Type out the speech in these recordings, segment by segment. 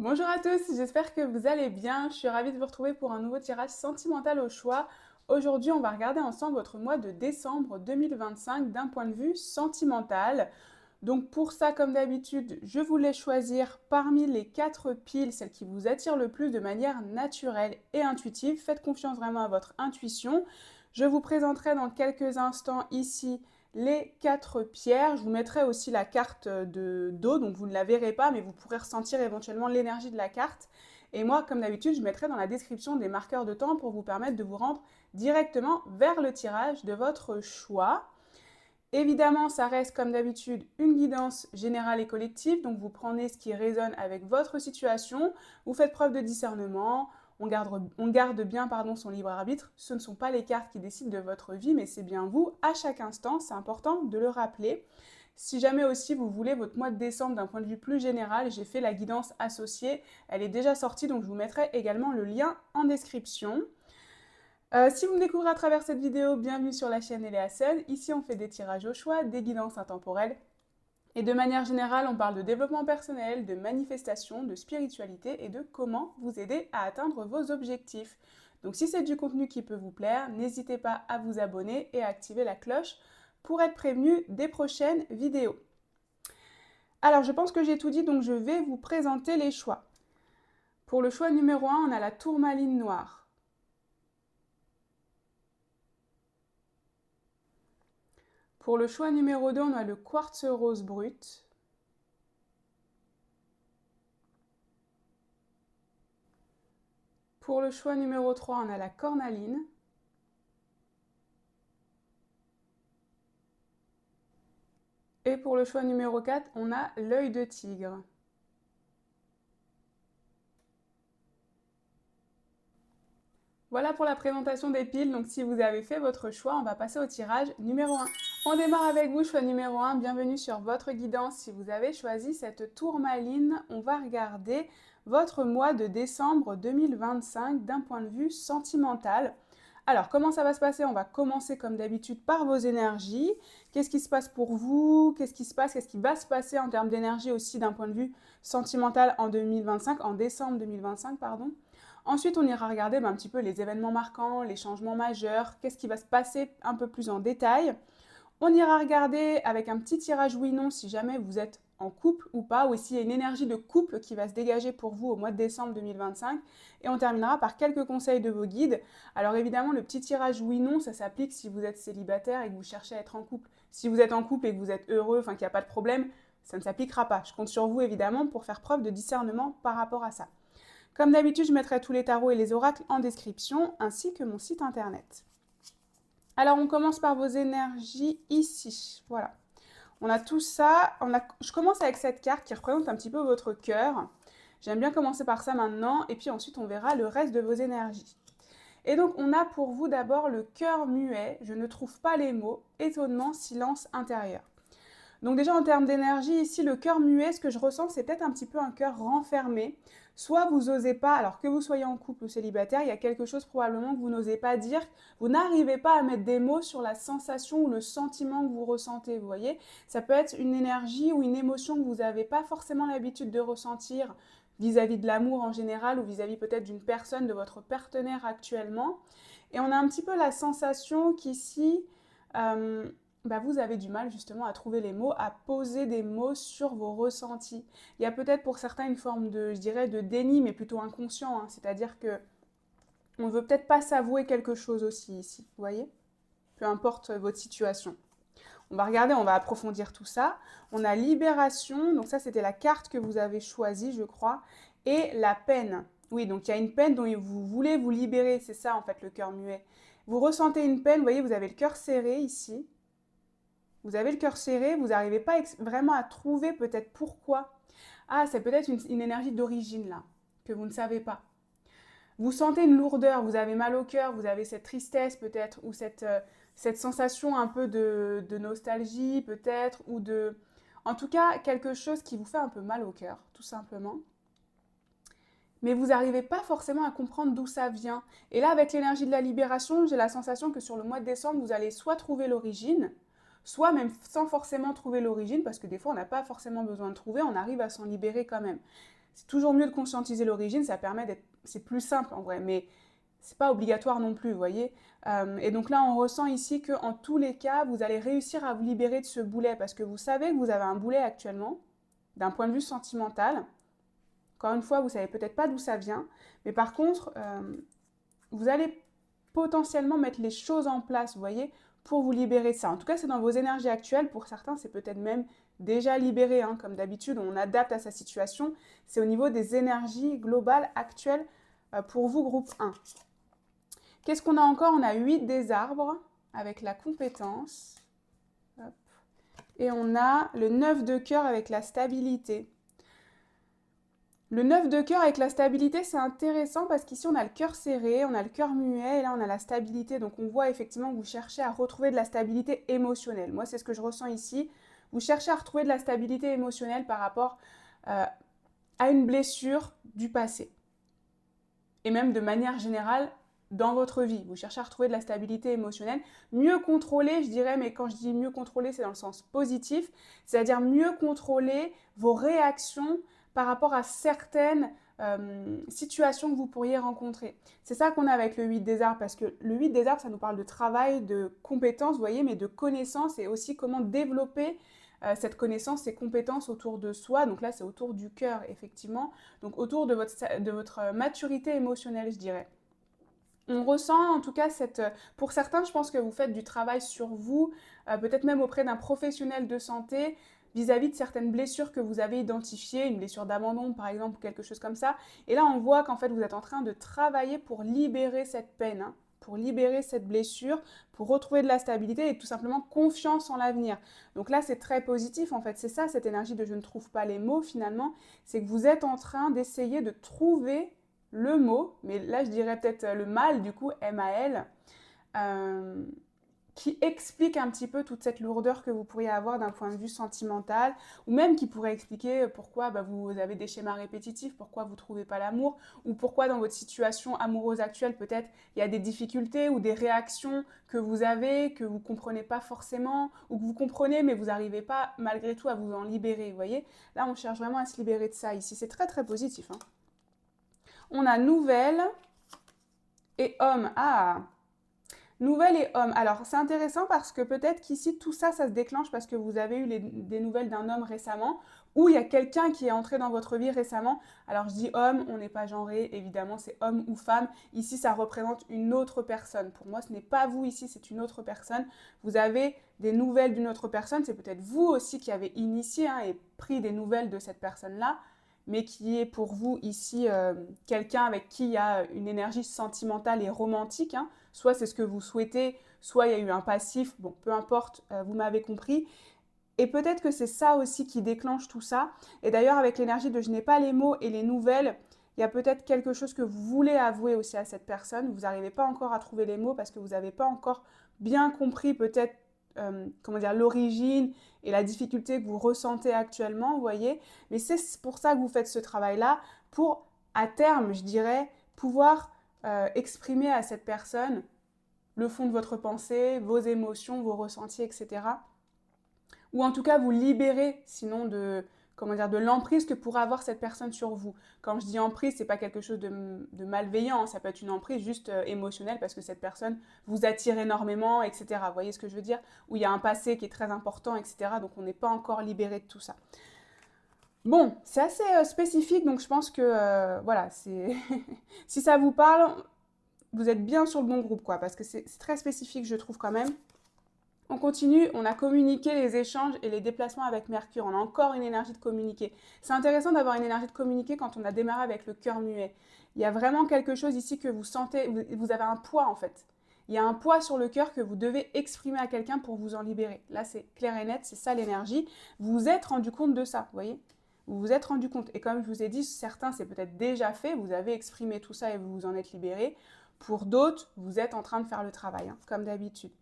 Bonjour à tous, j'espère que vous allez bien. Je suis ravie de vous retrouver pour un nouveau tirage sentimental au choix. Aujourd'hui, on va regarder ensemble votre mois de décembre 2025 d'un point de vue sentimental. Donc pour ça, comme d'habitude, je voulais choisir parmi les 4 piles celle qui vous attire le plus de manière naturelle et intuitive. Faites confiance vraiment à votre intuition. Je vous présenterai dans quelques instants ici les 4 pierres. Je vous mettrai aussi la carte d'eau, donc vous ne la verrez pas, mais vous pourrez ressentir éventuellement l'énergie de la carte. Et moi, comme d'habitude, je mettrai dans la description des marqueurs de temps pour vous permettre de vous rendre directement vers le tirage de votre choix. Évidemment, ça reste comme d'habitude une guidance générale et collective, donc vous prenez ce qui résonne avec votre situation, vous faites preuve de discernement, on garde bien son libre arbitre. Ce ne sont pas les cartes qui décident de votre vie, mais c'est bien vous à chaque instant, c'est important de le rappeler. Si jamais aussi vous voulez votre mois de décembre d'un point de vue plus général, j'ai fait la guidance associée, elle est déjà sortie, donc je vous mettrai également le lien en description. Si vous me découvrez à travers cette vidéo, bienvenue sur la chaîne Eléa Sun. Ici, on fait des tirages au choix, des guidances intemporelles. Et de manière générale, on parle de développement personnel, de manifestation, de spiritualité et de comment vous aider à atteindre vos objectifs. Donc si c'est du contenu qui peut vous plaire, n'hésitez pas à vous abonner et à activer la cloche pour être prévenu des prochaines vidéos. Alors, je pense que j'ai tout dit, donc je vais vous présenter les choix. Pour le choix numéro 1, on a la tourmaline noire. Pour le choix numéro 2, on a le quartz rose brut. Pour le choix numéro 3, on a la cornaline. Et pour le choix numéro 4, on a l'œil de tigre. Voilà pour la présentation des piles, donc si vous avez fait votre choix, on va passer au tirage numéro 1. On démarre avec vous, choix numéro 1, bienvenue sur votre guidance. Si vous avez choisi cette tourmaline, on va regarder votre mois de décembre 2025 d'un point de vue sentimental. Alors, comment ça va se passer? On va commencer comme d'habitude par vos énergies. Qu'est-ce qui se passe pour vous? Qu'est-ce qui se passe? Qu'est-ce qui va se passer en termes d'énergie aussi d'un point de vue sentimental en 2025, en décembre 2025, pardon. Ensuite, on ira regarder un petit peu les événements marquants, les changements majeurs, qu'est-ce qui va se passer un peu plus en détail. On ira regarder avec un petit tirage oui-non si jamais vous êtes en couple ou pas, ou s'il y a une énergie de couple qui va se dégager pour vous au mois de décembre 2025. Et on terminera par quelques conseils de vos guides. Alors évidemment, le petit tirage oui-non, ça s'applique si vous êtes célibataire et que vous cherchez à être en couple. Si vous êtes en couple et que vous êtes heureux, enfin qu'il n'y a pas de problème, ça ne s'appliquera pas. Je compte sur vous évidemment pour faire preuve de discernement par rapport à ça. Comme d'habitude, je mettrai tous les tarots et les oracles en description, ainsi que mon site internet. Alors, on commence par vos énergies ici. Voilà. On a tout ça. Je commence avec cette carte qui représente un petit peu votre cœur. J'aime bien commencer par ça maintenant, et puis ensuite, on verra le reste de vos énergies. Et donc, on a pour vous d'abord le cœur muet. Je ne trouve pas les mots. Étonnement, silence intérieur. Donc déjà en termes d'énergie, ici le cœur muet, ce que je ressens, c'est peut-être un petit peu un cœur renfermé. Soit vous n'osez pas, alors que vous soyez en couple ou célibataire, il y a quelque chose probablement que vous n'osez pas dire, vous n'arrivez pas à mettre des mots sur la sensation ou le sentiment que vous ressentez, vous voyez. Ça peut être une énergie ou une émotion que vous n'avez pas forcément l'habitude de ressentir vis-à-vis de l'amour en général ou vis-à-vis peut-être d'une personne, de votre partenaire actuellement. Et on a un petit peu la sensation qu'ici, vous avez du mal justement à trouver les mots, à poser des mots sur vos ressentis. Il y a peut-être pour certains une forme de, je dirais, de déni, mais plutôt inconscient, hein. C'est-à-dire que on ne veut peut-être pas s'avouer quelque chose aussi ici, vous voyez? Peu importe votre situation. On va regarder, on va approfondir tout ça. On a libération, donc ça c'était la carte que vous avez choisie, je crois, et la peine. Oui, donc il y a une peine dont vous voulez vous libérer, c'est ça en fait le cœur muet. Vous ressentez une peine, vous voyez, vous avez le cœur serré ici. Vous avez le cœur serré, vous n'arrivez pas vraiment à trouver peut-être pourquoi. Ah, c'est peut-être une énergie d'origine là, que vous ne savez pas. Vous sentez une lourdeur, vous avez mal au cœur, vous avez cette tristesse peut-être, ou cette sensation un peu de nostalgie peut-être, ou de... En tout cas, quelque chose qui vous fait un peu mal au cœur, tout simplement. Mais vous n'arrivez pas forcément à comprendre d'où ça vient. Et là, avec l'énergie de la libération, j'ai la sensation que sur le mois de décembre, vous allez soit trouver l'origine, soit même sans forcément trouver l'origine, parce que des fois, on n'a pas forcément besoin de trouver, on arrive à s'en libérer quand même. C'est toujours mieux de conscientiser l'origine, ça permet d'être... C'est plus simple en vrai, mais c'est pas obligatoire non plus, vous voyez. Et donc là, on ressent ici qu'en tous les cas, vous allez réussir à vous libérer de ce boulet, parce que vous savez que vous avez un boulet actuellement, d'un point de vue sentimental. Encore une fois, vous savez peut-être pas d'où ça vient, mais par contre, vous allez potentiellement mettre les choses en place, vous voyez, pour vous libérer de ça. En tout cas, c'est dans vos énergies actuelles. Pour certains, c'est peut-être même déjà libéré, hein, comme d'habitude, on adapte à sa situation. C'est au niveau des énergies globales actuelles pour vous, groupe 1. Qu'est-ce qu'on a encore? On a 8 des arbres avec la compétence. Hop. Et on a le 9 de cœur avec la stabilité. Le 9 de cœur avec la stabilité, c'est intéressant parce qu'ici, on a le cœur serré, on a le cœur muet, et là, on a la stabilité. Donc, on voit effectivement que vous cherchez à retrouver de la stabilité émotionnelle. Moi, c'est ce que je ressens ici. Vous cherchez à retrouver de la stabilité émotionnelle par rapport à une blessure du passé. Et même de manière générale, dans votre vie. Vous cherchez à retrouver de la stabilité émotionnelle. Mieux contrôler, je dirais, mais quand je dis mieux contrôler, c'est dans le sens positif. C'est-à-dire mieux contrôler vos réactions par rapport à certaines situations que vous pourriez rencontrer. C'est ça qu'on a avec le 8 des arbres, parce que le 8 des arbres, ça nous parle de travail, de compétences, vous voyez, mais de connaissances et aussi comment développer cette connaissance, ces compétences autour de soi. Donc là, c'est autour du cœur, effectivement. Donc autour de votre maturité émotionnelle, je dirais. On ressent en tout cas pour certains, je pense que vous faites du travail sur vous, peut-être même auprès d'un professionnel de santé, vis-à-vis de certaines blessures que vous avez identifiées, une blessure d'abandon par exemple, ou quelque chose comme ça. Et là, on voit qu'en fait, vous êtes en train de travailler pour libérer cette peine, hein, pour libérer cette blessure, pour retrouver de la stabilité et tout simplement confiance en l'avenir. Donc là, c'est très positif en fait. C'est ça, cette énergie de je ne trouve pas les mots finalement. C'est que vous êtes en train d'essayer de trouver le mot, mais là je dirais peut-être le mal du coup, M-A-L, qui explique un petit peu toute cette lourdeur que vous pourriez avoir d'un point de vue sentimental, ou même qui pourrait expliquer pourquoi vous avez des schémas répétitifs, pourquoi vous ne trouvez pas l'amour, ou pourquoi dans votre situation amoureuse actuelle, peut-être il y a des difficultés ou des réactions que vous avez, que vous ne comprenez pas forcément, ou que vous comprenez mais vous n'arrivez pas malgré tout à vous en libérer, vous voyez. Là, on cherche vraiment à se libérer de ça ici, c'est très très positif. Hein. On a nouvelle et homme. Ah, nouvelle et homme. Alors, c'est intéressant parce que peut-être qu'ici, tout ça, ça se déclenche parce que vous avez eu des nouvelles d'un homme récemment ou il y a quelqu'un qui est entré dans votre vie récemment. Alors, je dis homme, on n'est pas genré, évidemment, c'est homme ou femme. Ici, ça représente une autre personne. Pour moi, ce n'est pas vous ici, c'est une autre personne. Vous avez des nouvelles d'une autre personne. C'est peut-être vous aussi qui avez initié et pris des nouvelles de cette personne-là, mais qui est pour vous ici quelqu'un avec qui il y a une énergie sentimentale et romantique. Hein. Soit c'est ce que vous souhaitez, soit il y a eu un passif, bon, peu importe, vous m'avez compris. Et peut-être que c'est ça aussi qui déclenche tout ça. Et d'ailleurs, avec l'énergie de je n'ai pas les mots et les nouvelles, il y a peut-être quelque chose que vous voulez avouer aussi à cette personne. Vous n'arrivez pas encore à trouver les mots parce que vous n'avez pas encore bien compris peut-être l'origine et la difficulté que vous ressentez actuellement, vous voyez. Mais c'est pour ça que vous faites ce travail-là, pour, à terme, je dirais, pouvoir exprimer à cette personne le fond de votre pensée, vos émotions, vos ressentis, etc. Ou en tout cas vous libérer, sinon de l'emprise que pourrait avoir cette personne sur vous. Quand je dis emprise, c'est pas quelque chose de malveillant, ça peut être une emprise juste émotionnelle parce que cette personne vous attire énormément, etc. Vous voyez ce que je veux dire? Où il y a un passé qui est très important, etc. Donc on n'est pas encore libéré de tout ça. Bon, c'est assez spécifique, donc je pense que voilà, si ça vous parle, vous êtes bien sur le bon groupe, quoi, parce que c'est très spécifique, je trouve quand même. On continue, on a communiqué les échanges et les déplacements avec Mercure. On a encore une énergie de communiquer. C'est intéressant d'avoir une énergie de communiquer quand on a démarré avec le cœur muet. Il y a vraiment quelque chose ici que vous sentez, vous avez un poids en fait. Il y a un poids sur le cœur que vous devez exprimer à quelqu'un pour vous en libérer. Là, c'est clair et net, c'est ça l'énergie. Vous vous êtes rendu compte de ça, vous voyez? Vous vous êtes rendu compte. Et comme je vous ai dit, certains, c'est peut-être déjà fait, vous avez exprimé tout ça et vous vous en êtes libéré. Pour d'autres, vous êtes en train de faire le travail, comme d'habitude.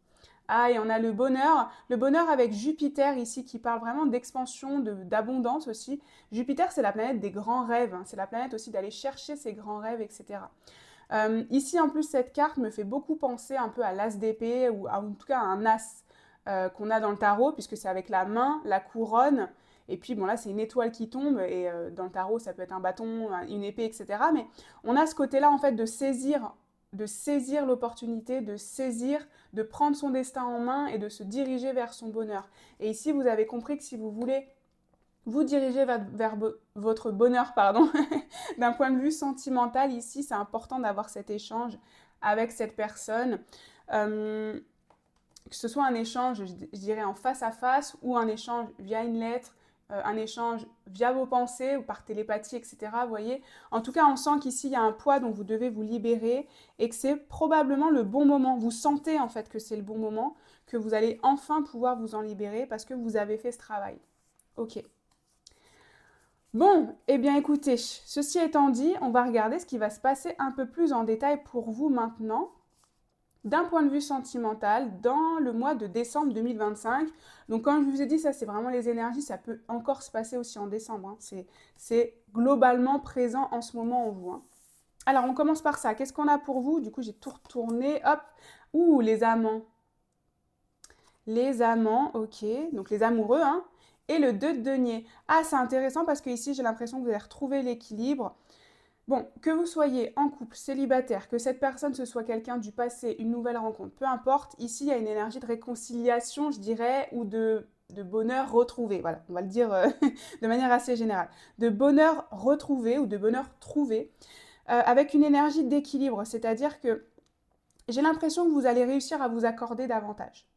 Ah, et on a le bonheur avec Jupiter ici qui parle vraiment d'expansion, d'abondance aussi. Jupiter, c'est la planète des grands rêves, c'est la planète aussi d'aller chercher ses grands rêves, etc. Ici, en plus, cette carte me fait beaucoup penser un peu à l'as d'épée, ou en tout cas à un as qu'on a dans le tarot, puisque c'est avec la main, la couronne, Et puis bon là c'est une étoile qui tombe et dans le tarot ça peut être un bâton, une épée, etc. Mais on a ce côté-là en fait de saisir l'opportunité, de prendre son destin en main et de se diriger vers son bonheur. Et ici vous avez compris que si vous voulez vous diriger vers votre bonheur, pardon, d'un point de vue sentimental, ici, c'est important d'avoir cet échange avec cette personne. Que ce soit un échange, je dirais, en face à face ou un échange via une lettre, un échange via vos pensées ou par télépathie, etc. Vous voyez, en tout cas, on sent qu'ici, il y a un poids dont vous devez vous libérer et que c'est probablement le bon moment. Vous sentez en fait que c'est le bon moment, que vous allez enfin pouvoir vous en libérer parce que vous avez fait ce travail. Ok. Bon, eh bien écoutez, ceci étant dit, on va regarder ce qui va se passer un peu plus en détail pour vous maintenant, d'un point de vue sentimental, dans le mois de décembre 2025. Donc comme je vous ai dit, ça c'est vraiment les énergies, ça peut encore se passer aussi en décembre. Hein. C'est globalement présent en ce moment en vous. Hein. Alors on commence par ça. Qu'est-ce qu'on a pour vous? Du coup j'ai tout retourné. Hop. Ouh, les amants. Les amants, ok. Donc les amoureux, hein. Et le 2 de denier. Ah, c'est intéressant parce que ici, j'ai l'impression que vous allez retrouver l'équilibre. Bon, que vous soyez en couple, célibataire, que cette personne ce soit quelqu'un du passé, une nouvelle rencontre, peu importe, ici, il y a une énergie de réconciliation, je dirais, ou de bonheur retrouvé. Voilà, on va le dire de manière assez générale. De bonheur retrouvé ou de bonheur trouvé, avec une énergie d'équilibre. C'est-à-dire que j'ai l'impression que vous allez réussir à vous accorder davantage.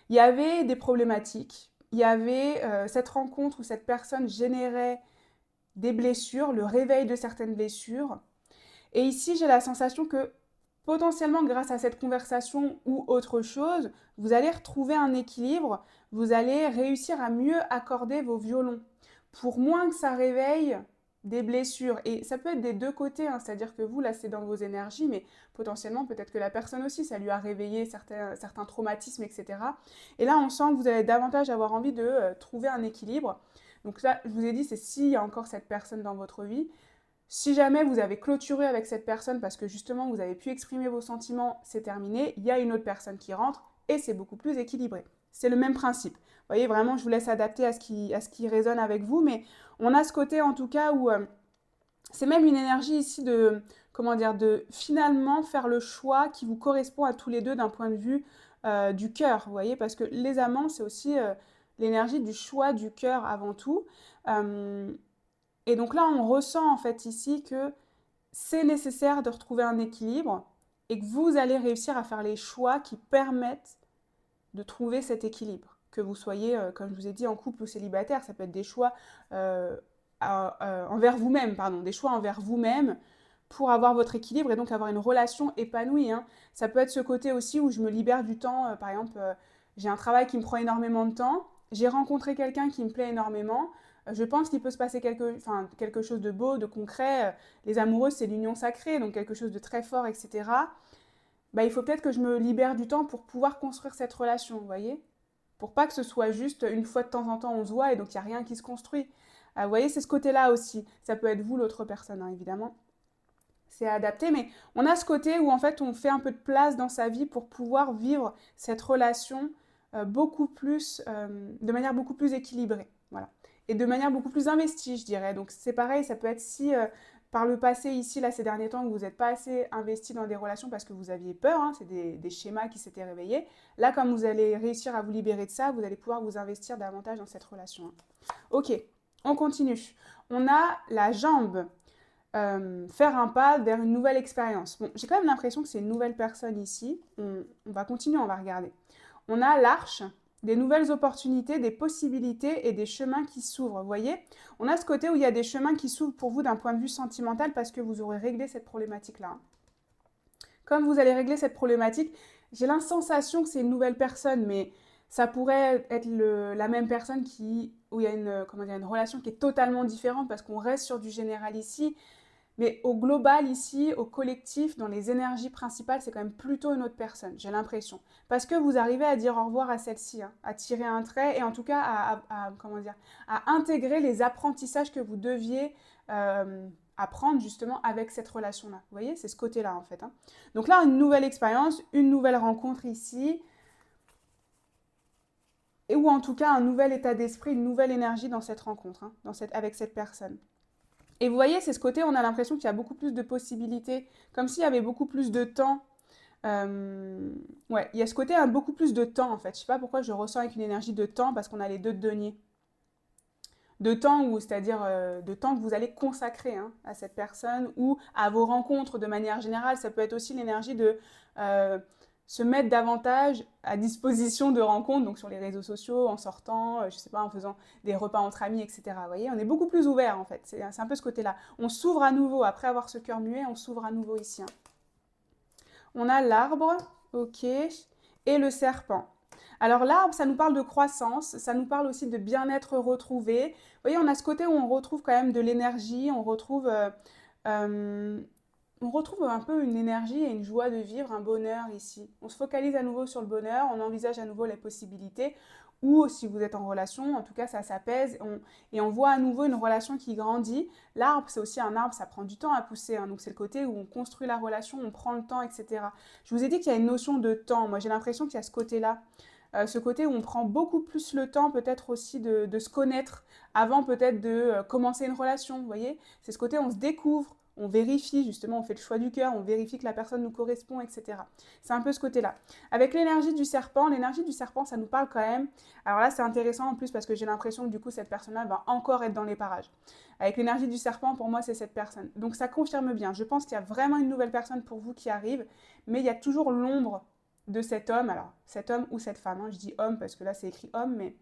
Il y avait des problématiques, il y avait cette rencontre où cette personne générait des blessures, le réveil de certaines blessures. Et ici, j'ai la sensation que potentiellement, grâce à cette conversation ou autre chose, vous allez retrouver un équilibre, vous allez réussir à mieux accorder vos violons. Pour moins que ça réveille des blessures. Et ça peut être des deux côtés, hein, c'est-à-dire que vous, là, c'est dans vos énergies, mais potentiellement, peut-être que la personne aussi, ça lui a réveillé certains traumatismes, etc. Et là, on sent que vous allez davantage avoir envie de trouver un équilibre. Donc là, je vous ai dit, c'est s'il y a encore cette personne dans votre vie. Si jamais vous avez clôturé avec cette personne parce que justement vous avez pu exprimer vos sentiments, c'est terminé, il y a une autre personne qui rentre et c'est beaucoup plus équilibré. C'est le même principe. Vous voyez, vraiment, je vous laisse adapter à ce qui résonne avec vous, mais on a ce côté en tout cas où c'est même une énergie ici de, comment dire, de finalement faire le choix qui vous correspond à tous les deux d'un point de vue du cœur, vous voyez, parce que les amants, c'est aussi l'énergie du choix du cœur avant tout. Et donc là, on ressent en fait ici que c'est nécessaire de retrouver un équilibre et que vous allez réussir à faire les choix qui permettent de trouver cet équilibre. Que vous soyez, comme je vous ai dit, en couple ou célibataire, ça peut être des choix envers vous-même, pardon, des choix envers vous-même pour avoir votre équilibre et donc avoir une relation épanouie. Hein. Ça peut être ce côté aussi où je me libère du temps, par exemple, j'ai un travail qui me prend énormément de temps, j'ai rencontré quelqu'un qui me plaît énormément, je pense qu'il peut se passer quelque chose de beau, de concret. Les amoureux, c'est l'union sacrée, donc quelque chose de très fort, etc. Bah, il faut peut-être que je me libère du temps pour pouvoir construire cette relation, vous voyez? Pour pas que ce soit juste une fois de temps en temps on se voit et donc il n'y a rien qui se construit. Vous voyez, c'est ce côté-là aussi. Ça peut être vous, l'autre personne, hein, évidemment. C'est adapté, mais on a ce côté où en fait on fait un peu de place dans sa vie pour pouvoir vivre cette relation de manière beaucoup plus équilibrée. Voilà. Et de manière beaucoup plus investie, je dirais. Donc c'est pareil, ça peut être si par le passé, ici, là, ces derniers temps, que vous n'êtes pas assez investi dans des relations parce que vous aviez peur, hein, c'est des schémas qui s'étaient réveillés. Là, comme vous allez réussir à vous libérer de ça, vous allez pouvoir vous investir davantage dans cette relation. Hein. Ok, on continue. On a la jambe. Faire un pas vers une nouvelle expérience. Bon, j'ai quand même l'impression que c'est une nouvelle personne ici. On va continuer, on va regarder. On a l'arche, des nouvelles opportunités, des possibilités et des chemins qui s'ouvrent. Vous voyez, on a ce côté où il y a des chemins qui s'ouvrent pour vous d'un point de vue sentimental parce que vous aurez réglé cette problématique-là. Comme vous allez régler cette problématique, j'ai la sensation que c'est une nouvelle personne, mais ça pourrait être la même personne où il y a une relation qui est totalement différente parce qu'on reste sur du général ici. Mais au global ici, au collectif, dans les énergies principales, c'est quand même plutôt une autre personne, j'ai l'impression. Parce que vous arrivez à dire au revoir à celle-ci, hein, à tirer un trait et en tout cas à intégrer les apprentissages que vous deviez apprendre justement avec cette relation-là. Vous voyez, c'est ce côté-là en fait. Hein. Donc là, une nouvelle expérience, une nouvelle rencontre ici. et ou en tout cas un nouvel état d'esprit, une nouvelle énergie dans cette rencontre, hein, avec cette personne. Et vous voyez, c'est ce côté, on a l'impression qu'il y a beaucoup plus de possibilités, comme s'il y avait beaucoup plus de temps. Euh, ouais, il y a ce côté beaucoup plus de temps en fait. Je sais pas pourquoi je ressens avec une énergie de temps parce qu'on a les deux deniers. De temps, ou c'est-à-dire de temps que vous allez consacrer, hein, à cette personne ou à vos rencontres de manière générale. Ça peut être aussi l'énergie de euh, se mettre davantage à disposition de rencontres, donc sur les réseaux sociaux, en sortant, je sais pas, en faisant des repas entre amis, etc. Vous voyez, on est beaucoup plus ouvert en fait. C'est un peu ce côté-là. On s'ouvre à nouveau, après avoir ce cœur muet, on s'ouvre à nouveau ici, hein. On a l'arbre, ok, et le serpent. Alors l'arbre, ça nous parle de croissance, ça nous parle aussi de bien-être retrouvé. Vous voyez, on a ce côté où on retrouve quand même de l'énergie, euh, on retrouve un peu une énergie et une joie de vivre, un bonheur ici. On se focalise à nouveau sur le bonheur, on envisage à nouveau les possibilités. Ou si vous êtes en relation, en tout cas ça s'apaise et on voit à nouveau une relation qui grandit. L'arbre, c'est aussi un arbre, ça prend du temps à pousser, hein, donc c'est le côté où on construit la relation, on prend le temps, etc. Je vous ai dit qu'il y a une notion de temps. Moi j'ai l'impression qu'il y a ce côté-là. Ce côté où on prend beaucoup plus le temps peut-être aussi de se connaître avant peut-être de commencer une relation, vous voyez. C'est ce côté où on se découvre, on vérifie justement, on fait le choix du cœur, on vérifie que la personne nous correspond, etc. C'est un peu ce côté-là. Avec l'énergie du serpent, ça nous parle quand même. Alors là, c'est intéressant en plus parce que j'ai l'impression que du coup, cette personne-là va encore être dans les parages. Avec l'énergie du serpent, pour moi, c'est cette personne. Donc ça confirme bien. Je pense qu'il y a vraiment une nouvelle personne pour vous qui arrive, mais il y a toujours l'ombre de cet homme, alors cet homme ou cette femme, hein, je dis homme parce que là c'est écrit homme, mais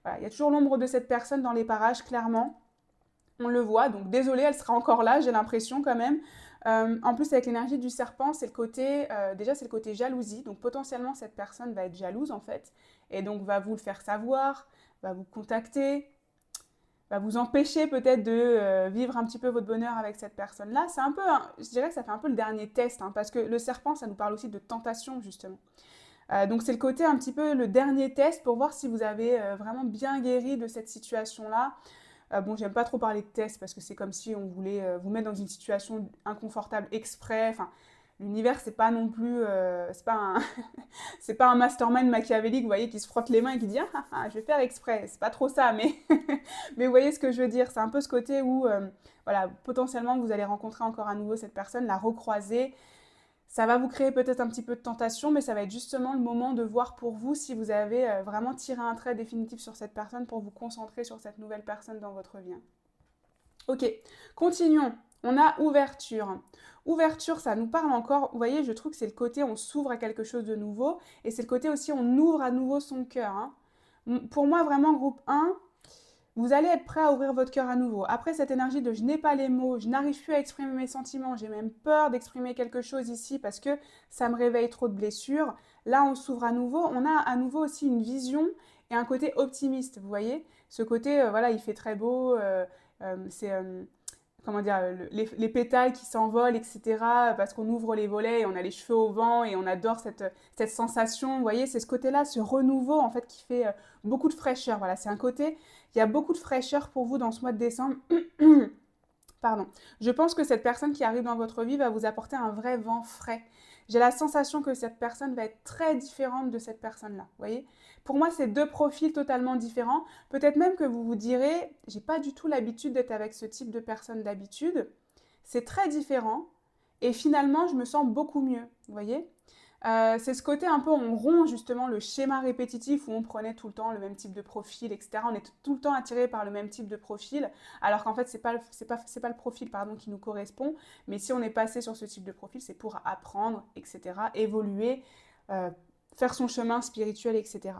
voilà, il y a toujours l'ombre de cette personne dans les parages, clairement, on le voit, donc désolée, elle sera encore là, j'ai l'impression quand même. En plus avec l'énergie du serpent, c'est le côté, déjà c'est le côté jalousie, donc potentiellement cette personne va être jalouse en fait, et donc va vous le faire savoir, va vous contacter, va vous empêcher peut-être de vivre un petit peu votre bonheur avec cette personne-là. C'est un peu, je dirais que ça fait un peu le dernier test, hein, parce que le serpent, ça nous parle aussi de tentation justement. Donc c'est le côté un petit peu le dernier test pour voir si vous avez vraiment bien guéri de cette situation-là. Bon, j'aime pas trop parler de test parce que c'est comme si on voulait vous mettre dans une situation inconfortable exprès. Enfin, l'univers, c'est pas non plus, c'est pas un, c'est pas un mastermind machiavélique, vous voyez, qui se frotte les mains et qui dit je vais faire exprès. C'est pas trop ça, mais mais vous voyez ce que je veux dire. C'est un peu ce côté où, voilà, potentiellement vous allez rencontrer encore à nouveau cette personne, la recroiser. Ça va vous créer peut-être un petit peu de tentation, mais ça va être justement le moment de voir pour vous si vous avez vraiment tiré un trait définitif sur cette personne pour vous concentrer sur cette nouvelle personne dans votre vie. Ok, continuons. On a ouverture. Ouverture, ça nous parle encore, vous voyez, je trouve que c'est le côté on s'ouvre à quelque chose de nouveau, et c'est le côté aussi on ouvre à nouveau son cœur, hein. Pour moi, vraiment, groupe 1, vous allez être prêt à ouvrir votre cœur à nouveau. Après cette énergie de je n'ai pas les mots, je n'arrive plus à exprimer mes sentiments, j'ai même peur d'exprimer quelque chose ici parce que ça me réveille trop de blessures. Là, on s'ouvre à nouveau. On a à nouveau aussi une vision et un côté optimiste, vous voyez. Ce côté, voilà, il fait très beau, c'est comment dire, les pétales qui s'envolent, etc. Parce qu'on ouvre les volets et on a les cheveux au vent et on adore cette sensation. Vous voyez, c'est ce côté-là, ce renouveau en fait qui fait beaucoup de fraîcheur. Voilà, c'est un côté, il y a beaucoup de fraîcheur pour vous dans ce mois de décembre. Pardon. Je pense que cette personne qui arrive dans votre vie va vous apporter un vrai vent frais. J'ai la sensation que cette personne va être très différente de cette personne-là. Vous voyez? Pour moi, c'est deux profils totalement différents. Peut-être même que vous vous direz, j'ai pas du tout l'habitude d'être avec ce type de personne d'habitude. C'est très différent. Et finalement, je me sens beaucoup mieux. Vous voyez? C'est ce côté un peu, on rompt justement le schéma répétitif où on prenait tout le temps le même type de profil, etc. On est tout le temps attiré par le même type de profil, alors qu'en fait, c'est pas le profil pardon, qui nous correspond, mais si on est passé sur ce type de profil, c'est pour apprendre, etc., évoluer, euh, faire son chemin spirituel, etc.,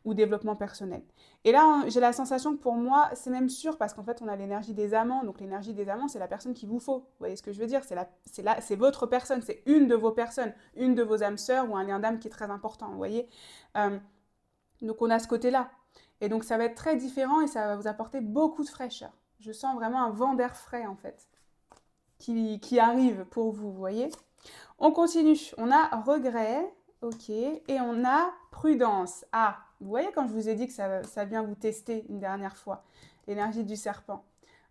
ou développement personnel. Et là, hein, j'ai la sensation que pour moi, c'est même sûr, parce qu'en fait, on a l'énergie des amants, donc l'énergie des amants, c'est la personne qu'il vous faut. Vous voyez ce que je veux dire? C'est votre personne, c'est une de vos personnes, une de vos âmes sœurs ou un lien d'âme qui est très important, vous voyez. Euh, donc on a ce côté-là. Et donc ça va être très différent et ça va vous apporter beaucoup de fraîcheur. Je sens vraiment un vent d'air frais, en fait, qui arrive pour vous, vous voyez. On continue. On a regret, ok, et on a prudence. Ah, vous voyez quand je vous ai dit que ça vient vous tester une dernière fois, l'énergie du serpent.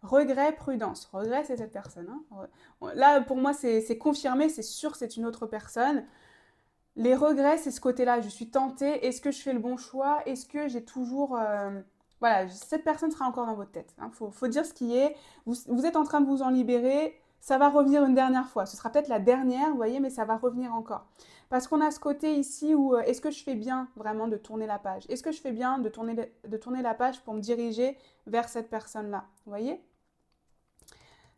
Regret, prudence. Regret, c'est cette personne, hein. Là, pour moi, c'est confirmé, c'est sûr, c'est une autre personne. Les regrets, c'est ce côté-là. Je suis tentée. Est-ce que je fais le bon choix? Est-ce que j'ai toujours... Voilà, cette personne sera encore dans votre tête. Il faut dire ce qui est. Vous êtes en train de vous en libérer. Ça va revenir une dernière fois. Ce sera peut-être la dernière, vous voyez, mais ça va revenir encore. Parce qu'on a ce côté ici où est-ce que je fais bien vraiment de tourner la page? Est-ce que je fais bien de tourner la page pour me diriger vers cette personne-là? Vous voyez?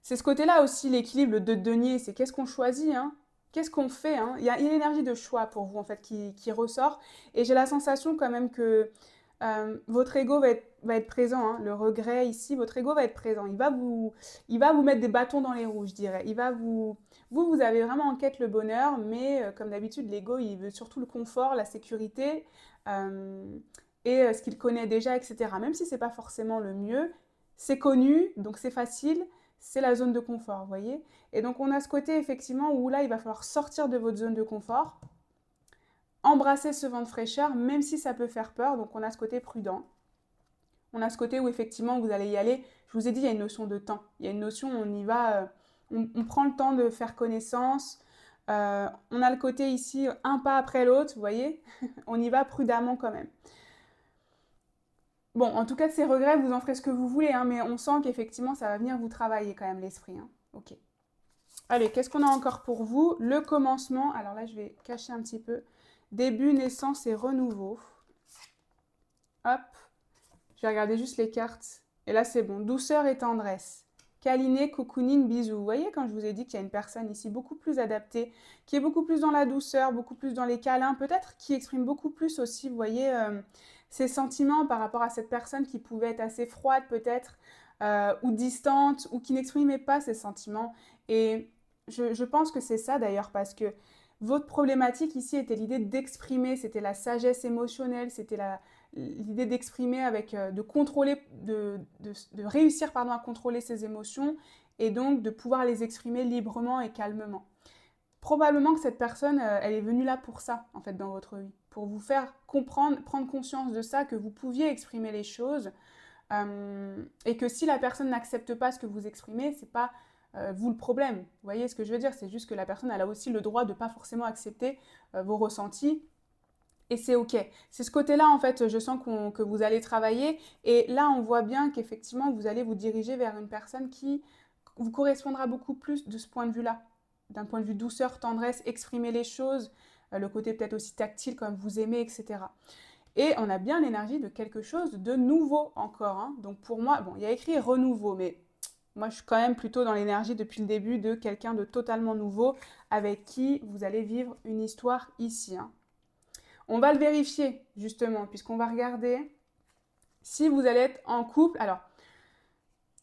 C'est ce côté-là aussi, l'équilibre de denier, c'est qu'est-ce qu'on choisit, hein? Qu'est-ce qu'on fait, hein? Il y a une énergie de choix pour vous, en fait, qui ressort. Et j'ai la sensation quand même que votre ego va être présent, hein. Le regret ici, votre ego va être présent. Il va vous mettre des bâtons dans les roues, je dirais. Vous avez vraiment en quête le bonheur, mais comme d'habitude, l'ego, il veut surtout le confort, la sécurité euh, et ce qu'il connaît déjà, etc. Même si c'est pas forcément le mieux, c'est connu, donc c'est facile, c'est la zone de confort, vous voyez. Et donc on a ce côté effectivement où là, il va falloir sortir de votre zone de confort, embrasser ce vent de fraîcheur, même si ça peut faire peur. Donc on a ce côté prudent. On a ce côté où effectivement vous allez y aller. Je vous ai dit, il y a une notion de temps. Il y a une notion où on y va, on prend le temps de faire connaissance. On a le côté ici, un pas après l'autre, vous voyez. On y va prudemment quand même. Bon, en tout cas, de ces regrets, vous en ferez ce que vous voulez, hein, mais on sent qu'effectivement, ça va venir vous travailler quand même l'esprit. Hein. Ok. Allez, qu'est-ce qu'on a encore pour vous? Le commencement. Alors là, je vais cacher un petit peu. Début, naissance et renouveau. Hop. Je vais regarder juste les cartes. Et là, c'est bon. Douceur et tendresse. Câliner, cocooning, bisous. Vous voyez, quand je vous ai dit qu'il y a une personne ici beaucoup plus adaptée, qui est beaucoup plus dans la douceur, beaucoup plus dans les câlins, peut-être qui exprime beaucoup plus aussi, vous voyez, ses sentiments par rapport à cette personne qui pouvait être assez froide peut-être, ou distante, ou qui n'exprimait pas ses sentiments. Et je pense que c'est ça d'ailleurs, parce que votre problématique ici était l'idée d'exprimer, c'était la sagesse émotionnelle, c'était l'idée d'exprimer avec, de contrôler, de réussir pardon, à contrôler ses émotions et donc de pouvoir les exprimer librement et calmement. Probablement que cette personne, elle est venue là pour ça, en fait, dans votre vie, pour vous faire comprendre, prendre conscience de ça, que vous pouviez exprimer les choses, et que si la personne n'accepte pas ce que vous exprimez, c'est pas vous le problème. Vous voyez ce que je veux dire? C'est juste que la personne, elle a aussi le droit de pas forcément accepter vos ressentis. Et c'est ok. C'est ce côté-là, en fait, je sens que vous allez travailler. Et là, on voit bien qu'effectivement, vous allez vous diriger vers une personne qui vous correspondra beaucoup plus de ce point de vue-là. D'un point de vue douceur, tendresse, exprimer les choses, le côté peut-être aussi tactile comme vous aimez, etc. Et on a bien l'énergie de quelque chose de nouveau encore. Hein. Donc pour moi, bon, il y a écrit renouveau, mais moi je suis quand même plutôt dans l'énergie depuis le début de quelqu'un de totalement nouveau avec qui vous allez vivre une histoire ici. Hein. On va le vérifier justement, puisqu'on va regarder si vous allez être en couple. Alors,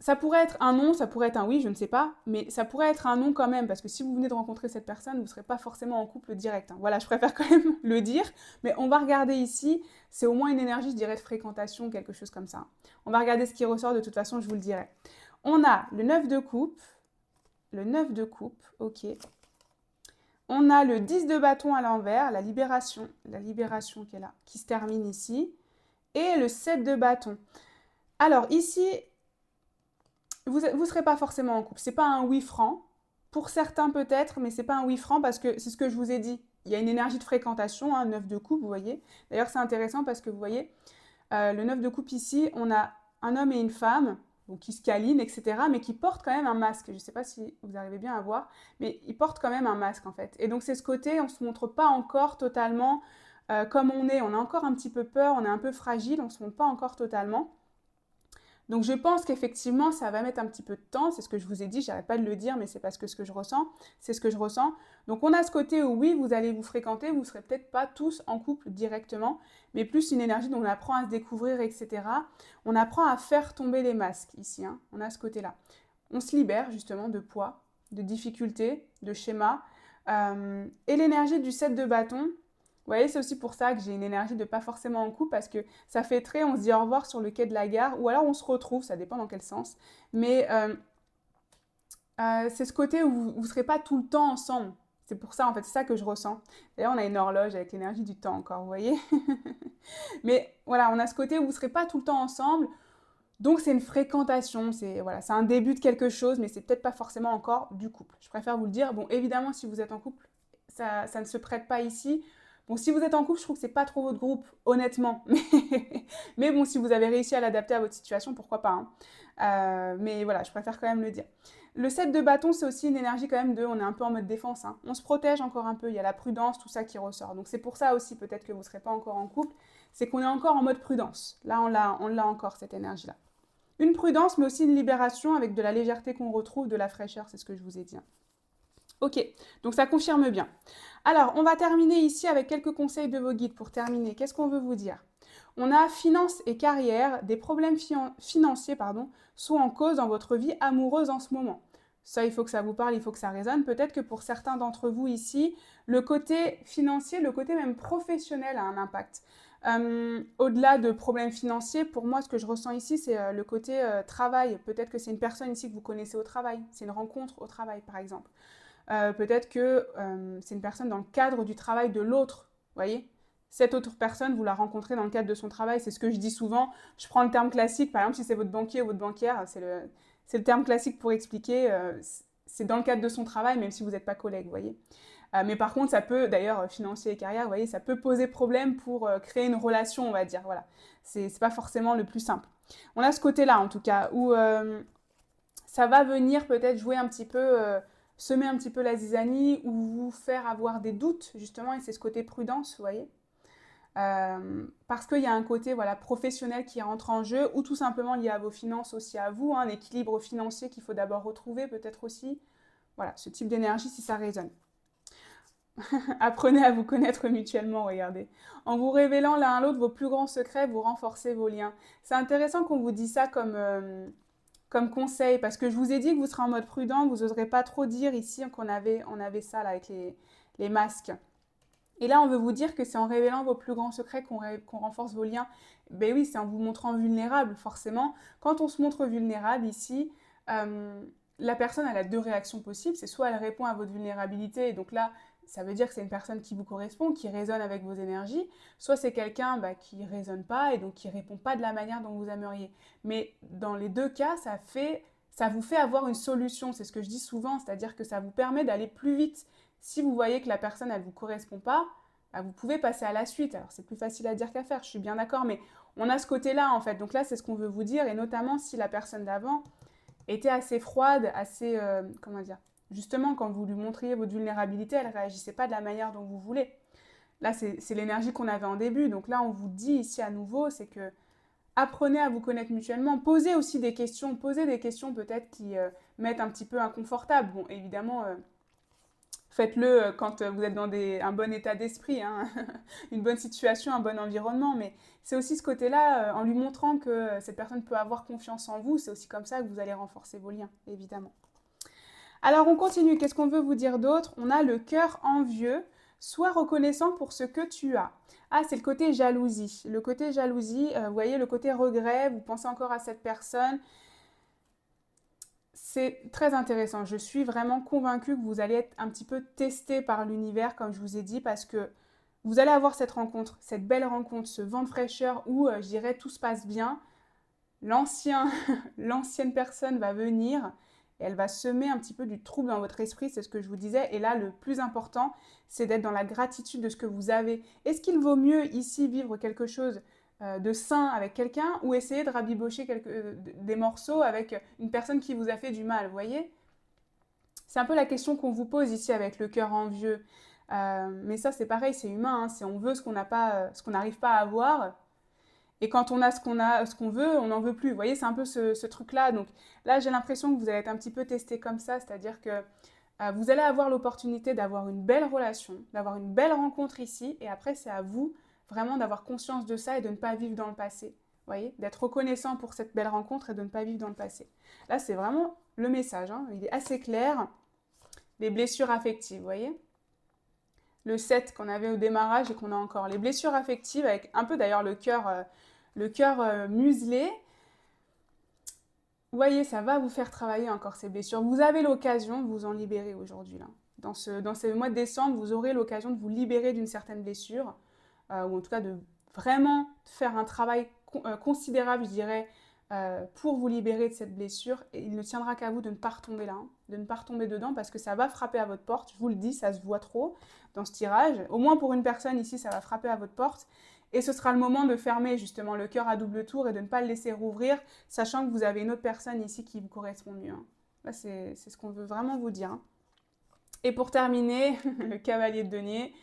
ça pourrait être un non, ça pourrait être un oui, je ne sais pas, mais ça pourrait être un non quand même, parce que si vous venez de rencontrer cette personne, vous ne serez pas forcément en couple direct. Hein. Voilà, je préfère quand même le dire, mais on va regarder ici, c'est au moins une énergie, je dirais, de fréquentation, quelque chose comme ça. On va regarder ce qui ressort, de toute façon, je vous le dirai. On a le 9 de coupe, ok. On a le 10 de bâton à l'envers, la libération qui est là, qui se termine ici, et le 7 de bâton. Alors ici, vous ne serez pas forcément en couple. C'est pas un oui franc. Pour certains peut-être, mais c'est pas un oui franc parce que c'est ce que je vous ai dit. Il y a une énergie de fréquentation, un 9 de coupe, vous voyez. D'ailleurs, c'est intéressant parce que vous voyez, le 9 de coupe ici, on a un homme et une femme donc qui se câlinent, etc., mais qui portent quand même un masque. Je ne sais pas si vous arrivez bien à voir, mais ils portent quand même un masque en fait. Et donc c'est ce côté, on ne se montre pas encore totalement comme on est. On a encore un petit peu peur, on est un peu fragile, on ne se montre pas encore totalement. Donc je pense qu'effectivement, ça va mettre un petit peu de temps, c'est ce que je vous ai dit, j'arrête pas de le dire, mais c'est parce que ce que je ressens, c'est ce que je ressens. Donc on a ce côté où oui, vous allez vous fréquenter, vous ne serez peut-être pas tous en couple directement, mais plus une énergie dont on apprend à se découvrir, etc. On apprend à faire tomber les masques ici, hein. On a ce côté-là. On se libère justement de poids, de difficultés, de schémas. Et l'énergie du 7 de bâton, vous voyez, c'est aussi pour ça que j'ai une énergie de pas forcément en couple, parce que ça fait très, on se dit au revoir sur le quai de la gare, ou alors on se retrouve, ça dépend dans quel sens. Mais c'est ce côté où vous ne serez pas tout le temps ensemble. C'est pour ça, en fait, c'est ça que je ressens. D'ailleurs, on a une horloge avec l'énergie du temps encore, vous voyez. Mais voilà, on a ce côté où vous ne serez pas tout le temps ensemble. Donc c'est une fréquentation, c'est voilà, c'est un début de quelque chose, mais c'est peut-être pas forcément encore du couple. Je préfère vous le dire. Bon, évidemment, si vous êtes en couple, ça ne se prête pas ici. Bon, si vous êtes en couple, je trouve que c'est pas trop votre groupe, honnêtement. Mais bon, si vous avez réussi à l'adapter à votre situation, pourquoi pas, hein. Mais voilà, je préfère quand même le dire. Le 7 de bâton, c'est aussi une énergie quand même de, on est un peu en mode défense, hein. On se protège encore un peu, il y a la prudence, tout ça qui ressort. Donc c'est pour ça aussi peut-être que vous ne serez pas encore en couple, c'est qu'on est encore en mode prudence. Là, on l'a encore, cette énergie-là. Une prudence, mais aussi une libération avec de la légèreté qu'on retrouve, de la fraîcheur, c'est ce que je vous ai dit. Ok, donc ça confirme bien. Alors, on va terminer ici avec quelques conseils de vos guides pour terminer. Qu'est-ce qu'on veut vous dire? On a finance et carrière, des problèmes financiers sont en cause dans votre vie amoureuse en ce moment. Ça, il faut que ça vous parle, il faut que ça résonne. Peut-être que pour certains d'entre vous ici, le côté financier, le côté même professionnel a un impact. Au-delà de problèmes financiers, pour moi, ce que je ressens ici, c'est le côté travail. Peut-être que c'est une personne ici que vous connaissez au travail. C'est une rencontre au travail, par exemple. Peut-être que c'est une personne dans le cadre du travail de l'autre, vous voyez. Cette autre personne, vous la rencontrez dans le cadre de son travail, c'est ce que je dis souvent. Je prends le terme classique, par exemple, si c'est votre banquier ou votre banquière, c'est le terme classique pour expliquer, c'est dans le cadre de son travail, même si vous n'êtes pas collègue, vous voyez. Mais par contre, ça peut, d'ailleurs, financier et carrière, vous voyez, ça peut poser problème pour créer une relation, on va dire, voilà. C'est pas forcément le plus simple. On a ce côté-là, en tout cas, où ça va venir peut-être jouer un petit peu, semer un petit peu la zizanie ou vous faire avoir des doutes, justement, et c'est ce côté prudence, vous voyez. Parce qu'il y a un côté voilà, professionnel qui rentre en jeu, ou tout simplement lié à vos finances aussi à vous, hein, un équilibre financier qu'il faut d'abord retrouver peut-être aussi. Voilà, ce type d'énergie si ça résonne. Apprenez à vous connaître mutuellement, regardez. En vous révélant l'un à l'autre vos plus grands secrets, vous renforcez vos liens. C'est intéressant qu'on vous dise ça comme conseil, parce que je vous ai dit que vous serez en mode prudent, vous n'oserez pas trop dire ici qu'on avait ça là, avec les masques. Et là, on veut vous dire que c'est en révélant vos plus grands secrets qu'on renforce vos liens. Ben oui, c'est en vous montrant vulnérable, forcément. Quand on se montre vulnérable ici, la personne elle a deux réactions possibles. C'est soit elle répond à votre vulnérabilité, et donc là, ça veut dire que c'est une personne qui vous correspond, qui résonne avec vos énergies, soit c'est quelqu'un qui ne résonne pas et donc qui ne répond pas de la manière dont vous aimeriez. Mais dans les deux cas, ça vous fait avoir une solution, c'est ce que je dis souvent, c'est-à-dire que ça vous permet d'aller plus vite. Si vous voyez que la personne, elle ne vous correspond pas, vous pouvez passer à la suite. Alors, c'est plus facile à dire qu'à faire, je suis bien d'accord, mais on a ce côté-là, en fait. Donc là, c'est ce qu'on veut vous dire, et notamment si la personne d'avant était assez froide, assez, comment dire, justement, quand vous lui montriez votre vulnérabilité, elle ne réagissait pas de la manière dont vous voulez. Là, c'est l'énergie qu'on avait en début. Donc là, on vous dit ici à nouveau, c'est que apprenez à vous connaître mutuellement. Posez aussi des questions. Posez des questions peut-être qui mettent un petit peu inconfortable. Bon, évidemment, faites-le quand vous êtes dans un bon état d'esprit, hein, une bonne situation, un bon environnement. Mais c'est aussi ce côté-là, en lui montrant que cette personne peut avoir confiance en vous, c'est aussi comme ça que vous allez renforcer vos liens, évidemment. Alors on continue, qu'est-ce qu'on veut vous dire d'autre? On a le cœur envieux, sois reconnaissant pour ce que tu as. Ah, c'est le côté jalousie. Le côté jalousie, vous voyez, le côté regret, vous pensez encore à cette personne. C'est très intéressant. Je suis vraiment convaincue que vous allez être un petit peu testé par l'univers, comme je vous ai dit, parce que vous allez avoir cette rencontre, cette belle rencontre, ce vent de fraîcheur où, je dirais, tout se passe bien. L'ancienne personne va venir et elle va semer un petit peu du trouble dans votre esprit, c'est ce que je vous disais. Et là, le plus important, c'est d'être dans la gratitude de ce que vous avez. Est-ce qu'il vaut mieux ici vivre quelque chose de sain avec quelqu'un ou essayer de rabibocher des morceaux avec une personne qui vous a fait du mal, vous voyez? C'est un peu la question qu'on vous pose ici avec le cœur envieux. Mais ça, c'est pareil, c'est humain, hein, c'est on veut ce qu'on n'a pas, ce qu'on n'arrive pas à avoir. Et quand on a ce qu'on veut, on n'en veut plus. Vous voyez, c'est un peu ce truc-là. Donc là, j'ai l'impression que vous allez être un petit peu testé comme ça, c'est-à-dire que vous allez avoir l'opportunité d'avoir une belle relation, d'avoir une belle rencontre ici, et après, c'est à vous vraiment d'avoir conscience de ça et de ne pas vivre dans le passé. Vous voyez, d'être reconnaissant pour cette belle rencontre et de ne pas vivre dans le passé. Là, c'est vraiment le message, hein. Il est assez clair. Les blessures affectives, vous voyez, le 7 qu'on avait au démarrage et qu'on a encore. Les blessures affectives, avec un peu d'ailleurs le cœur muselé. Vous voyez, ça va vous faire travailler encore ces blessures. Vous avez l'occasion de vous en libérer aujourd'hui, là. Dans ce mois de décembre, vous aurez l'occasion de vous libérer d'une certaine blessure, ou en tout cas de vraiment faire un travail considérable, je dirais, pour vous libérer de cette blessure. Et il ne tiendra qu'à vous de ne pas retomber là, hein, de ne pas retomber dedans parce que ça va frapper à votre porte. Je vous le dis, ça se voit trop dans ce tirage. Au moins pour une personne ici, ça va frapper à votre porte. Et ce sera le moment de fermer justement le cœur à double tour et de ne pas le laisser rouvrir, sachant que vous avez une autre personne ici qui vous correspond mieux, hein. Là, c'est ce qu'on veut vraiment vous dire, hein. Et pour terminer, le cavalier de denier.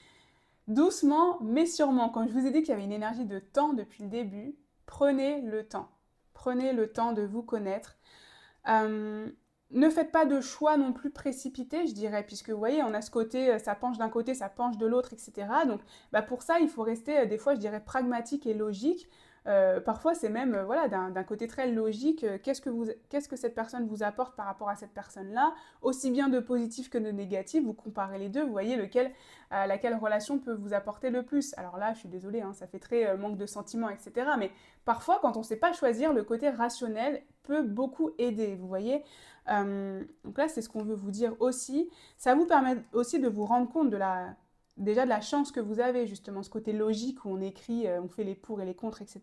Doucement mais sûrement, quand je vous ai dit qu'il y avait une énergie de temps depuis le début, prenez le temps. Prenez le temps de vous connaître. Ne faites pas de choix non plus précipités, je dirais, puisque vous voyez, on a ce côté, ça penche d'un côté, ça penche de l'autre, etc. Donc pour ça, il faut rester des fois, je dirais, pragmatique et logique. Parfois, c'est même voilà, d'un côté très logique, qu'est-ce que cette personne vous apporte par rapport à cette personne-là, aussi bien de positif que de négatif, vous comparez les deux, vous voyez laquelle relation peut vous apporter le plus. Alors là, je suis désolée, hein, ça fait très manque de sentiments, etc. Mais parfois, quand on ne sait pas choisir, le côté rationnel peut beaucoup aider, vous voyez. Donc là, c'est ce qu'on veut vous dire aussi. Ça vous permet aussi de vous rendre compte déjà de la chance que vous avez, justement, ce côté logique où on écrit, on fait les pour et les contre, etc.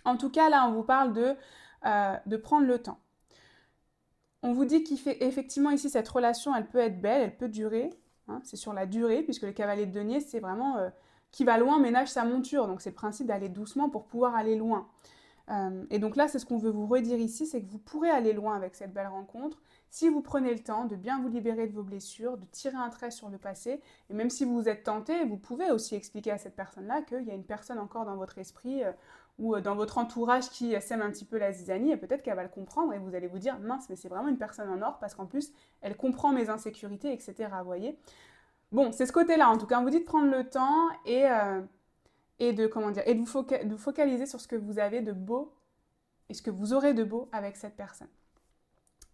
En tout cas, là, on vous parle de prendre le temps. On vous dit qu'effectivement, ici, cette relation, elle peut être belle, elle peut durer. Hein, c'est sur la durée, puisque le cavalier de denier, c'est vraiment qui va loin ménage sa monture. Donc, c'est le principe d'aller doucement pour pouvoir aller loin. Et donc là, c'est ce qu'on veut vous redire ici, c'est que vous pourrez aller loin avec cette belle rencontre si vous prenez le temps de bien vous libérer de vos blessures, de tirer un trait sur le passé. Et même si vous êtes tenté, vous pouvez aussi expliquer à cette personne-là qu'il y a une personne encore dans votre esprit ou dans votre entourage qui sème un petit peu la zizanie, et peut-être qu'elle va le comprendre et vous allez vous dire « mince, mais c'est vraiment une personne en or parce qu'en plus, elle comprend mes insécurités, etc. » Vous voyez. Bon, c'est ce côté-là, en tout cas, on vous dit de prendre le temps et de vous focaliser sur ce que vous avez de beau et ce que vous aurez de beau avec cette personne.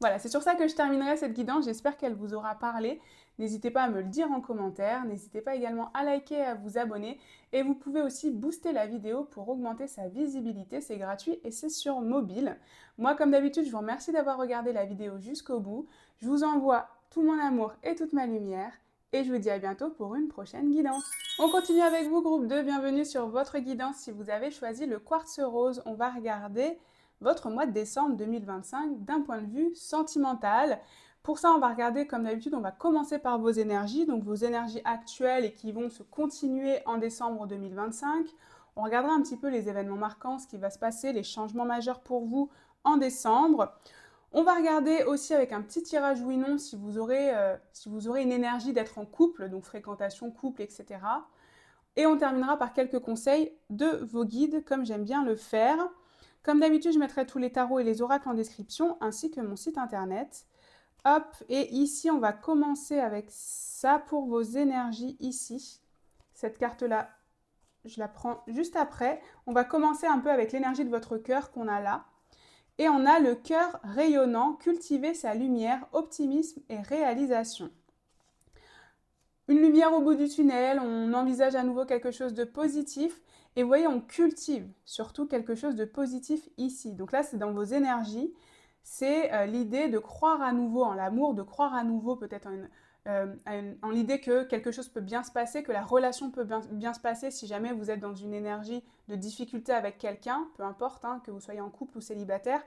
Voilà, c'est sur ça que je terminerai cette guidance. J'espère qu'elle vous aura parlé. N'hésitez pas à me le dire en commentaire. N'hésitez pas également à liker et à vous abonner. Et vous pouvez aussi booster la vidéo pour augmenter sa visibilité. C'est gratuit et c'est sur mobile. Moi, comme d'habitude, je vous remercie d'avoir regardé la vidéo jusqu'au bout. Je vous envoie tout mon amour et toute ma lumière. Et je vous dis à bientôt pour une prochaine guidance. On continue avec vous, groupe 2. Bienvenue sur votre guidance. Si vous avez choisi le quartz rose, on va regarder votre mois de décembre 2025 d'un point de vue sentimental. Pour ça, on va regarder, comme d'habitude, on va commencer par vos énergies, donc vos énergies actuelles et qui vont se continuer en décembre 2025. On regardera un petit peu les événements marquants, ce qui va se passer, les changements majeurs pour vous en décembre. On va regarder aussi avec un petit tirage oui-non si vous aurez une énergie d'être en couple, donc fréquentation, couple, etc. Et on terminera par quelques conseils de vos guides, comme j'aime bien le faire. Comme d'habitude, je mettrai tous les tarots et les oracles en description, ainsi que mon site internet. Hop, et ici, on va commencer avec ça pour vos énergies ici. Cette carte-là, je la prends juste après. On va commencer un peu avec l'énergie de votre cœur qu'on a là. Et on a le cœur rayonnant, cultiver sa lumière, optimisme et réalisation. Une lumière au bout du tunnel, on envisage à nouveau quelque chose de positif. Et vous voyez, on cultive surtout quelque chose de positif ici. Donc là, c'est dans vos énergies. C'est l'idée de croire à nouveau en l'amour, de croire à nouveau peut-être en l'idée que quelque chose peut bien se passer, que la relation peut bien se passer si jamais vous êtes dans une énergie de difficulté avec quelqu'un, peu importe, hein, que vous soyez en couple ou célibataire.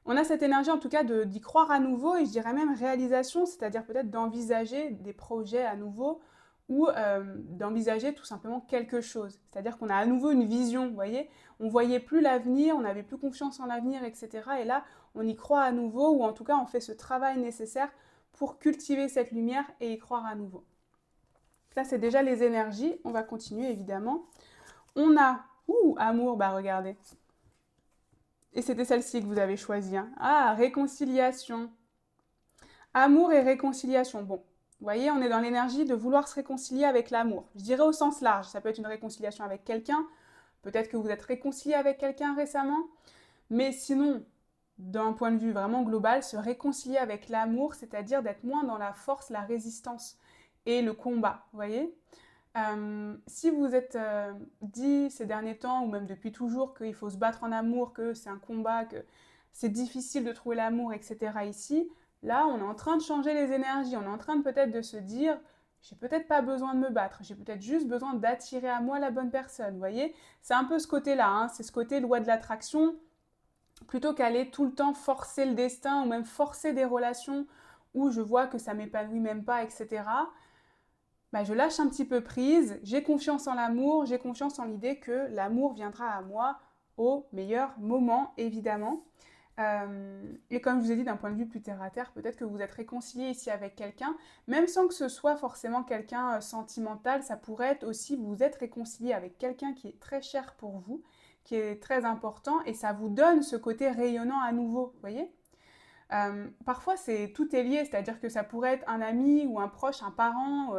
On a cette énergie en tout cas d'y croire à nouveau et je dirais même réalisation, c'est-à-dire peut-être d'envisager des projets à nouveau ou d'envisager tout simplement quelque chose. C'est-à-dire qu'on a à nouveau une vision, vous voyez. On ne voyait plus l'avenir, on n'avait plus confiance en l'avenir, etc. Et là, on y croit à nouveau ou en tout cas on fait ce travail nécessaire pour cultiver cette lumière et y croire à nouveau. Ça, c'est déjà les énergies. On va continuer évidemment. On a, amour, bah regardez. Et c'était celle-ci que vous avez choisie. Hein. Ah, réconciliation. Amour et réconciliation. Bon, vous voyez, on est dans l'énergie de vouloir se réconcilier avec l'amour. Je dirais au sens large. Ça peut être une réconciliation avec quelqu'un. Peut-être que vous êtes réconcilié avec quelqu'un récemment. Mais sinon, d'un point de vue vraiment global, se réconcilier avec l'amour, c'est-à-dire d'être moins dans la force, la résistance et le combat. Vous voyez ? Si vous êtes dit ces derniers temps, ou même depuis toujours, qu'il faut se battre en amour, que c'est un combat, que c'est difficile de trouver l'amour, etc. ici, là, on est en train de changer les énergies, on est en train de peut-être de se dire, j'ai peut-être pas besoin de me battre, j'ai peut-être juste besoin d'attirer à moi la bonne personne, vous voyez. C'est un peu ce côté-là, hein, c'est ce côté loi de l'attraction. plutôt qu'aller tout le temps forcer le destin ou même forcer des relations où je vois que ça m'épanouit même pas, etc. Bah, je lâche un petit peu prise, j'ai confiance en l'amour, j'ai confiance en l'idée que l'amour viendra à moi au meilleur moment, évidemment. Et comme je vous ai dit, d'un point de vue plus terre à terre, peut-être que vous êtes réconcilié ici avec quelqu'un, même sans que ce soit forcément quelqu'un sentimental, ça pourrait être aussi vous êtes réconcilié avec quelqu'un qui est très cher pour vous, qui est très important, et ça vous donne ce côté rayonnant à nouveau, vous voyez. Parfois, tout est lié, c'est-à-dire que ça pourrait être un ami ou un proche, un parent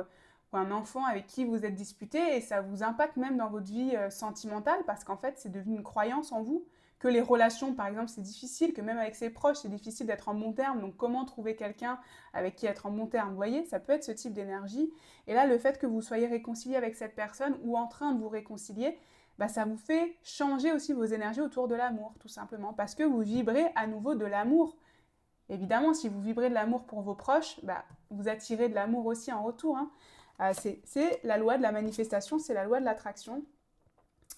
ou un enfant avec qui vous êtes disputé et ça vous impacte même dans votre vie sentimentale parce qu'en fait, c'est devenu une croyance en vous que les relations, par exemple, c'est difficile, que même avec ses proches, c'est difficile d'être en bon terme. Donc, comment trouver quelqu'un avec qui être en bon terme? Vous voyez, ça peut être ce type d'énergie. Et là, le fait que vous soyez réconcilié avec cette personne ou en train de vous réconcilier, bah, ça vous fait changer aussi vos énergies autour de l'amour, tout simplement, parce que vous vibrez à nouveau de l'amour. Évidemment, si vous vibrez de l'amour pour vos proches, bah, vous attirez de l'amour aussi en retour. Hein. C'est la loi de la manifestation, c'est la loi de l'attraction.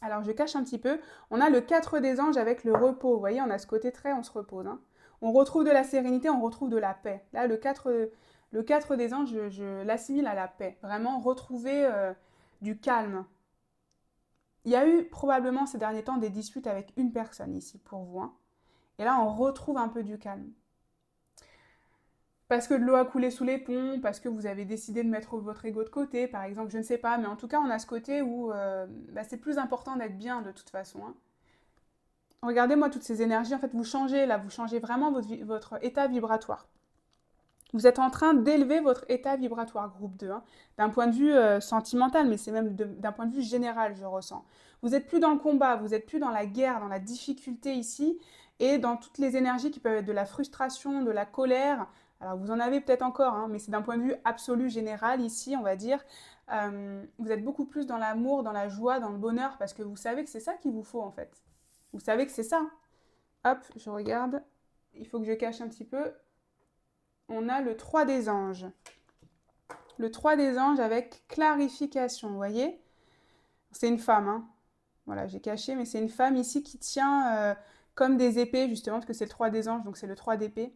Alors je cache un petit peu. On a le 4 des anges avec le repos. Vous voyez, on a ce côté très, on se repose. Hein. On retrouve de la sérénité, on retrouve de la paix. Là, le 4 des anges, je l'assimile à la paix. Vraiment, retrouver du calme. Il y a eu probablement ces derniers temps des disputes avec une personne ici pour vous. Hein. Et là, on retrouve un peu du calme. Parce que de l'eau a coulé sous les ponts, parce que vous avez décidé de mettre votre ego de côté, par exemple, je ne sais pas, mais en tout cas, on a ce côté où bah, c'est plus important d'être bien de toute façon. Hein. Regardez-moi toutes ces énergies, en fait, vous changez là, vous changez vraiment votre état vibratoire. Vous êtes en train d'élever votre état vibratoire, groupe 2, hein, d'un point de vue sentimental, mais c'est même d'un point de vue général, je ressens. Vous n'êtes plus dans le combat, vous n'êtes plus dans la guerre, dans la difficulté ici, et dans toutes les énergies qui peuvent être de la frustration, de la colère. Alors vous en avez peut-être encore, hein, mais c'est d'un point de vue absolu, général, ici, on va dire. Vous êtes beaucoup plus dans l'amour, dans la joie, dans le bonheur, parce que vous savez que c'est ça qu'il vous faut, en fait. Vous savez que c'est ça. Hop, je regarde. Il faut que je cache un petit peu. On a le 3 des anges. Le 3 des anges avec clarification, vous voyez? C'est une femme, hein. Voilà, j'ai caché, mais c'est une femme ici qui tient comme des épées, justement, parce que c'est le 3 des anges, donc c'est le 3 d'épée.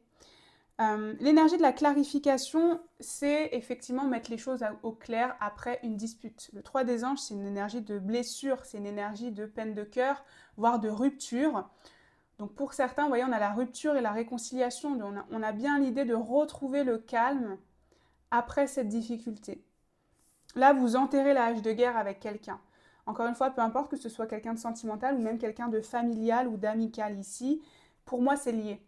L'énergie de la clarification, c'est effectivement mettre les choses au clair après une dispute. Le 3 des anges, c'est une énergie de blessure, c'est une énergie de peine de cœur, voire de rupture. Donc pour certains, vous voyez, on a la rupture et la réconciliation. On a bien l'idée de retrouver le calme après cette difficulté. Là, vous enterrez la hache de guerre avec quelqu'un. Encore une fois, peu importe que ce soit quelqu'un de sentimental ou même quelqu'un de familial ou d'amical ici, pour moi, c'est lié.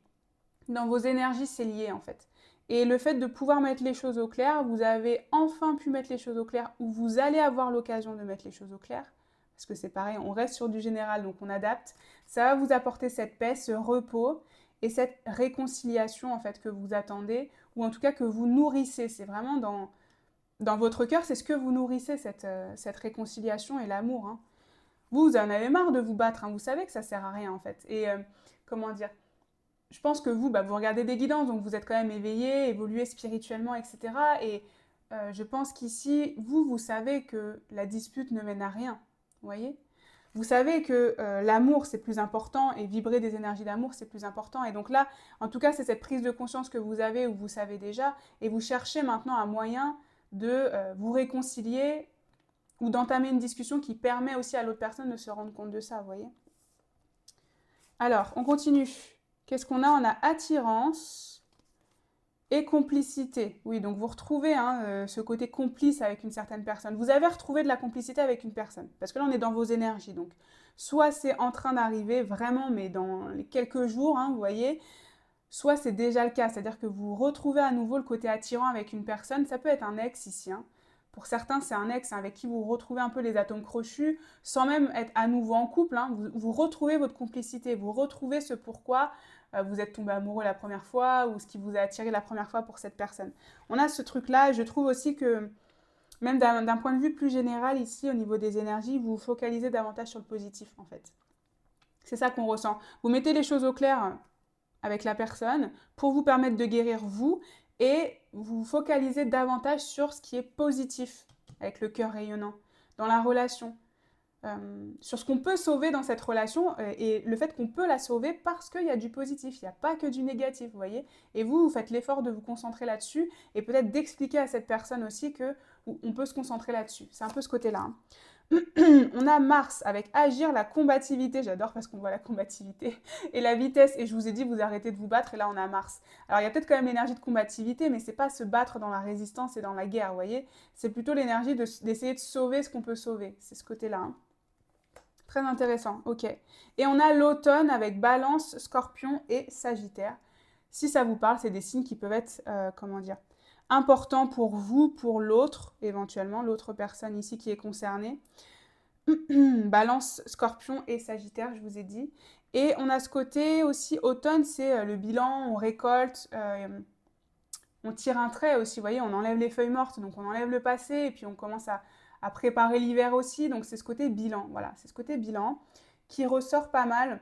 Dans vos énergies, c'est lié en fait. Et le fait de pouvoir mettre les choses au clair, vous avez enfin pu mettre les choses au clair ou vous allez avoir l'occasion de mettre les choses au clair. Parce que c'est pareil, on reste sur du général, donc on adapte. Ça va vous apporter cette paix, ce repos et cette réconciliation en fait que vous attendez, ou en tout cas que vous nourrissez. C'est vraiment dans votre cœur, c'est ce que vous nourrissez, cette réconciliation et l'amour. Hein. Vous en avez marre de vous battre, hein. Vous savez que ça sert à rien en fait. Et comment dire, je pense que vous, bah, vous regardez des guidances, donc vous êtes quand même éveillé, évolué spirituellement, etc. Et je pense qu'ici, vous savez que la dispute ne mène à rien. Vous voyez? Vous savez que l'amour, c'est plus important et vibrer des énergies d'amour, c'est plus important. Et donc là, en tout cas, c'est cette prise de conscience que vous avez ou vous savez déjà. Et vous cherchez maintenant un moyen de vous réconcilier ou d'entamer une discussion qui permet aussi à l'autre personne de se rendre compte de ça, vous voyez? Alors, on continue. Qu'est-ce qu'on a? On a attirance et complicité. Oui, donc vous retrouvez hein, ce côté complice avec une certaine personne. Vous avez retrouvé de la complicité avec une personne. Parce que là, on est dans vos énergies. Donc, soit c'est en train d'arriver vraiment, mais dans les quelques jours, hein, vous voyez, soit c'est déjà le cas. C'est-à-dire que vous retrouvez à nouveau le côté attirant avec une personne. Ça peut être un ex ici. Hein. Pour certains, c'est un ex avec qui vous retrouvez un peu les atomes crochus, sans même être à nouveau en couple. Hein. Vous retrouvez votre complicité, vous retrouvez ce pourquoi vous êtes tombé amoureux la première fois ou ce qui vous a attiré la première fois pour cette personne. On a ce truc-là, et je trouve aussi que même d'un point de vue plus général ici, au niveau des énergies, vous vous focalisez davantage sur le positif en fait. C'est ça qu'on ressent. Vous mettez les choses au clair avec la personne pour vous permettre de guérir vous et vous focalisez davantage sur ce qui est positif avec le cœur rayonnant dans la relation. sur ce qu'on peut sauver dans cette relation et le fait qu'on peut la sauver parce qu'il y a du positif, il n'y a pas que du négatif, vous voyez. Et vous faites l'effort de vous concentrer là-dessus et peut-être d'expliquer à cette personne aussi qu'on peut se concentrer là-dessus. C'est un peu ce côté-là. Hein. On a Mars avec agir, la combativité, j'adore parce qu'on voit la combativité, et la vitesse, et je vous ai dit vous arrêtez de vous battre, et là on a Mars. Alors il y a peut-être quand même l'énergie de combativité, mais c'est pas se battre dans la résistance et dans la guerre, vous voyez. C'est plutôt l'énergie d'essayer de sauver ce qu'on peut sauver, c'est ce côté-là. Hein. Très intéressant, ok. Et on a l'automne avec Balance, Scorpion et Sagittaire. Si ça vous parle, c'est des signes qui peuvent être, comment dire, importants pour vous, pour l'autre, éventuellement, l'autre personne ici qui est concernée. Balance, Scorpion et Sagittaire, je vous ai dit. Et on a ce côté aussi, automne, c'est le bilan, on récolte, on tire un trait aussi, vous voyez, on enlève les feuilles mortes, donc on enlève le passé, et puis on commence à préparer l'hiver aussi, donc c'est ce côté bilan, voilà, c'est ce côté bilan qui ressort pas mal.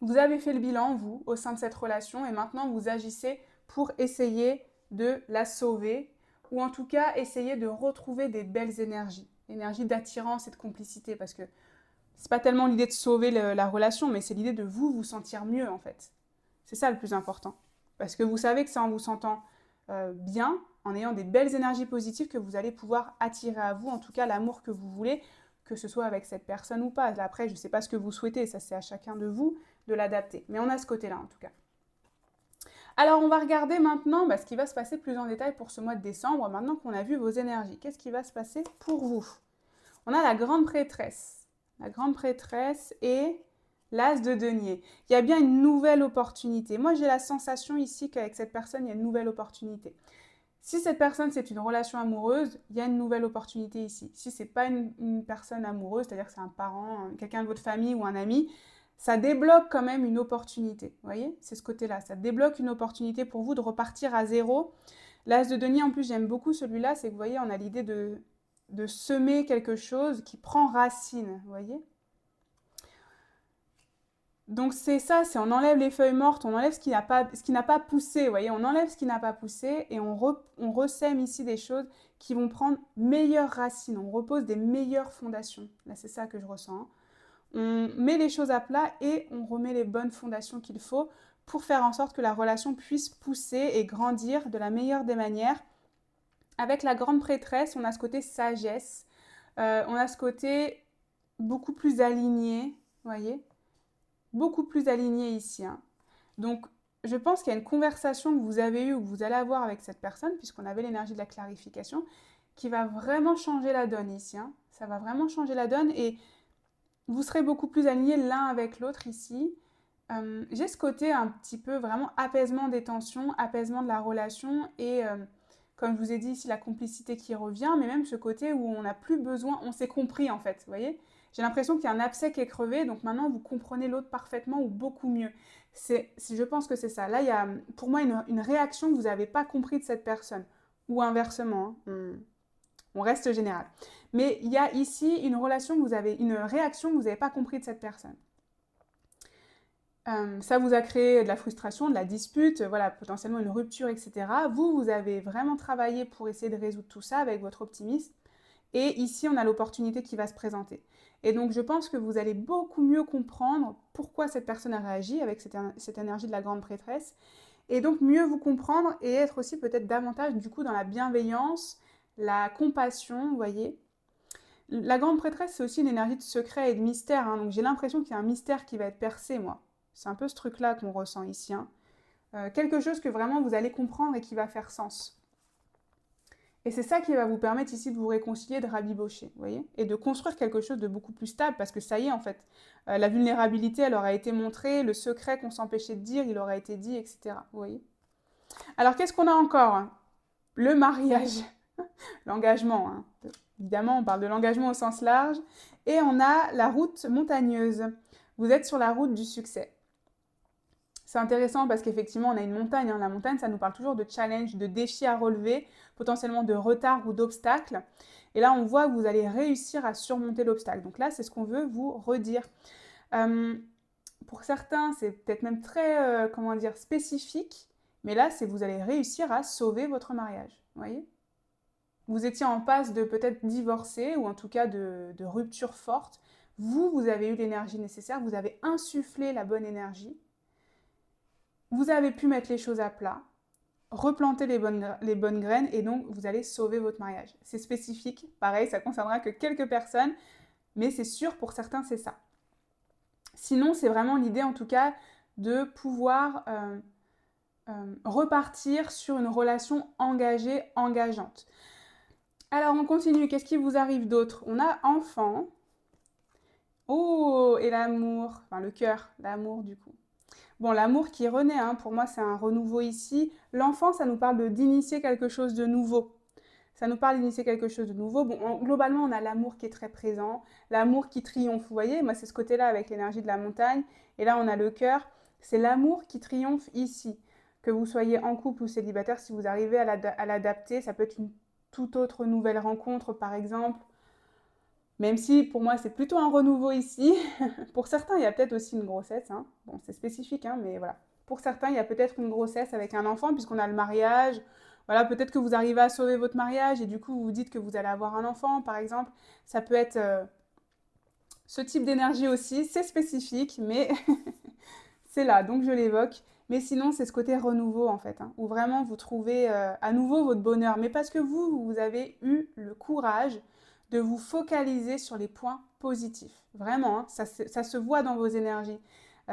Vous avez fait le bilan, vous, au sein de cette relation, et maintenant vous agissez pour essayer de la sauver, ou en tout cas essayer de retrouver des belles énergies, énergie d'attirance et de complicité, parce que c'est pas tellement l'idée de sauver la relation, mais c'est l'idée de vous sentir mieux en fait. C'est ça le plus important. Parce que vous savez que c'est en vous sentant bien, en ayant des belles énergies positives que vous allez pouvoir attirer à vous, en tout cas l'amour que vous voulez, que ce soit avec cette personne ou pas. Après, je ne sais pas ce que vous souhaitez, ça c'est à chacun de vous de l'adapter. Mais on a ce côté-là en tout cas. Alors on va regarder maintenant ce qui va se passer plus en détail pour ce mois de décembre, maintenant qu'on a vu vos énergies. Qu'est-ce qui va se passer pour vous? On a la grande prêtresse. La grande prêtresse et l'as de denier. Il y a bien une nouvelle opportunité. Moi, j'ai la sensation ici qu'avec cette personne, il y a une nouvelle opportunité. Si cette personne, c'est une relation amoureuse, il y a une nouvelle opportunité ici. Si ce n'est pas une personne amoureuse, c'est-à-dire que c'est un parent, quelqu'un de votre famille ou un ami, ça débloque quand même une opportunité. Vous voyez, c'est ce côté-là. Ça débloque une opportunité pour vous de repartir à zéro. L'as de denier, en plus, j'aime beaucoup celui-là. C'est que vous voyez, on a l'idée de semer quelque chose qui prend racine. Vous voyez? Donc c'est ça, c'est on enlève les feuilles mortes, on enlève ce qui n'a pas poussé, vous voyez, on enlève ce qui n'a pas poussé et on ressème ici des choses qui vont prendre meilleures racines, on repose des meilleures fondations. Là c'est ça que je ressens. On met les choses à plat et on remet les bonnes fondations qu'il faut pour faire en sorte que la relation puisse pousser et grandir de la meilleure des manières. Avec la grande prêtresse, on a ce côté sagesse, on a ce côté beaucoup plus aligné, vous voyez, beaucoup plus aligné ici. Hein. Donc, je pense qu'il y a une conversation que vous avez eue ou que vous allez avoir avec cette personne, puisqu'on avait l'énergie de la clarification, qui va vraiment changer la donne ici. Hein. Ça va vraiment changer la donne et vous serez beaucoup plus alignés l'un avec l'autre ici. J'ai ce côté un petit peu vraiment apaisement des tensions, apaisement de la relation et comme je vous ai dit ici la complicité qui revient, mais même ce côté où on n'a plus besoin, on s'est compris en fait, vous voyez. J'ai l'impression qu'il y a un abcès qui est crevé, donc maintenant vous comprenez l'autre parfaitement ou beaucoup mieux. Je pense que c'est ça. Là, il y a pour moi une réaction que vous n'avez pas compris de cette personne, ou inversement. Hein. On reste général. Mais il y a ici une relation que vous avez, une réaction que vous n'avez pas compris de cette personne. Ça vous a créé de la frustration, de la dispute, voilà, potentiellement une rupture, etc. Vous avez vraiment travaillé pour essayer de résoudre tout ça avec votre optimisme. Et ici, on a l'opportunité qui va se présenter. Et donc, je pense que vous allez beaucoup mieux comprendre pourquoi cette personne a réagi avec cette énergie de la grande prêtresse. Et donc, mieux vous comprendre et être aussi peut-être davantage, du coup, dans la bienveillance, la compassion, vous voyez. La grande prêtresse, c'est aussi une énergie de secret et de mystère. Hein, donc, j'ai l'impression qu'il y a un mystère qui va être percé, moi. C'est un peu ce truc-là qu'on ressent ici. Hein. Quelque chose que vraiment vous allez comprendre et qui va faire sens. Et c'est ça qui va vous permettre ici de vous réconcilier, de rabibocher, vous voyez, et de construire quelque chose de beaucoup plus stable, parce que ça y est, en fait, la vulnérabilité, elle aura été montrée, le secret qu'on s'empêchait de dire, il aura été dit, etc., vous voyez. Alors, qu'est-ce qu'on a encore? Le mariage, l'engagement, hein. Évidemment, on parle de l'engagement au sens large, et on a la route montagneuse. Vous êtes sur la route du succès. C'est intéressant parce qu'effectivement, on a une montagne. Hein. La montagne, ça nous parle toujours de challenge, de défis à relever, potentiellement de retard ou d'obstacles. Et là, on voit que vous allez réussir à surmonter l'obstacle. Donc là, c'est ce qu'on veut vous redire. Pour certains, c'est peut-être même très, spécifique. Mais là, c'est vous allez réussir à sauver votre mariage. Vous voyez ? vous étiez en passe de peut-être divorcer ou en tout cas de rupture forte. Vous avez eu l'énergie nécessaire, vous avez insufflé la bonne énergie, vous avez pu mettre les choses à plat, replanter les bonnes graines et donc vous allez sauver votre mariage. C'est spécifique, pareil, ça concernera que quelques personnes, mais c'est sûr pour certains c'est ça. Sinon, c'est vraiment l'idée en tout cas de pouvoir repartir sur une relation engagée, engageante. Alors on continue, qu'est-ce qui vous arrive d'autre? On a enfant. Oh, et l'amour, enfin le cœur, l'amour du coup. Bon, l'amour qui renaît, hein, pour moi c'est un renouveau ici. L'enfant, ça nous parle d'initier quelque chose de nouveau. Ça nous parle d'initier quelque chose de nouveau. Bon, globalement, on a l'amour qui est très présent, l'amour qui triomphe. Vous voyez, moi c'est ce côté-là avec l'énergie de la montagne. Et là, on a le cœur. C'est l'amour qui triomphe ici. Que vous soyez en couple ou célibataire, si vous arrivez à l'adapter, ça peut être une toute autre nouvelle rencontre, par exemple. Même si pour moi c'est plutôt un renouveau ici. Pour certains, il y a peut-être aussi une grossesse, hein. Bon, c'est spécifique, hein, mais voilà. Pour certains, il y a peut-être une grossesse avec un enfant, puisqu'on a le mariage. Voilà, peut-être que vous arrivez à sauver votre mariage et du coup vous vous dites que vous allez avoir un enfant, par exemple. Ça peut être ce type d'énergie aussi. C'est spécifique, mais c'est là, donc je l'évoque. Mais sinon, c'est ce côté renouveau en fait, hein, où vraiment vous trouvez à nouveau votre bonheur. Mais parce que vous avez eu le courage de vous focaliser sur les points positifs. Vraiment, hein, ça se voit dans vos énergies.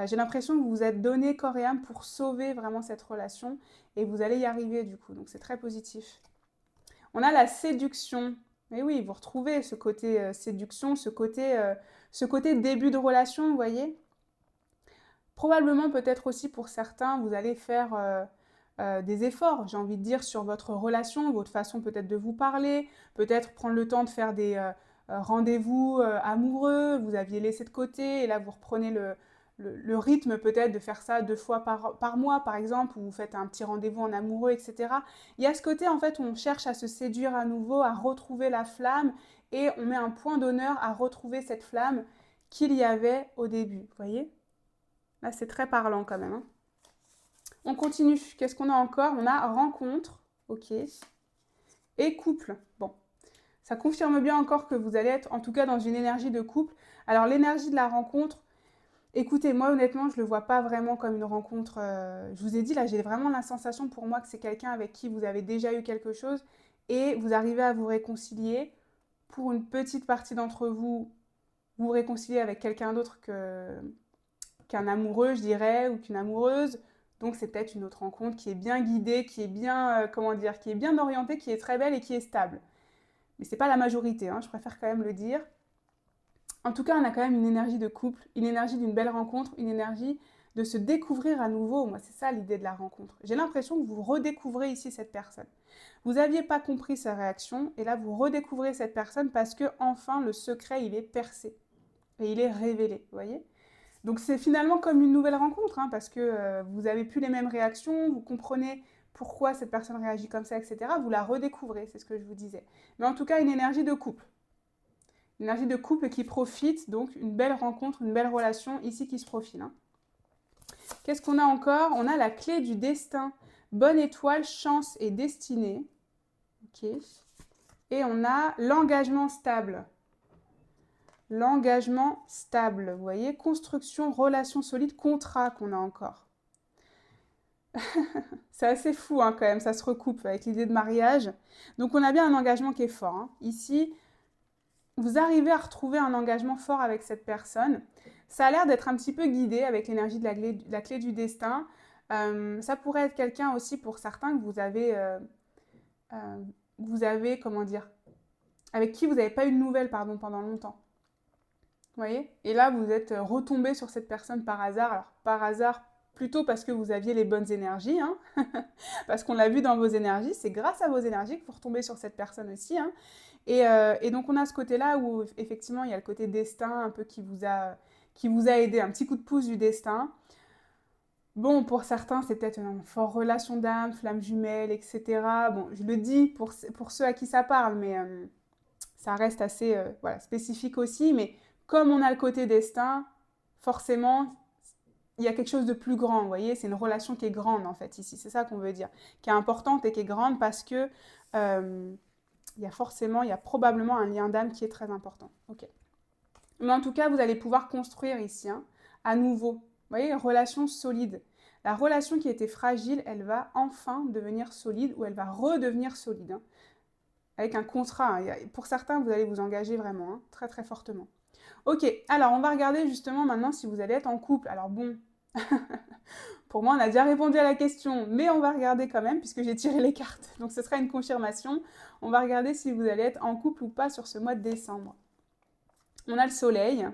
J'ai l'impression que vous vous êtes donné corps et âme pour sauver vraiment cette relation et vous allez y arriver du coup. Donc c'est très positif. On a la séduction. Et oui, vous retrouvez ce côté séduction, ce côté début de relation, vous voyez. Probablement, peut-être aussi pour certains, vous allez faire des efforts, j'ai envie de dire, sur votre relation, votre façon peut-être de vous parler, peut-être prendre le temps de faire des rendez-vous amoureux, vous aviez laissé de côté, et là vous reprenez le rythme peut-être de faire ça 2 fois par mois, par exemple, ou vous faites un petit rendez-vous en amoureux, etc. Il y a ce côté, en fait, où on cherche à se séduire à nouveau, à retrouver la flamme, et on met un point d'honneur à retrouver cette flamme qu'il y avait au début, vous voyez? Là, c'est très parlant quand même, hein. On continue. Qu'est-ce qu'on a encore? On a rencontre, ok, et couple. Bon, ça confirme bien encore que vous allez être en tout cas dans une énergie de couple. Alors l'énergie de la rencontre, écoutez, moi honnêtement, je ne le vois pas vraiment comme une rencontre. Je vous ai dit, là, j'ai vraiment la sensation pour moi que c'est quelqu'un avec qui vous avez déjà eu quelque chose et vous arrivez à vous réconcilier. Pour une petite partie d'entre vous, vous réconciliez avec quelqu'un d'autre qu'un amoureux, je dirais, ou qu'une amoureuse. Donc c'est peut-être une autre rencontre qui est bien guidée, qui est bien, comment dire, qui est bien orientée, qui est très belle et qui est stable. Mais c'est pas la majorité, hein, je préfère quand même le dire. En tout cas, on a quand même une énergie de couple, une énergie d'une belle rencontre, une énergie de se découvrir à nouveau. Moi, c'est ça l'idée de la rencontre. J'ai l'impression que vous redécouvrez ici cette personne. Vous n'aviez pas compris sa réaction, et là, vous redécouvrez cette personne parce que enfin le secret, il est percé et il est révélé, vous voyez. Donc c'est finalement comme une nouvelle rencontre, hein, parce que vous n'avez plus les mêmes réactions, vous comprenez pourquoi cette personne réagit comme ça, etc. Vous la redécouvrez, c'est ce que je vous disais. Mais en tout cas, une énergie de couple. Une énergie de couple qui profite, donc une belle rencontre, une belle relation ici qui se profile, hein. Qu'est-ce qu'on a encore? On a la clé du destin. Bonne étoile, chance et destinée. Ok. Et on a l'engagement stable. L'engagement stable, vous voyez, construction, relation solide, contrat qu'on a encore. C'est assez fou hein, quand même, ça se recoupe avec l'idée de mariage. Donc on a bien un engagement qui est fort, hein. Ici, vous arrivez à retrouver un engagement fort avec cette personne. Ça a l'air d'être un petit peu guidé avec l'énergie de la clé du destin. Ça pourrait être quelqu'un aussi pour certains que vous avez, comment dire, avec qui vous n'avez pas eu de nouvelles pardon, pendant longtemps. Vous voyez? Et là, vous êtes retombé sur cette personne par hasard. Alors, par hasard, plutôt parce que vous aviez les bonnes énergies, hein. Parce qu'on l'a vu dans vos énergies, c'est grâce à vos énergies que vous retombez sur cette personne aussi, hein. Et donc, on a ce côté-là où, effectivement, il y a le côté destin un peu qui vous a aidé, un petit coup de pouce du destin. Bon, pour certains, c'est peut-être une forte relation d'âme, flamme jumelle, etc. Bon, je le dis pour ceux à qui ça parle, mais ça reste assez voilà, spécifique aussi. Mais comme on a le côté destin, forcément, il y a quelque chose de plus grand, vous voyez, c'est une relation qui est grande en fait ici, c'est ça qu'on veut dire, qui est importante et qui est grande parce que il y a probablement un lien d'âme qui est très important. Ok. Mais en tout cas, vous allez pouvoir construire ici, hein, à nouveau. Vous voyez, une relation solide. La relation qui était fragile, elle va enfin devenir solide ou elle va redevenir solide. Hein, avec un contrat. Hein. Pour certains, vous allez vous engager vraiment, hein, très très fortement. Ok, alors on va regarder justement maintenant si vous allez être en couple. Alors bon, pour moi, on a déjà répondu à la question, mais on va regarder quand même, puisque j'ai tiré les cartes. Donc ce sera une confirmation. On va regarder si vous allez être en couple ou pas sur ce mois de décembre. On a le soleil.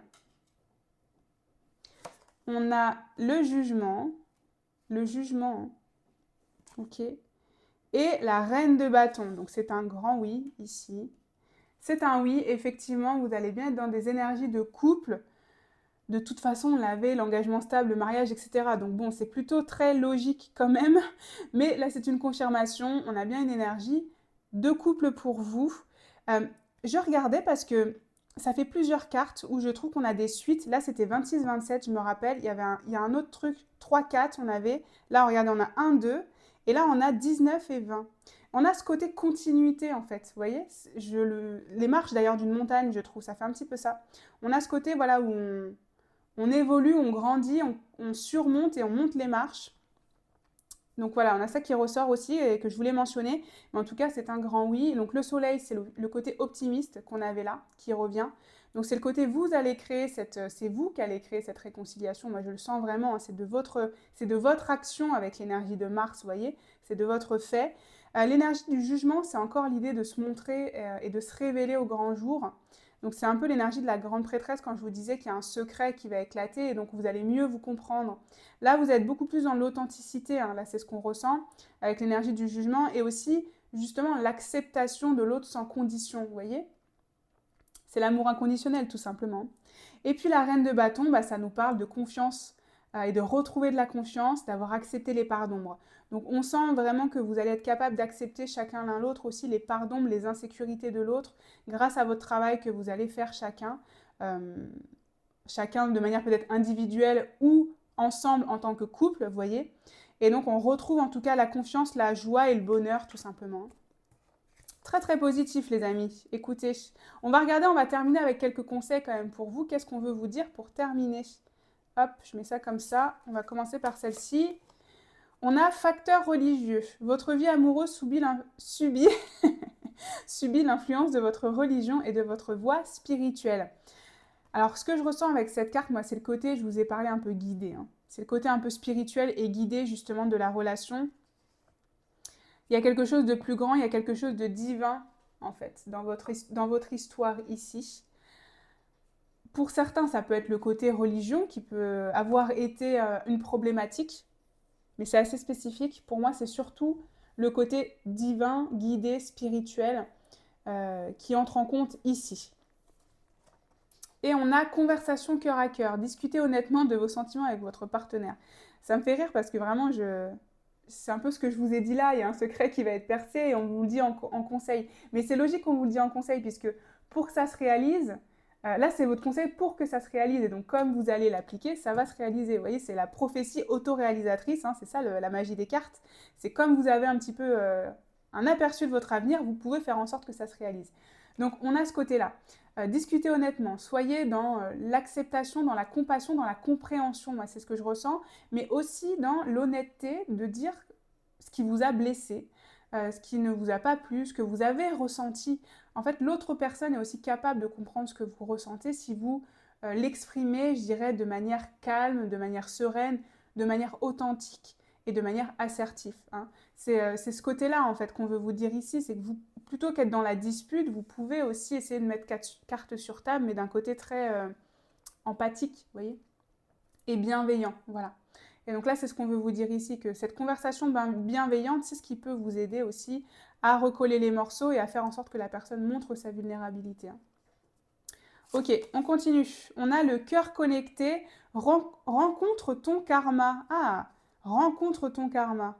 On a le jugement. Le jugement. Ok. Et la reine de bâton. Donc c'est un grand oui, ici. C'est un oui, effectivement, vous allez bien être dans des énergies de couple. De toute façon, on l'avait, l'engagement stable, le mariage, etc. Donc bon, c'est plutôt très logique quand même. Mais là, c'est une confirmation. On a bien une énergie de couple pour vous. Je regardais parce que ça fait plusieurs cartes où je trouve qu'on a des suites. Là, c'était 26-27, je me rappelle. Il y a un autre truc, 3-4, on avait. Là, regardez, on a 1, 2. Et là, on a 19 et 20. On a ce côté continuité, en fait. Vous voyez les marches, d'ailleurs, d'une montagne, je trouve, ça fait un petit peu ça. On a ce côté, voilà, où on évolue, on grandit, on surmonte et on monte les marches. Donc voilà, on a ça qui ressort aussi et que je voulais mentionner. Mais en tout cas, c'est un grand oui. Donc le soleil, c'est le côté optimiste qu'on avait là, qui revient. Donc c'est le côté vous allez créer c'est vous qui allez créer cette réconciliation. Moi, je le sens vraiment. Hein, c'est de votre action avec l'énergie de Mars, vous voyez. C'est de votre fait. L'énergie du jugement, c'est encore l'idée de se montrer et de se révéler au grand jour. Donc c'est un peu l'énergie de la grande prêtresse quand je vous disais qu'il y a un secret qui va éclater et donc vous allez mieux vous comprendre. Là, vous êtes beaucoup plus dans l'authenticité, hein. Là c'est ce qu'on ressent avec l'énergie du jugement et aussi justement l'acceptation de l'autre sans condition, vous voyez. C'est l'amour inconditionnel tout simplement. Et puis la reine de bâton, ça nous parle de confiance et de retrouver de la confiance, d'avoir accepté les parts d'ombre. Donc on sent vraiment que vous allez être capable d'accepter chacun l'un l'autre aussi les parts d'ombre, les insécurités de l'autre, grâce à votre travail que vous allez faire chacun, chacun de manière peut-être individuelle ou ensemble en tant que couple, vous voyez. Et donc on retrouve en tout cas la confiance, la joie et le bonheur tout simplement. Très très positif les amis, écoutez, on va terminer avec quelques conseils quand même pour vous. Qu'est-ce qu'on veut vous dire pour terminer? Hop, je mets ça comme ça, on va commencer par celle-ci. On a facteur religieux. Votre vie amoureuse subit l'influence de votre religion et de votre voie spirituelle. Alors, ce que je ressens avec cette carte, moi, c'est le côté, je vous ai parlé un peu guidé. Hein. C'est le côté un peu spirituel et guidé, justement, de la relation. Il y a quelque chose de plus grand, il y a quelque chose de divin, en fait, dans votre histoire ici. Pour certains, ça peut être le côté religion qui peut avoir été une problématique. Mais c'est assez spécifique. Pour moi, c'est surtout le côté divin, guidé, spirituel qui entre en compte ici. Et on a conversation cœur à cœur. Discutez honnêtement de vos sentiments avec votre partenaire. Ça me fait rire parce que vraiment, c'est un peu ce que je vous ai dit là. Il y a un secret qui va être percé et on vous le dit en conseil. Mais c'est logique qu'on vous le dit en conseil puisque pour que ça se réalise, là, c'est votre conseil pour que ça se réalise. Et donc, comme vous allez l'appliquer, ça va se réaliser. Vous voyez, c'est la prophétie autoréalisatrice. Hein, c'est ça la magie des cartes. C'est comme vous avez un petit peu un aperçu de votre avenir, vous pouvez faire en sorte que ça se réalise. Donc, on a ce côté-là. Discutez honnêtement. Soyez dans l'acceptation, dans la compassion, dans la compréhension. Moi, c'est ce que je ressens. Mais aussi dans l'honnêteté de dire ce qui vous a blessé, ce qui ne vous a pas plu, ce que vous avez ressenti. En fait, l'autre personne est aussi capable de comprendre ce que vous ressentez si vous l'exprimez, je dirais, de manière calme, de manière sereine, de manière authentique et de manière assertive. Hein. C'est ce côté-là, en fait, qu'on veut vous dire ici, c'est que vous, plutôt qu'être dans la dispute, vous pouvez aussi essayer de mettre cartes sur table, mais d'un côté très empathique, vous voyez, et bienveillant, voilà. Et donc là, c'est ce qu'on veut vous dire ici, que cette conversation bienveillante, c'est ce qui peut vous aider aussi à recoller les morceaux et à faire en sorte que la personne montre sa vulnérabilité. Hein. Ok, on continue. On a le cœur connecté. Rencontre ton karma. Ah, rencontre ton karma.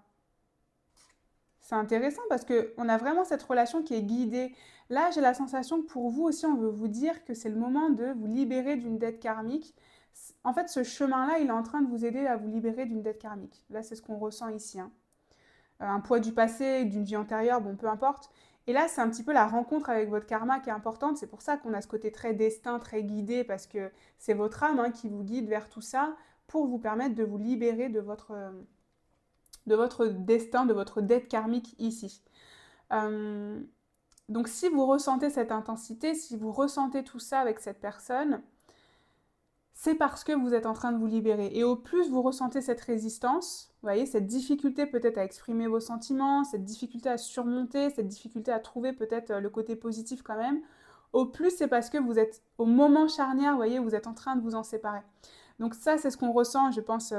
C'est intéressant parce qu'on a vraiment cette relation qui est guidée. Là, j'ai la sensation que pour vous aussi, on veut vous dire que c'est le moment de vous libérer d'une dette karmique. En fait, ce chemin-là, il est en train de vous aider à vous libérer d'une dette karmique. Là, c'est ce qu'on ressent ici. Hein. Un poids du passé, d'une vie antérieure, bon, peu importe. Et là, c'est un petit peu la rencontre avec votre karma qui est importante. C'est pour ça qu'on a ce côté très destin, très guidé, parce que c'est votre âme qui vous guide vers tout ça pour vous permettre de vous libérer de votre destin, de votre dette karmique ici. Donc si vous ressentez cette intensité, si vous ressentez tout ça avec cette personne, c'est parce que vous êtes en train de vous libérer. Et au plus vous ressentez cette résistance, vous voyez, cette difficulté peut-être à exprimer vos sentiments, cette difficulté à surmonter, cette difficulté à trouver peut-être le côté positif quand même, au plus c'est parce que vous êtes au moment charnière, vous voyez, vous êtes en train de vous en séparer. Donc ça, c'est ce qu'on ressent, je pense.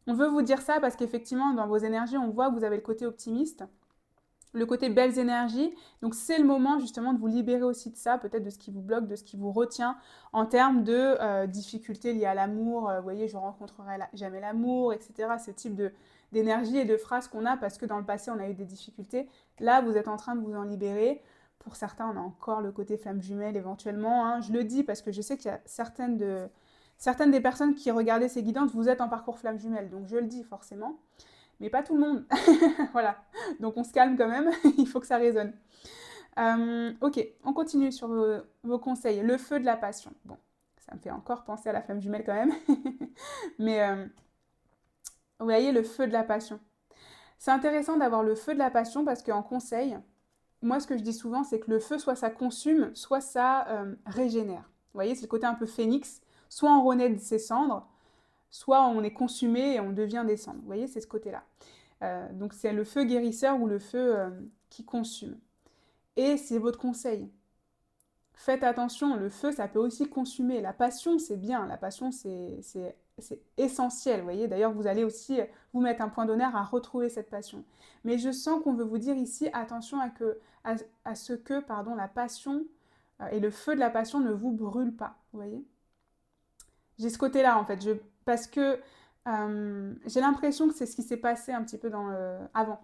On veut vous dire ça parce qu'effectivement, dans vos énergies, on voit que vous avez le côté optimiste, le côté belles énergies. Donc c'est le moment justement de vous libérer aussi de ça, peut-être de ce qui vous bloque, de ce qui vous retient en termes de difficultés liées à l'amour. Vous voyez, je rencontrerai jamais l'amour, etc. Ce type d'énergie et de phrases qu'on a parce que dans le passé, on a eu des difficultés. Là, vous êtes en train de vous en libérer. Pour certains, on a encore le côté flamme jumelle éventuellement. Je le dis parce que je sais qu'il y a certaines des personnes qui regardaient ces guidances, vous êtes en parcours flamme jumelle. Donc je le dis forcément. Mais pas tout le monde. Voilà. Donc on se calme quand même, il faut que ça résonne. Ok, on continue sur vos conseils. Le feu de la passion. Bon, ça me fait encore penser à la flamme jumelle quand même. Mais vous voyez, le feu de la passion. C'est intéressant d'avoir le feu de la passion parce qu'en conseil, moi ce que je dis souvent, c'est que le feu, soit ça consume, soit ça régénère. Vous voyez, c'est le côté un peu phénix. Soit on renaît de ses cendres, soit on est consumé et on devient des cendres. Vous voyez, c'est ce côté-là. Donc c'est le feu guérisseur ou le feu qui consume. Et c'est votre conseil. Faites attention, le feu, ça peut aussi consumer. La passion, c'est bien. La passion, c'est essentiel. Vous voyez, d'ailleurs, vous allez aussi vous mettre un point d'honneur à retrouver cette passion. Mais je sens qu'on veut vous dire ici, attention à ce que la passion et le feu de la passion ne vous brûlent pas. Vous voyez, j'ai ce côté-là, en fait. Parce que j'ai l'impression que c'est ce qui s'est passé un petit peu avant.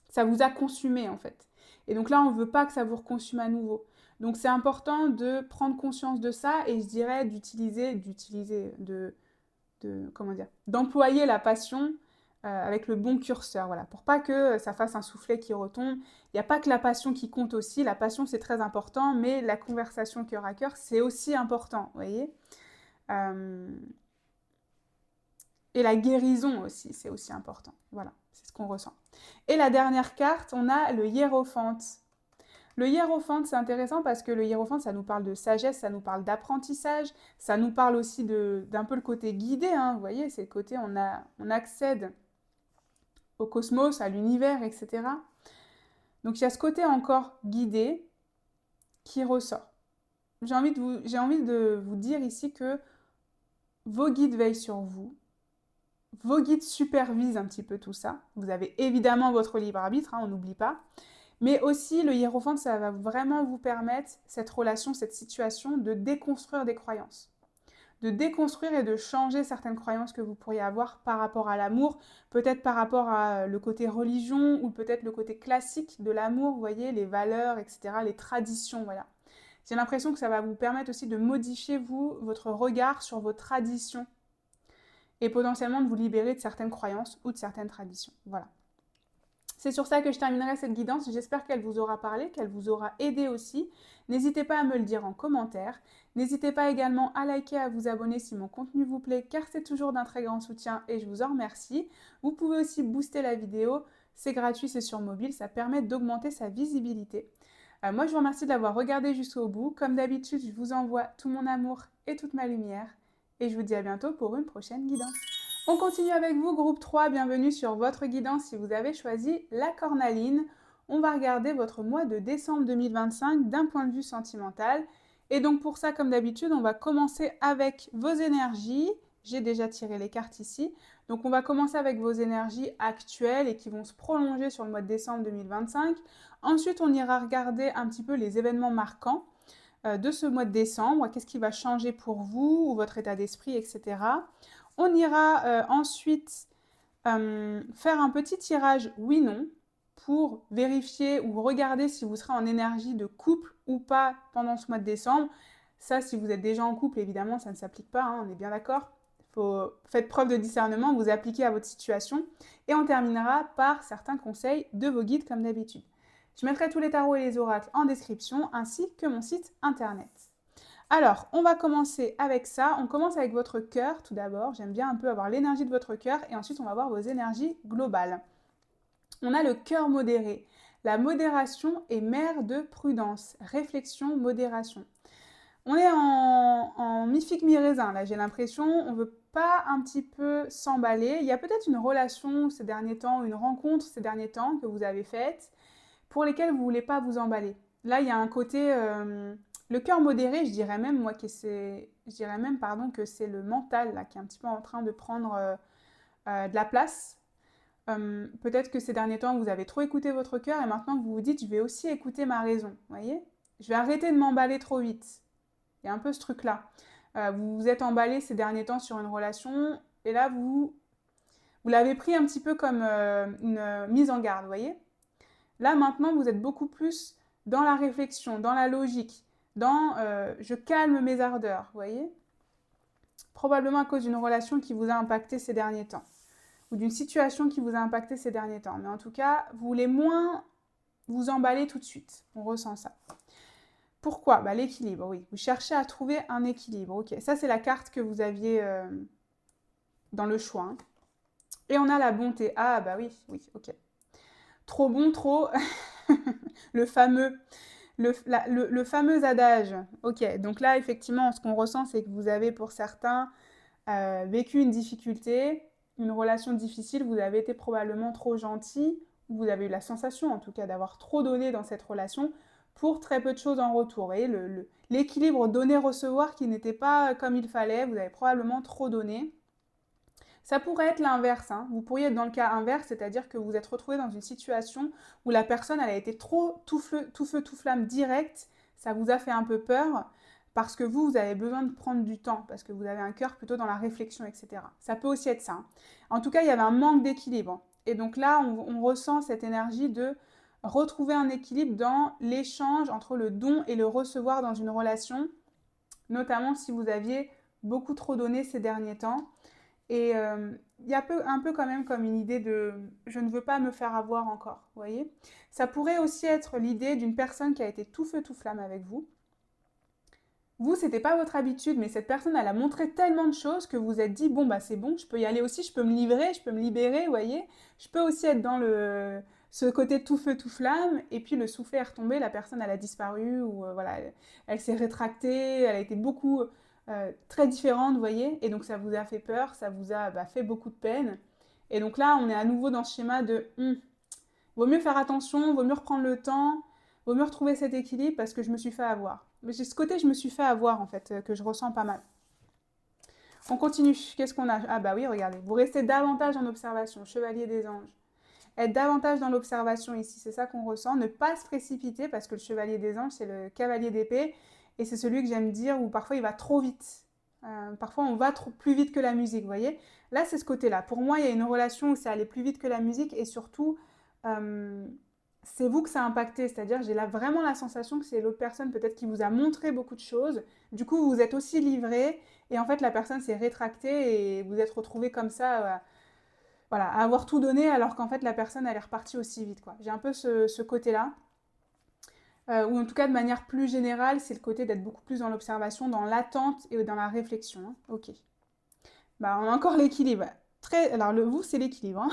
Ça vous a consumé, en fait. Et donc là, on ne veut pas que ça vous reconsume à nouveau. Donc c'est important de prendre conscience de ça et je dirais d'employer la passion avec le bon curseur, voilà, pour pas que ça fasse un soufflet qui retombe. Il n'y a pas que la passion qui compte aussi, la passion c'est très important, mais la conversation cœur à cœur c'est aussi important, vous voyez. Et la guérison aussi, c'est aussi important. Voilà, c'est ce qu'on ressent. Et la dernière carte, on a le hiérophante. Le hiérophante, c'est intéressant parce que le hiérophante, ça nous parle de sagesse, ça nous parle d'apprentissage, ça nous parle aussi d'un peu le côté guidé, vous voyez, c'est le côté on accède au cosmos, à l'univers, etc. Donc il y a ce côté encore guidé qui ressort. J'ai envie de vous dire ici que vos guides veillent sur vous, vos guides supervisent un petit peu tout ça. Vous avez évidemment votre libre arbitre, on n'oublie pas. Mais aussi, le hiérophante, ça va vraiment vous permettre, cette relation, cette situation, de déconstruire des croyances. De déconstruire et de changer certaines croyances que vous pourriez avoir par rapport à l'amour, peut-être par rapport à le côté religion ou peut-être le côté classique de l'amour, vous voyez, les valeurs, etc., les traditions, voilà. J'ai l'impression que ça va vous permettre aussi de modifier, votre regard sur vos traditions et potentiellement de vous libérer de certaines croyances ou de certaines traditions. Voilà. C'est sur ça que je terminerai cette guidance. J'espère qu'elle vous aura parlé, qu'elle vous aura aidé aussi. N'hésitez pas à me le dire en commentaire. N'hésitez pas également à liker, à vous abonner si mon contenu vous plaît, car c'est toujours d'un très grand soutien et je vous en remercie. Vous pouvez aussi booster la vidéo. C'est gratuit, c'est sur mobile, ça permet d'augmenter sa visibilité. Moi, je vous remercie de l'avoir regardé jusqu'au bout. Comme d'habitude, je vous envoie tout mon amour et toute ma lumière. Et je vous dis à bientôt pour une prochaine guidance. On continue avec vous, groupe 3, bienvenue sur votre guidance si vous avez choisi la cornaline. On va regarder votre mois de décembre 2025 d'un point de vue sentimental. Et donc pour ça, comme d'habitude, on va commencer avec vos énergies. J'ai déjà tiré les cartes ici. Donc on va commencer avec vos énergies actuelles et qui vont se prolonger sur le mois de décembre 2025. Ensuite, on ira regarder un petit peu les événements marquants de ce mois de décembre. Qu'est-ce qui va changer pour vous, ou votre état d'esprit, etc. On ira ensuite faire un petit tirage oui-non pour vérifier ou regarder si vous serez en énergie de couple ou pas pendant ce mois de décembre. Ça, si vous êtes déjà en couple, évidemment, ça ne s'applique pas, on est bien d'accord. Faites preuve de discernement, vous appliquez à votre situation. Et on terminera par certains conseils de vos guides comme d'habitude. Je mettrai tous les tarots et les oracles en description, ainsi que mon site internet. Alors, on va commencer avec ça. On commence avec votre cœur tout d'abord. J'aime bien un peu avoir l'énergie de votre cœur et ensuite on va voir vos énergies globales. On a le cœur modéré. La modération est mère de prudence. Réflexion, modération. On est en mi-figue, mi-raisin, là, j'ai l'impression. On ne veut pas un petit peu s'emballer. Il y a peut-être une relation ces derniers temps, une rencontre ces derniers temps que vous avez faite, pour lesquelles vous ne voulez pas vous emballer. Là, il y a un côté... le cœur modéré, je dirais même, moi, que c'est le mental, là, qui est un petit peu en train de prendre de la place. Peut-être que ces derniers temps, vous avez trop écouté votre cœur et maintenant vous vous dites, je vais aussi écouter ma raison. Vous voyez? Je vais arrêter de m'emballer trop vite. Il y a un peu ce truc-là. Vous vous êtes emballé ces derniers temps sur une relation et là, vous l'avez pris un petit peu comme une mise en garde, vous voyez? Là, maintenant, vous êtes beaucoup plus dans la réflexion, dans la logique, dans je calme mes ardeurs, vous voyez? Probablement à cause d'une relation qui vous a impacté ces derniers temps ou d'une situation qui vous a impacté ces derniers temps. Mais en tout cas, vous voulez moins vous emballer tout de suite. On ressent ça. Pourquoi? Bah, l'équilibre, oui. Vous cherchez à trouver un équilibre. Ok, ça c'est la carte que vous aviez dans le choix. Hein. Et on a la bonté. Ah bah oui, oui, ok. Trop bon, trop... le fameux... Le fameux adage. Ok, donc là, effectivement, ce qu'on ressent, c'est que vous avez, pour certains, vécu une difficulté, une relation difficile, vous avez été probablement trop gentil, vous avez eu la sensation, en tout cas, d'avoir trop donné dans cette relation pour très peu de choses en retour. Vous voyez, l'équilibre donner-recevoir qui n'était pas comme il fallait, vous avez probablement trop donné. Ça pourrait être l'inverse. Hein. Vous pourriez être dans le cas inverse, c'est-à-dire que vous êtes retrouvé dans une situation où la personne elle a été trop tout feu, tout flamme direct, ça vous a fait un peu peur parce que vous avez besoin de prendre du temps, parce que vous avez un cœur plutôt dans la réflexion, etc. Ça peut aussi être ça. Hein. En tout cas, il y avait un manque d'équilibre. Et donc là, on ressent cette énergie de retrouver un équilibre dans l'échange entre le don et le recevoir dans une relation, notamment si vous aviez beaucoup trop donné ces derniers temps. Et il y a un peu quand même comme une idée de je ne veux pas me faire avoir encore, vous voyez. Ça pourrait aussi être l'idée d'une personne qui a été tout feu tout flamme avec vous. Vous, c'était pas votre habitude, mais cette personne, elle a montré tellement de choses que vous vous êtes dit, bon, bah c'est bon, je peux y aller aussi, je peux me livrer, je peux me libérer, vous voyez. Je peux aussi être dans ce côté tout feu tout flamme, et puis le soufflet est retombé, la personne, elle a disparu, ou voilà, elle s'est rétractée, elle a été beaucoup très différente, vous voyez, et donc ça vous a fait peur, ça vous a fait beaucoup de peine. Et donc là, on est à nouveau dans ce schéma de vaut mieux faire attention, vaut mieux reprendre le temps, vaut mieux retrouver cet équilibre parce que je me suis fait avoir. Mais j'ai ce côté je me suis fait avoir en fait, que je ressens pas mal. On continue. Qu'est-ce qu'on a? Ah bah oui, regardez. Vous restez davantage en observation, chevalier des anges. Être davantage dans l'observation ici, c'est ça qu'on ressent. Ne pas se précipiter parce que le chevalier des anges, c'est le cavalier d'épée et c'est celui que j'aime dire où parfois il va trop vite. Parfois on va plus vite que la musique, vous voyez. Là, c'est ce côté-là. Pour moi, il y a une relation où ça allait plus vite que la musique et surtout, c'est vous que ça a impacté. C'est-à-dire, j'ai là vraiment la sensation que c'est l'autre personne peut-être qui vous a montré beaucoup de choses. Du coup, vous vous êtes aussi livré et en fait, la personne s'est rétractée et vous êtes retrouvé comme ça, voilà, à avoir tout donné alors qu'en fait, la personne, elle est repartie aussi vite, quoi. J'ai un peu ce côté-là. Ou en tout cas, de manière plus générale, c'est le côté d'être beaucoup plus dans l'observation, dans l'attente et dans la réflexion. Hein. Ok. Bah, on a encore l'équilibre. Alors, vous, c'est l'équilibre. Hein.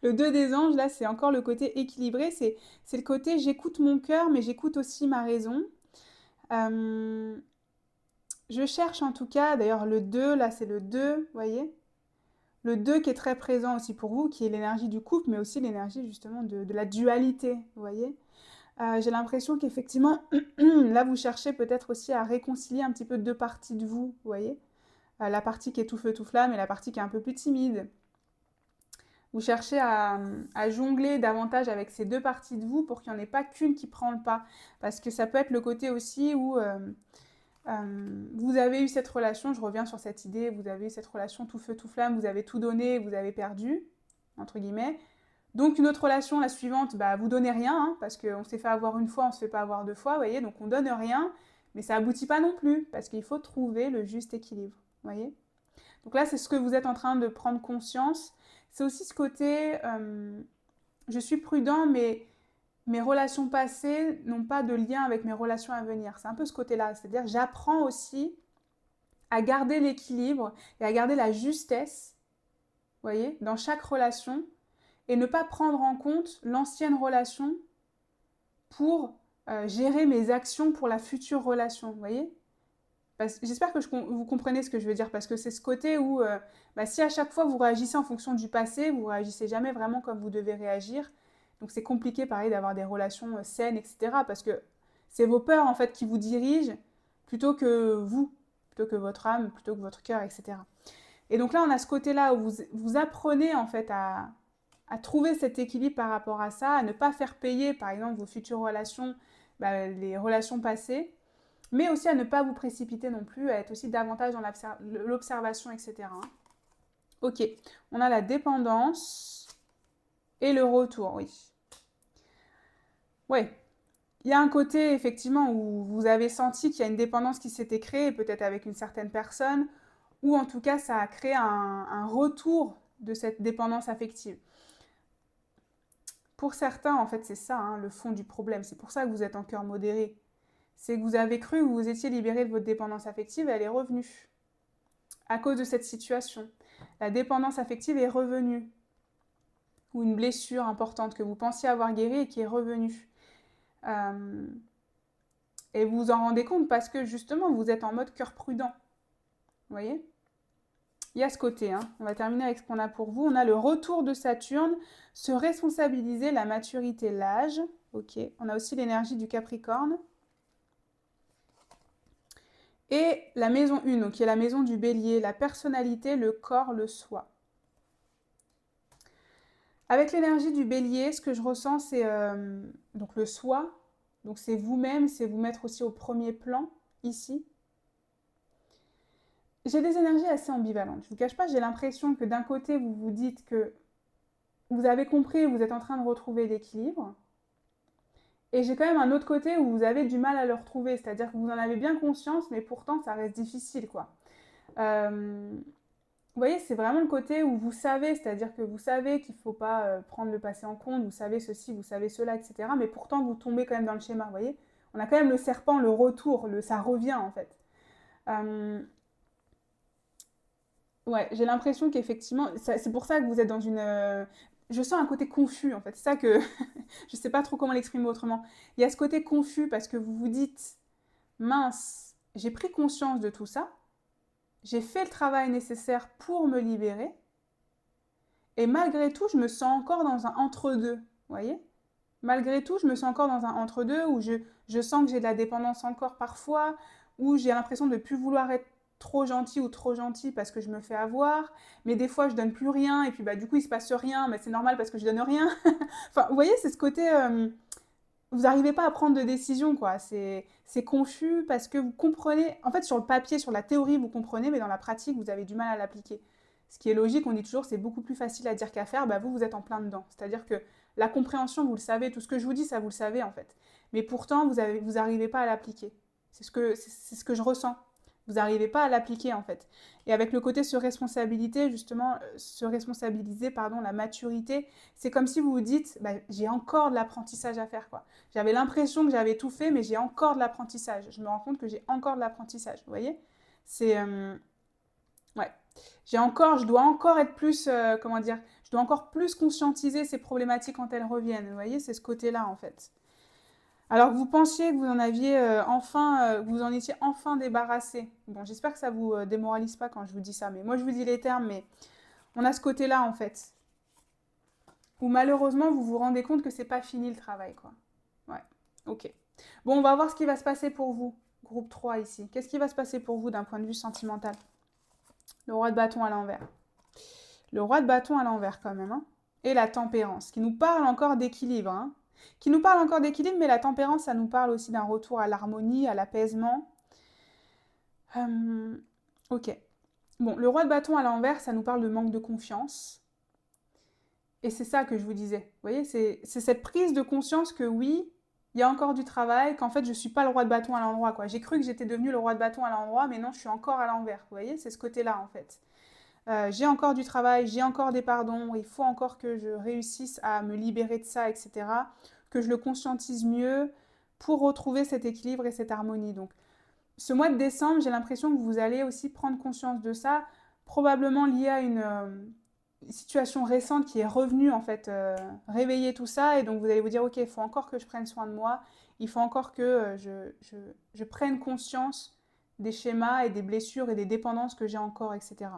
Le 2 des anges, là, c'est encore le côté équilibré. C'est le côté j'écoute mon cœur, mais j'écoute aussi ma raison. Je cherche en tout cas, d'ailleurs, le 2, là, c'est le 2, vous voyez. Le 2 qui est très présent aussi pour vous, qui est l'énergie du couple, mais aussi l'énergie justement de la dualité, vous voyez. J'ai l'impression qu'effectivement, là, vous cherchez peut-être aussi à réconcilier un petit peu deux parties de vous, vous voyez. La partie qui est tout feu, tout flamme et la partie qui est un peu plus timide. Vous cherchez à jongler davantage avec ces deux parties de vous pour qu'il n'y en ait pas qu'une qui prend le pas. Parce que ça peut être le côté aussi où vous avez eu cette relation, je reviens sur cette idée, vous avez eu cette relation tout feu, tout flamme, vous avez tout donné, vous avez perdu, entre guillemets. Donc une autre relation, la suivante, bah, vous donnez rien, hein, parce qu'on s'est fait avoir une fois, on ne se fait pas avoir deux fois, vous voyez, donc on donne rien, mais ça aboutit pas non plus, parce qu'il faut trouver le juste équilibre, vous voyez. Donc là, c'est ce que vous êtes en train de prendre conscience. C'est aussi ce côté, je suis prudent, mais mes relations passées n'ont pas de lien avec mes relations à venir. C'est un peu ce côté-là. C'est-à-dire, j'apprends aussi à garder l'équilibre et à garder la justesse, vous voyez, dans chaque relation et ne pas prendre en compte l'ancienne relation pour gérer mes actions pour la future relation, vous voyez. J'espère que vous comprenez ce que je veux dire, parce que c'est ce côté où si à chaque fois vous réagissez en fonction du passé, vous réagissez jamais vraiment comme vous devez réagir. Donc c'est compliqué, pareil, d'avoir des relations saines, etc. Parce que c'est vos peurs, en fait, qui vous dirigent plutôt que vous, plutôt que votre âme, plutôt que votre cœur, etc. Et donc là, on a ce côté-là où vous apprenez, en fait, à trouver cet équilibre par rapport à ça, à ne pas faire payer, par exemple, vos futures relations, les relations passées, mais aussi à ne pas vous précipiter non plus, à être aussi davantage dans l'observation, etc. Ok, on a la dépendance et le retour, oui. Oui, il y a un côté, effectivement, où vous avez senti qu'il y a une dépendance qui s'était créée, peut-être avec une certaine personne, ou en tout cas, ça a créé un retour de cette dépendance affective. Pour certains, en fait, c'est ça, hein, le fond du problème. C'est pour ça que vous êtes en cœur modéré. C'est que vous avez cru que vous vous étiez libéré de votre dépendance affective et elle est revenue. À cause de cette situation. La dépendance affective est revenue. Ou une blessure importante que vous pensiez avoir guérie et qui est revenue. Et vous vous en rendez compte parce que justement, vous êtes en mode cœur prudent. Vous voyez ? Il y a ce côté, hein. On va terminer avec ce qu'on a pour vous. On a le retour de Saturne, se responsabiliser, la maturité, l'âge. Ok. On a aussi l'énergie du Capricorne. Et la maison 1, donc qui est la maison du Bélier, la personnalité, le corps, le soi. Avec l'énergie du Bélier, ce que je ressens, c'est donc le soi. Donc c'est vous-même, c'est vous mettre aussi au premier plan, ici. J'ai des énergies assez ambivalentes. Je ne vous cache pas, j'ai l'impression que d'un côté, vous vous dites que vous avez compris, vous êtes en train de retrouver l'équilibre. Et j'ai quand même un autre côté où vous avez du mal à le retrouver. C'est-à-dire que vous en avez bien conscience, mais pourtant, ça reste difficile, quoi. Vous voyez, c'est vraiment le côté où vous savez, c'est-à-dire que vous savez qu'il ne faut pas prendre le passé en compte, vous savez ceci, vous savez cela, etc. Mais pourtant, vous tombez quand même dans le schéma, vous voyez. On a quand même le serpent, le retour, ça revient, en fait. Ouais, j'ai l'impression qu'effectivement, c'est pour ça que vous êtes dans une... je sens un côté confus, en fait. C'est ça que... je ne sais pas trop comment l'exprimer autrement. Il y a ce côté confus parce que vous vous dites, mince, j'ai pris conscience de tout ça, j'ai fait le travail nécessaire pour me libérer, et malgré tout, je me sens encore dans un entre-deux, vous voyez. Malgré tout, je me sens encore dans un entre-deux où je sens que j'ai de la dépendance encore parfois, où j'ai l'impression de ne plus vouloir être trop gentil ou trop gentil parce que je me fais avoir, mais des fois je donne plus rien et puis du coup il se passe rien, mais c'est normal parce que je donne rien. Enfin, vous voyez, c'est ce côté, vous n'arrivez pas à prendre de décision, quoi. C'est confus parce que vous comprenez, en fait sur le papier, sur la théorie vous comprenez, mais dans la pratique vous avez du mal à l'appliquer. Ce qui est logique, on dit toujours c'est beaucoup plus facile à dire qu'à faire, vous êtes en plein dedans. C'est-à-dire que la compréhension, vous le savez, tout ce que je vous dis, ça vous le savez en fait. Mais pourtant, vous n'arrivez pas à l'appliquer. C'est ce que je ressens. Vous n'arrivez pas à l'appliquer en fait. Et avec le côté se responsabiliser, pardon, la maturité, c'est comme si vous vous dites, j'ai encore de l'apprentissage à faire, quoi. J'avais l'impression que j'avais tout fait, mais j'ai encore de l'apprentissage. Je me rends compte que j'ai encore de l'apprentissage, vous voyez. C'est... ouais. Je dois encore être plus, comment dire, je dois encore plus conscientiser ces problématiques quand elles reviennent. Vous voyez, c'est ce côté-là en fait. Alors que vous pensiez que vous en aviez vous en étiez enfin débarrassé. Bon, j'espère que ça vous démoralise pas quand je vous dis ça, mais moi je vous dis les termes, mais on a ce côté-là en fait, où malheureusement vous vous rendez compte que c'est pas fini le travail, quoi. Ouais, ok. Bon, on va voir ce qui va se passer pour vous, groupe 3 ici. Qu'est-ce qui va se passer pour vous d'un point de vue sentimental? Le roi de bâton à l'envers. Le roi de bâton à l'envers quand même, hein. Et la tempérance, qui nous parle encore d'équilibre, hein. Qui nous parle encore d'équilibre, mais la tempérance, ça nous parle aussi d'un retour à l'harmonie, à l'apaisement. Ok. Bon, le roi de bâton à l'envers, ça nous parle de manque de confiance. Et c'est ça que je vous disais. Vous voyez, c'est cette prise de conscience que oui, il y a encore du travail, qu'en fait, je ne suis pas le roi de bâton à l'endroit, quoi. J'ai cru que j'étais devenu le roi de bâton à l'endroit, mais non, je suis encore à l'envers. Vous voyez, c'est ce côté-là, en fait. J'ai encore du travail, j'ai encore des pardons, il faut encore que je réussisse à me libérer de ça, etc. que je le conscientise mieux pour retrouver cet équilibre et cette harmonie. Donc, ce mois de décembre, j'ai l'impression que vous allez aussi prendre conscience de ça, probablement lié à une situation récente qui est revenue, en fait, réveiller tout ça. Et donc, vous allez vous dire, ok, il faut encore que je prenne soin de moi, il faut encore que je prenne conscience des schémas et des blessures et des dépendances que j'ai encore, etc.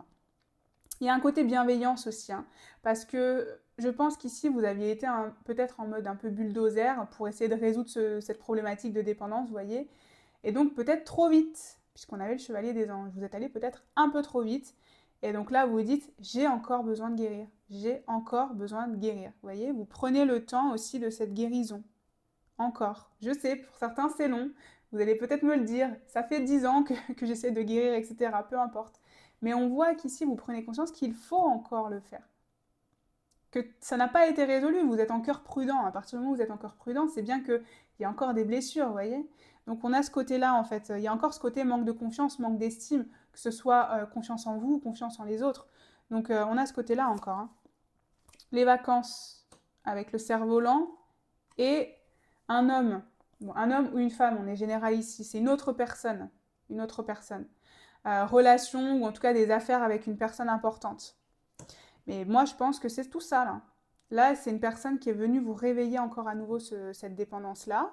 Il y a un côté bienveillance aussi, hein, parce que je pense qu'ici, vous aviez été peut-être en mode un peu bulldozer pour essayer de résoudre cette problématique de dépendance, vous voyez. Et donc peut-être trop vite, puisqu'on avait le chevalier des anges. Vous êtes allé peut-être un peu trop vite. Et donc là, vous vous dites, j'ai encore besoin de guérir. J'ai encore besoin de guérir. Vous voyez, vous prenez le temps aussi de cette guérison. Encore. Je sais, pour certains, c'est long. Vous allez peut-être me le dire. Ça fait 10 ans que j'essaie de guérir, etc. Peu importe. Mais on voit qu'ici, vous prenez conscience qu'il faut encore le faire. Que ça n'a pas été résolu, vous êtes encore prudent. À partir du moment où vous êtes encore prudent, c'est bien qu'il y a encore des blessures, vous voyez. Donc on a ce côté-là, en fait. Il y a encore ce côté manque de confiance, manque d'estime, que ce soit confiance en vous ou confiance en les autres. Donc on a ce côté-là encore, hein. Les vacances avec le cerf-volant et un homme. Bon, un homme ou une femme, on est général ici. C'est une autre personne. Une autre personne. Relation ou en tout cas des affaires avec une personne importante. Mais moi, je pense que c'est tout ça, là. Là, c'est une personne qui est venue vous réveiller encore à nouveau cette dépendance-là.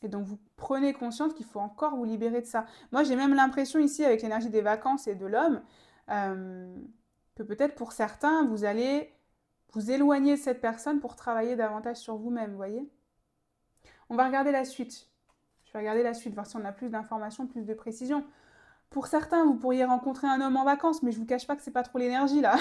Et donc, vous prenez conscience qu'il faut encore vous libérer de ça. Moi, j'ai même l'impression ici, avec l'énergie des vacances et de l'homme, que peut-être pour certains, vous allez vous éloigner de cette personne pour travailler davantage sur vous-même, vous voyez. On va regarder la suite. Je vais regarder la suite, voir si on a plus d'informations, plus de précisions. Pour certains, vous pourriez rencontrer un homme en vacances, mais je vous cache pas que c'est pas trop l'énergie là.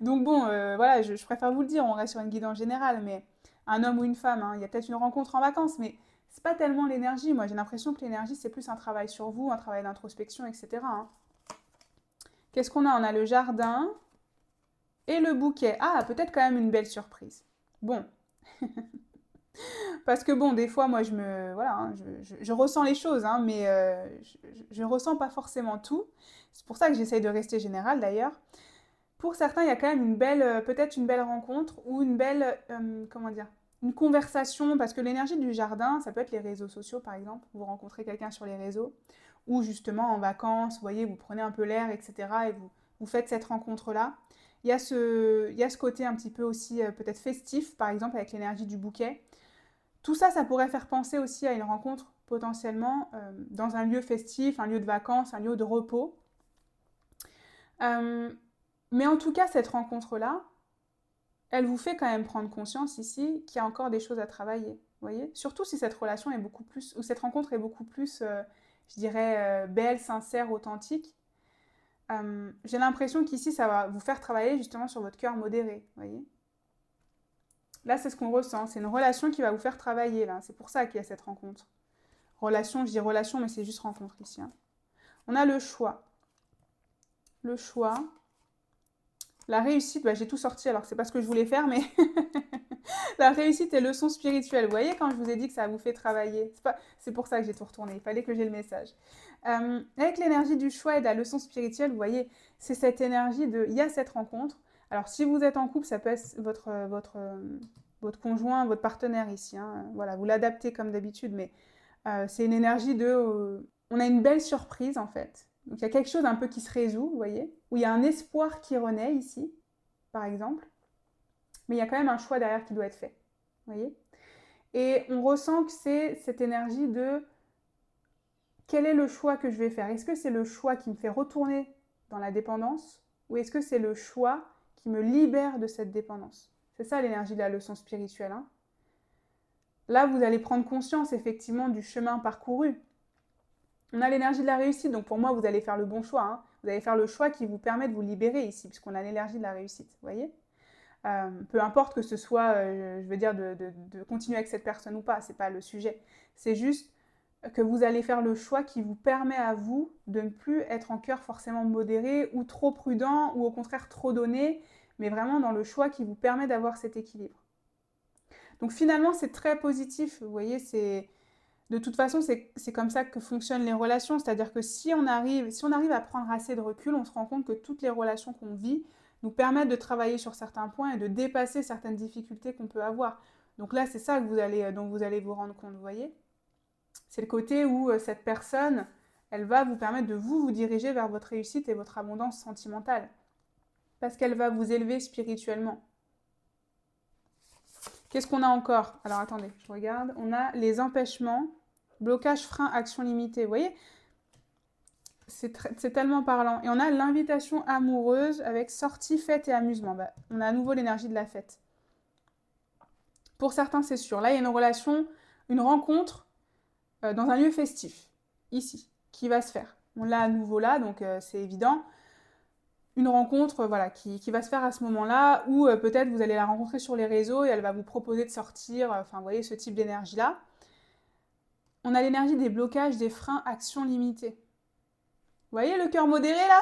Donc bon, voilà, je préfère vous le dire, on reste sur une guidance générale, mais un homme ou une femme, hein, il y a peut-être une rencontre en vacances, mais c'est pas tellement l'énergie. Moi, j'ai l'impression que l'énergie, c'est plus un travail sur vous, un travail d'introspection, etc., hein. Qu'est-ce qu'on a? On a le jardin et le bouquet. Ah, peut-être quand même une belle surprise. Bon. Parce que bon, des fois, moi, voilà, hein, je ressens les choses, hein, mais je ressens pas forcément tout. C'est pour ça que j'essaye de rester générale, d'ailleurs. Pour certains, il y a quand même peut-être une belle rencontre ou une belle, comment dire, une conversation, parce que l'énergie du jardin, ça peut être les réseaux sociaux, par exemple. Vous rencontrez quelqu'un sur les réseaux, ou justement en vacances, vous voyez, vous prenez un peu l'air, etc., et vous faites cette rencontre-là. Il y a ce côté un petit peu aussi peut-être festif, par exemple, avec l'énergie du bouquet. Tout ça, ça pourrait faire penser aussi à une rencontre potentiellement dans un lieu festif, un lieu de vacances, un lieu de repos. Mais en tout cas, cette rencontre-là, elle vous fait quand même prendre conscience ici qu'il y a encore des choses à travailler. Vous voyez? Surtout si cette relation est beaucoup plus, ou cette rencontre est beaucoup plus, je dirais, belle, sincère, authentique. J'ai l'impression qu'ici, ça va vous faire travailler justement sur votre cœur modéré. Vous voyez? Là, c'est ce qu'on ressent. C'est une relation qui va vous faire travailler, là. C'est pour ça qu'il y a cette rencontre. Relation, je dis relation, mais c'est juste rencontre ici, hein. On a le choix. Le choix. La réussite, bah, j'ai tout sorti, alors c'est pas ce que je voulais faire, mais la réussite et leçon spirituelle. Vous voyez quand je vous ai dit que ça vous fait travailler, c'est pour ça que j'ai tout retourné, il fallait que j'ai le message. Avec l'énergie du choix et de la leçon spirituelle, vous voyez, c'est cette énergie il y a cette rencontre. Alors si vous êtes en couple, ça peut être votre conjoint, votre partenaire ici, hein. Voilà, vous l'adaptez comme d'habitude, mais c'est une énergie on a une belle surprise en fait. Donc il y a quelque chose un peu qui se résout, vous voyez, où il y a un espoir qui renaît ici, par exemple, mais il y a quand même un choix derrière qui doit être fait, vous voyez. Et on ressent que c'est cette énergie de quel est le choix que je vais faire? Est-ce que c'est le choix qui me fait retourner dans la dépendance ou est-ce que c'est le choix qui me libère de cette dépendance? C'est ça l'énergie de la leçon spirituelle, hein. Là, vous allez prendre conscience effectivement du chemin parcouru. On a l'énergie de la réussite, donc pour moi, vous allez faire le bon choix, hein. Vous allez faire le choix qui vous permet de vous libérer ici, puisqu'on a l'énergie de la réussite, vous voyez. Peu importe que ce soit, je veux dire, de continuer avec cette personne ou pas, c'est pas le sujet. C'est juste que vous allez faire le choix qui vous permet à vous de ne plus être en cœur forcément modéré ou trop prudent ou au contraire trop donné, mais vraiment dans le choix qui vous permet d'avoir cet équilibre. Donc finalement, c'est très positif, vous voyez, de toute façon, c'est comme ça que fonctionnent les relations, c'est-à-dire que si on arrive à prendre assez de recul, on se rend compte que toutes les relations qu'on vit nous permettent de travailler sur certains points et de dépasser certaines difficultés qu'on peut avoir. Donc là, c'est ça que dont vous allez vous rendre compte, vous voyez. C'est le côté où cette personne, elle va vous permettre de vous diriger vers votre réussite et votre abondance sentimentale. Parce qu'elle va vous élever spirituellement. Qu'est-ce qu'on a encore? Alors attendez, je regarde. On a les empêchements, blocage, frein, action limitée. Vous voyez, c'est tellement parlant. Et on a l'invitation amoureuse avec sortie, fête et amusement. Bah, on a à nouveau l'énergie de la fête. Pour certains, c'est sûr. Là, il y a une relation, une rencontre dans un lieu festif, ici, qui va se faire. On l'a à nouveau là, donc c'est évident. Une rencontre voilà, qui va se faire à ce moment-là, ou peut-être vous allez la rencontrer sur les réseaux et elle va vous proposer de sortir, enfin vous voyez ce type d'énergie-là. On a l'énergie des blocages, des freins, actions limitées. Vous voyez le cœur modéré là?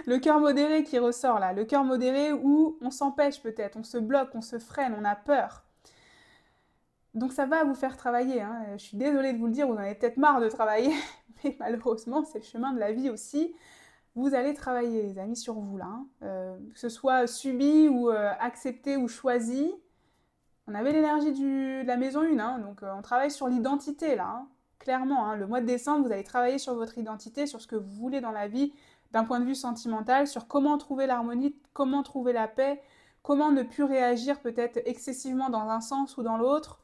Le cœur modéré qui ressort là, le cœur modéré où on s'empêche peut-être, on se bloque, on se freine, on a peur. Donc ça va vous faire travailler, hein. Je suis désolée de vous le dire, vous en avez peut-être marre de travailler, mais malheureusement c'est le chemin de la vie aussi. Vous allez travailler les amis sur vous là, hein. Que ce soit subi ou accepté ou choisi. On avait l'énergie de la maison 1, hein, donc on travaille sur l'identité là, hein. Clairement, hein, le mois de décembre, vous allez travailler sur votre identité, sur ce que vous voulez dans la vie, d'un point de vue sentimental, sur comment trouver l'harmonie, comment trouver la paix, comment ne plus réagir peut-être excessivement dans un sens ou dans l'autre.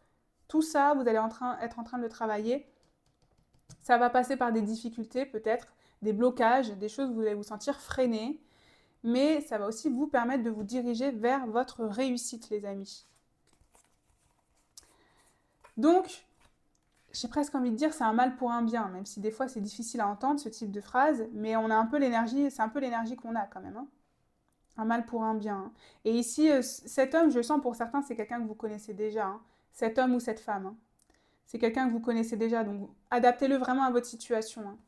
Tout ça, vous allez être en train de le travailler. Ça va passer par des difficultés peut-être, des blocages, des choses où vous allez vous sentir freiné, mais ça va aussi vous permettre de vous diriger vers votre réussite, les amis. Donc, j'ai presque envie de dire c'est un mal pour un bien, même si des fois c'est difficile à entendre ce type de phrase, mais on a un peu l'énergie, c'est un peu l'énergie qu'on a quand même, hein. Un mal pour un bien, hein. Et ici, cet homme, je le sens pour certains, c'est quelqu'un que vous connaissez déjà, hein. Cet homme ou cette femme, hein. C'est quelqu'un que vous connaissez déjà, donc adaptez-le vraiment à votre situation, hein.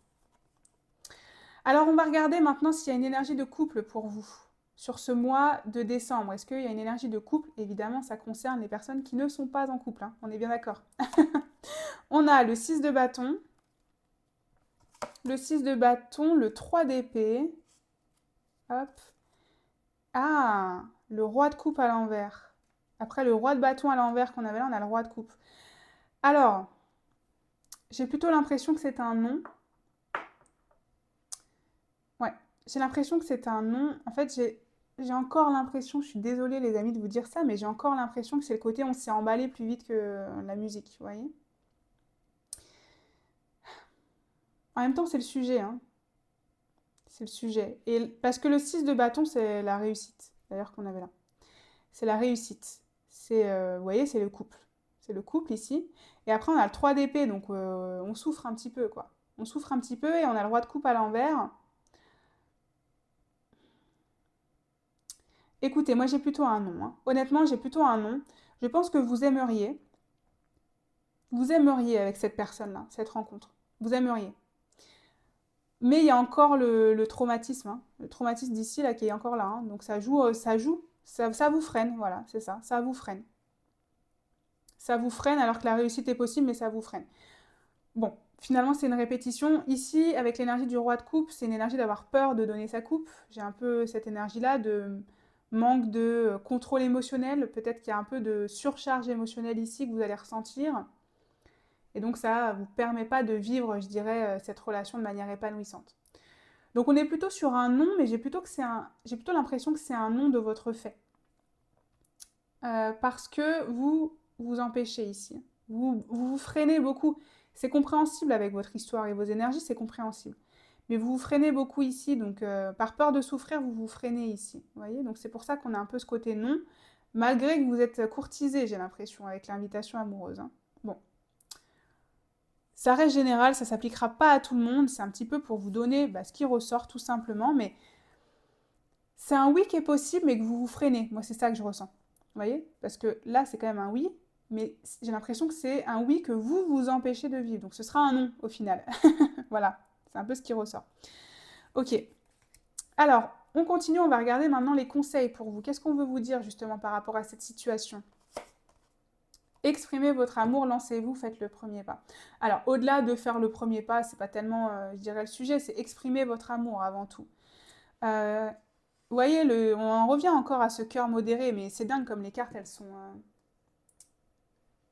Alors on va regarder maintenant s'il y a une énergie de couple pour vous sur ce mois de décembre. Est-ce qu'il y a une énergie de couple? Évidemment, ça concerne les personnes qui ne sont pas en couple, hein. On est bien d'accord. On a le 6 de bâton, le 3 d'épée, hop. Ah, le roi de coupe à l'envers. Après le roi de bâton à l'envers qu'on avait là, on a le roi de coupe. Alors, j'ai plutôt l'impression que c'est un non. Ouais, j'ai l'impression que c'est un non. En fait, j'ai encore l'impression, je suis désolée les amis de vous dire ça, mais j'ai encore l'impression que c'est le côté on s'est emballé plus vite que la musique, vous voyez. En même temps, c'est le sujet, hein. C'est le sujet. Et parce que le 6 de bâton, c'est la réussite, d'ailleurs qu'on avait là. C'est la réussite. C'est, vous voyez, c'est le couple. C'est le couple ici. Et après, on a le 3 d'épée, donc on souffre un petit peu, quoi. On souffre un petit peu et on a le roi de coupe à l'envers. Écoutez, moi j'ai plutôt un non, hein. Honnêtement, j'ai plutôt un non. Je pense que vous aimeriez. Vous aimeriez avec cette personne-là, cette rencontre. Vous aimeriez. Mais il y a encore le traumatisme, hein. Le traumatisme d'ici, là, qui est encore là, hein. Donc ça joue, ça vous freine, voilà, c'est ça, ça vous freine. Ça vous freine alors que la réussite est possible, mais ça vous freine. Bon, finalement, c'est une répétition. Ici, avec l'énergie du roi de coupe, c'est une énergie d'avoir peur de donner sa coupe. J'ai un peu cette énergie-là de manque de contrôle émotionnel. Peut-être qu'il y a un peu de surcharge émotionnelle ici que vous allez ressentir. Et donc, ça ne vous permet pas de vivre, je dirais, cette relation de manière épanouissante. Donc, on est plutôt sur un non, mais j'ai plutôt l'impression que c'est un non de votre fait. Parce que vous vous empêchez ici. Vous freinez beaucoup. C'est compréhensible avec votre histoire et vos énergies, c'est compréhensible. Mais vous vous freinez beaucoup ici, donc par peur de souffrir, vous vous freinez ici. Vous voyez, donc c'est pour ça qu'on a un peu ce côté non, malgré que vous êtes courtisé, j'ai l'impression, avec l'invitation amoureuse, hein. Bon. Ça reste général, ça ne s'appliquera pas à tout le monde, c'est un petit peu pour vous donner ce qui ressort tout simplement, mais c'est un oui qui est possible, mais que vous vous freinez. Moi, c'est ça que je ressens. Vous voyez? Parce que là, c'est quand même un oui, mais j'ai l'impression que c'est un oui que vous vous empêchez de vivre. Donc ce sera un non au final. Voilà, c'est un peu ce qui ressort. Ok. Alors, on continue, on va regarder maintenant les conseils pour vous. Qu'est-ce qu'on veut vous dire justement par rapport à cette situation? Exprimez votre amour, lancez-vous, faites le premier pas. Alors, au-delà de faire le premier pas, c'est pas tellement, je dirais, le sujet, c'est exprimer votre amour avant tout. Vous voyez, on en revient encore à ce cœur modéré, mais c'est dingue comme les cartes, elles sont...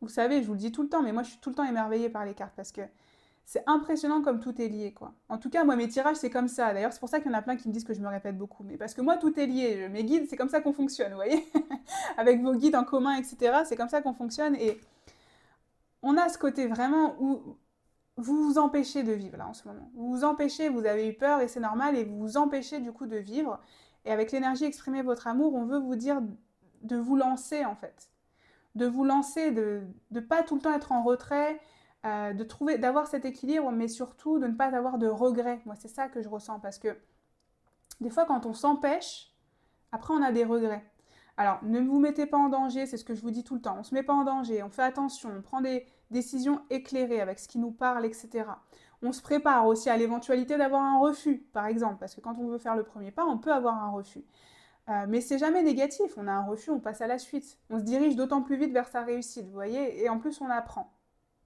Vous savez, je vous le dis tout le temps, mais moi je suis tout le temps émerveillée par les cartes parce que c'est impressionnant comme tout est lié, quoi. En tout cas, moi, mes tirages, c'est comme ça. D'ailleurs, c'est pour ça qu'il y en a plein qui me disent que je me répète beaucoup. Mais parce que moi, tout est lié. Mes guides, c'est comme ça qu'on fonctionne, vous voyez. Avec vos guides en commun, etc. C'est comme ça qu'on fonctionne. Et on a ce côté vraiment où vous vous empêchez de vivre, là, en ce moment. Vous vous empêchez, vous avez eu peur et c'est normal. Et vous vous empêchez, du coup, de vivre. Et avec l'énergie Exprimez votre amour, on veut vous dire de vous lancer, en fait. De vous lancer, de ne pas tout le temps être en retrait, de trouver, d'avoir cet équilibre, mais surtout de ne pas avoir de regrets. Moi, c'est ça que je ressens, parce que des fois, quand on s'empêche, après, on a des regrets. Alors, ne vous mettez pas en danger, c'est ce que je vous dis tout le temps. On ne se met pas en danger, on fait attention, on prend des décisions éclairées avec ce qui nous parle, etc. On se prépare aussi à l'éventualité d'avoir un refus, par exemple, parce que quand on veut faire le premier pas, on peut avoir un refus. Mais c'est jamais négatif, on a un refus, on passe à la suite. On se dirige d'autant plus vite vers sa réussite, vous voyez, et en plus on apprend.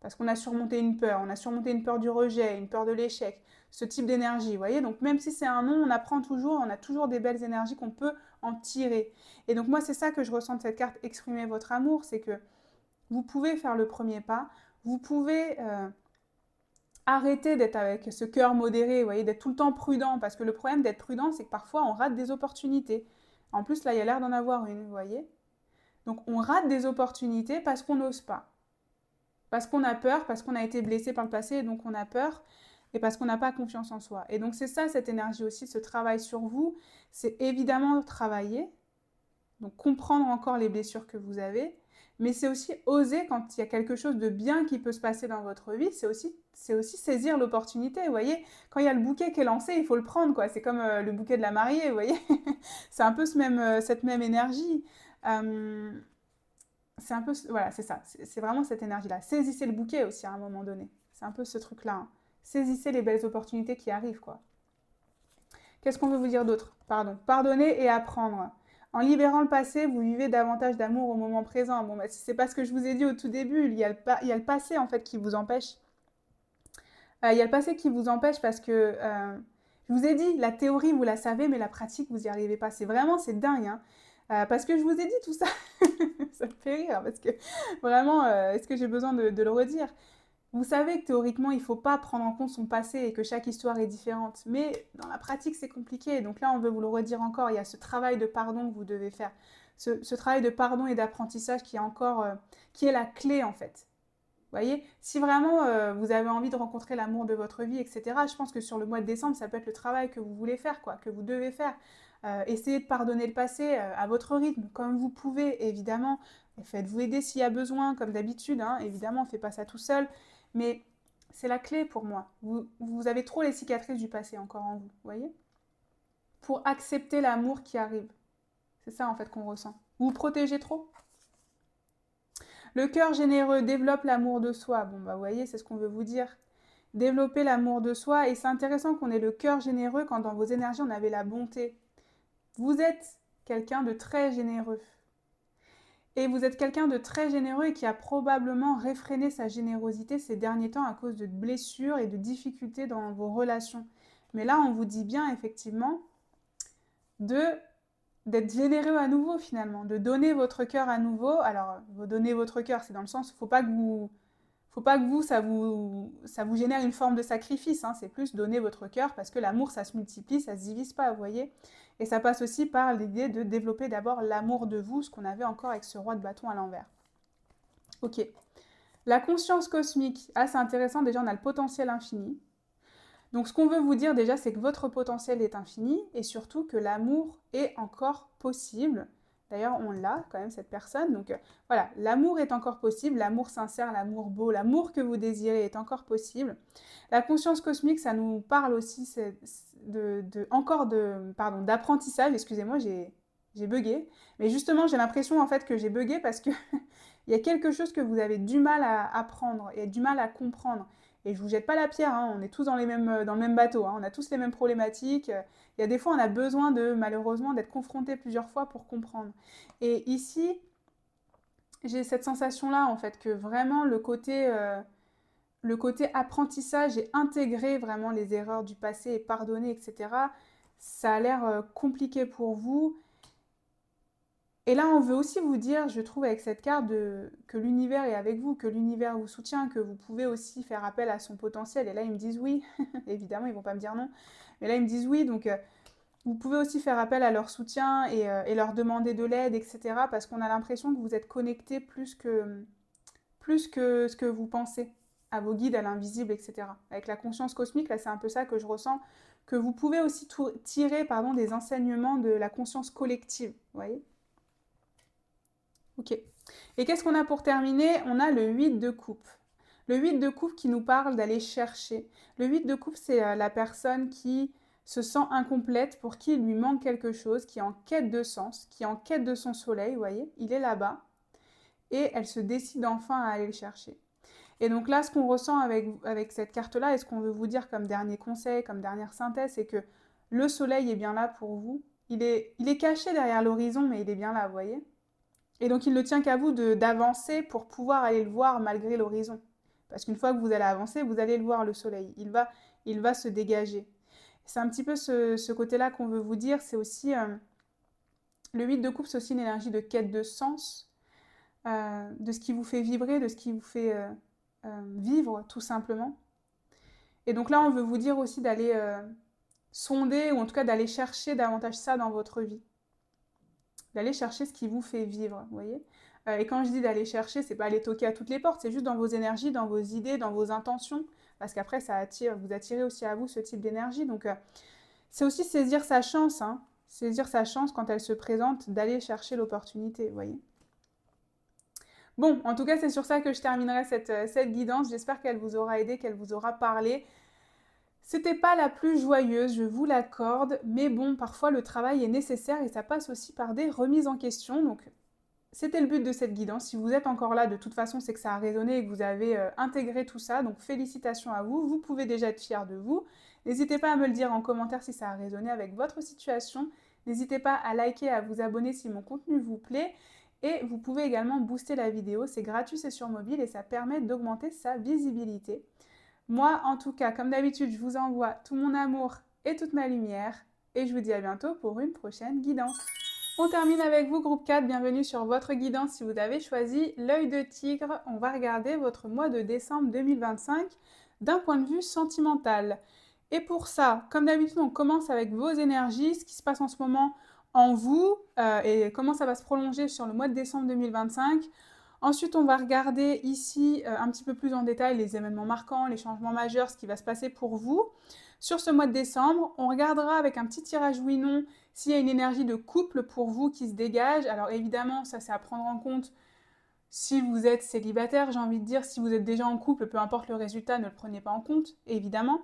Parce qu'on a surmonté une peur, on a surmonté une peur du rejet, une peur de l'échec, ce type d'énergie, vous voyez. Donc même si c'est un non, on apprend toujours, on a toujours des belles énergies qu'on peut en tirer. Et donc moi c'est ça que je ressens de cette carte, exprimer votre amour, c'est que vous pouvez faire le premier pas, vous pouvez arrêter d'être avec ce cœur modéré, vous voyez, d'être tout le temps prudent, parce que le problème d'être prudent, c'est que parfois on rate des opportunités. En plus, là, il y a l'air d'en avoir une, vous voyez. Donc, on rate des opportunités parce qu'on n'ose pas. Parce qu'on a peur, parce qu'on a été blessé par le passé, et donc on a peur, et parce qu'on n'a pas confiance en soi. Et donc, c'est ça, cette énergie aussi, ce travail sur vous, c'est évidemment travailler, donc comprendre encore les blessures que vous avez, mais c'est aussi oser quand il y a quelque chose de bien qui peut se passer dans votre vie, c'est aussi saisir l'opportunité, vous voyez. Quand il y a le bouquet qui est lancé, il faut le prendre, quoi. C'est comme le bouquet de la mariée, vous voyez. C'est un peu cette même énergie. Euh, c'est un peu, voilà, c'est ça. C'est vraiment cette énergie-là. Saisissez le bouquet aussi à un moment donné. C'est un peu ce truc-là, hein. Saisissez les belles opportunités qui arrivent, quoi. Qu'est-ce qu'on veut vous dire d'autre? Pardon. Pardonner et apprendre. En libérant le passé, vous vivez davantage d'amour au moment présent. Bon, bah, si c'est pas ce que je vous ai dit au tout début, il y a le passé en fait qui vous empêche. Il y a le passé qui vous empêche parce que je vous ai dit, la théorie vous la savez, mais la pratique vous n'y arrivez pas. C'est dingue, hein. Parce que je vous ai dit tout ça. Ça me fait rire parce que vraiment, est-ce que j'ai besoin de le redire? Vous savez que théoriquement, il ne faut pas prendre en compte son passé et que chaque histoire est différente. Mais dans la pratique, c'est compliqué. Donc là, on veut vous le redire encore. Il y a ce travail de pardon que vous devez faire. Ce travail de pardon et d'apprentissage qui est encore, qui est la clé en fait. Vous voyez, si vraiment vous avez envie de rencontrer l'amour de votre vie, etc., je pense que sur le mois de décembre, ça peut être le travail que vous voulez faire, quoi, que vous devez faire. Essayez de pardonner le passé à votre rythme, comme vous pouvez, évidemment. Et faites-vous aider s'il y a besoin, comme d'habitude, hein, évidemment, on ne fait pas ça tout seul. Mais c'est la clé pour moi. Vous avez trop les cicatrices du passé encore en vous, vous voyez. Pour accepter l'amour qui arrive. C'est ça, en fait, qu'on ressent. Vous vous protégez trop. Le cœur généreux développe l'amour de soi. Bon, bah, vous voyez, c'est ce qu'on veut vous dire. Développer l'amour de soi. Et c'est intéressant qu'on ait le cœur généreux quand dans vos énergies, on avait la bonté. Vous êtes quelqu'un de très généreux. Et vous êtes quelqu'un de très généreux et qui a probablement réfréné sa générosité ces derniers temps à cause de blessures et de difficultés dans vos relations. Mais là, on vous dit bien, effectivement, d'être généreux à nouveau, finalement, de donner votre cœur à nouveau. Alors, donner votre cœur, c'est dans le sens, faut pas que ça vous génère une forme de sacrifice, hein. C'est plus donner votre cœur parce que l'amour, ça se multiplie, ça se divise pas, vous voyez. Et ça passe aussi par l'idée de développer d'abord l'amour de vous, ce qu'on avait encore avec ce roi de bâton à l'envers. Ok. La conscience cosmique, ah c'est intéressant, déjà on a le potentiel infini. Donc ce qu'on veut vous dire déjà, c'est que votre potentiel est infini et surtout que l'amour est encore possible. D'ailleurs, on l'a quand même, cette personne. Donc voilà, l'amour est encore possible, l'amour sincère, l'amour beau, l'amour que vous désirez est encore possible. La conscience cosmique, ça nous parle aussi d'apprentissage. Excusez-moi, j'ai bugué. Mais justement, j'ai l'impression en fait que j'ai bugué parce que il y a quelque chose que vous avez du mal à apprendre et du mal à comprendre. Et je vous jette pas la pierre, hein, on est tous dans le même bateau, hein, on a tous les mêmes problématiques. Il y a des fois, on a besoin malheureusement, d'être confronté plusieurs fois pour comprendre. Et ici, j'ai cette sensation-là, en fait, que vraiment le côté apprentissage et intégrer vraiment les erreurs du passé et pardonner, etc., ça a l'air compliqué pour vous. Et là, on veut aussi vous dire, je trouve avec cette carte, que l'univers est avec vous, que l'univers vous soutient, que vous pouvez aussi faire appel à son potentiel. Et là, ils me disent oui. Évidemment, ils ne vont pas me dire non. Mais là, ils me disent oui. Donc, vous pouvez aussi faire appel à leur soutien et leur demander de l'aide, etc. Parce qu'on a l'impression que vous êtes connecté plus que ce que vous pensez à vos guides, à l'invisible, etc. Avec la conscience cosmique, là, c'est un peu ça que je ressens, que vous pouvez aussi tirer des enseignements de la conscience collective. Vous voyez? Ok. Et qu'est-ce qu'on a pour terminer? On a le 8 de coupe. Le 8 de coupe qui nous parle d'aller chercher. Le 8 de coupe, c'est la personne qui se sent incomplète, pour qui il lui manque quelque chose, qui est en quête de sens, qui est en quête de son soleil, vous voyez, il est là-bas, et elle se décide enfin à aller le chercher. Et donc là, ce qu'on ressent avec cette carte-là, et ce qu'on veut vous dire comme dernier conseil, comme dernière synthèse, c'est que le soleil est bien là pour vous. Il est caché derrière l'horizon, mais il est bien là, vous voyez. Et donc, il ne tient qu'à vous d'avancer pour pouvoir aller le voir malgré l'horizon. Parce qu'une fois que vous allez avancer, vous allez le voir, le soleil. Il va se dégager. C'est un petit peu ce côté-là qu'on veut vous dire. C'est aussi... le 8 de coupe, c'est aussi une énergie de quête de sens, de ce qui vous fait vibrer, de ce qui vous fait vivre, tout simplement. Et donc là, on veut vous dire aussi d'aller sonder, ou en tout cas d'aller chercher davantage ça dans votre vie. D'aller chercher ce qui vous fait vivre, vous voyez. Et quand je dis d'aller chercher, c'est pas aller toquer à toutes les portes, c'est juste dans vos énergies, dans vos idées, dans vos intentions, parce qu'après, ça attire, vous attirez aussi à vous ce type d'énergie. Donc, c'est aussi saisir sa chance, hein, saisir sa chance quand elle se présente, d'aller chercher l'opportunité, vous voyez. Bon, en tout cas, c'est sur ça que je terminerai cette guidance. J'espère qu'elle vous aura aidé, qu'elle vous aura parlé. C'était pas la plus joyeuse, je vous l'accorde, mais bon, parfois le travail est nécessaire et ça passe aussi par des remises en question. Donc, c'était le but de cette guidance. Si vous êtes encore là, de toute façon, c'est que ça a résonné et que vous avez intégré tout ça. Donc, félicitations à vous. Vous pouvez déjà être fiers de vous. N'hésitez pas à me le dire en commentaire si ça a résonné avec votre situation. N'hésitez pas à liker et à vous abonner si mon contenu vous plaît. Et vous pouvez également booster la vidéo. C'est gratuit, c'est sur mobile et ça permet d'augmenter sa visibilité. Moi, en tout cas, comme d'habitude, je vous envoie tout mon amour et toute ma lumière. Et je vous dis à bientôt pour une prochaine guidance. On termine avec vous, groupe 4. Bienvenue sur votre guidance si vous avez choisi l'œil de tigre. On va regarder votre mois de décembre 2025 d'un point de vue sentimental. Et pour ça, comme d'habitude, on commence avec vos énergies, ce qui se passe en ce moment en vous et comment ça va se prolonger sur le mois de décembre 2025. Ensuite, on va regarder ici un petit peu plus en détail les événements marquants, les changements majeurs, ce qui va se passer pour vous. Sur ce mois de décembre, on regardera avec un petit tirage oui-non s'il y a une énergie de couple pour vous qui se dégage. Alors évidemment, ça c'est à prendre en compte si vous êtes célibataire, j'ai envie de dire, si vous êtes déjà en couple, peu importe le résultat, ne le prenez pas en compte, évidemment.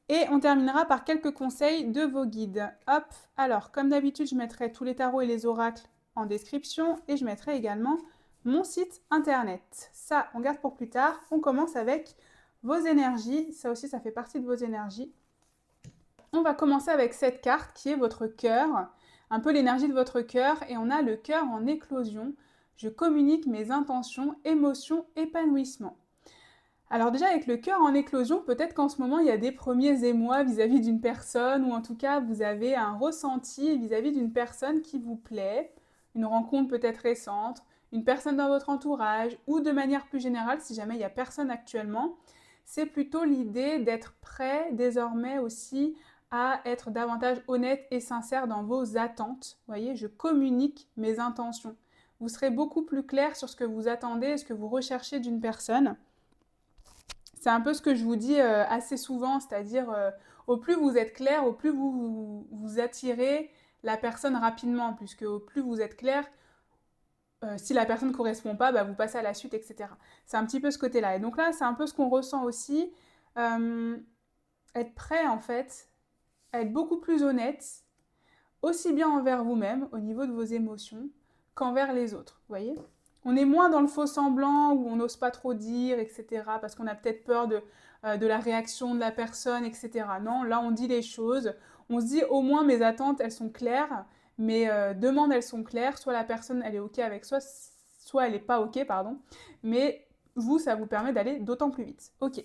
Et on terminera par quelques conseils de vos guides. Hop, alors comme d'habitude, je mettrai tous les tarots et les oracles en description et je mettrai également mon site internet. Ça, on garde pour plus tard. On commence avec vos énergies. Ça aussi, ça fait partie de vos énergies. On va commencer avec cette carte qui est votre cœur, un peu l'énergie de votre cœur. Et on a le cœur en éclosion. Je communique mes intentions, émotions, épanouissement. Alors déjà, avec le cœur en éclosion, peut-être qu'en ce moment, il y a des premiers émois vis-à-vis d'une personne, ou en tout cas, vous avez un ressenti vis-à-vis d'une personne qui vous plaît, une rencontre peut-être récente, une personne dans votre entourage, ou de manière plus générale, si jamais il n'y a personne actuellement, c'est plutôt l'idée d'être prêt désormais aussi à être davantage honnête et sincère dans vos attentes. Vous voyez, je communique mes intentions. Vous serez beaucoup plus clair sur ce que vous attendez et ce que vous recherchez d'une personne. C'est un peu ce que je vous dis assez souvent, c'est-à-dire au plus vous êtes clair, au plus vous attirez la personne rapidement, puisque au plus vous êtes clair, si la personne ne correspond pas, bah, vous passez à la suite, etc. C'est un petit peu ce côté-là. Et donc là, c'est un peu ce qu'on ressent aussi. Être prêt, en fait, à être beaucoup plus honnête, aussi bien envers vous-même, au niveau de vos émotions, qu'envers les autres, vous voyez ? On est moins dans le faux semblant où on n'ose pas trop dire, etc. Parce qu'on a peut-être peur de la réaction de la personne, etc. Non, là on dit les choses. On se dit au moins mes attentes elles sont claires, mes demandes elles sont claires. Soit la personne elle est ok avec soi, soit elle n'est pas ok, pardon. Mais vous, ça vous permet d'aller d'autant plus vite. Ok.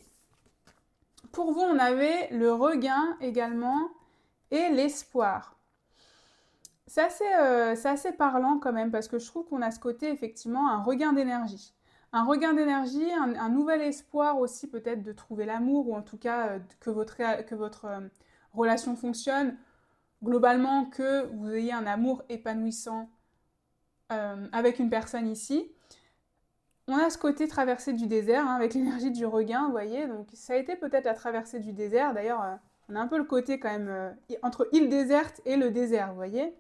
Pour vous, on avait le regain également et l'espoir. C'est assez parlant quand même parce que je trouve qu'on a ce côté effectivement un regain d'énergie. Un regain d'énergie, un nouvel espoir aussi peut-être de trouver l'amour ou en tout cas que votre relation fonctionne. Globalement, que vous ayez un amour épanouissant avec une personne ici. On a ce côté traversée du désert hein, avec l'énergie du regain, vous voyez. Donc ça a été peut-être la traversée du désert. D'ailleurs, on a un peu le côté quand même entre île déserte et le désert, vous voyez.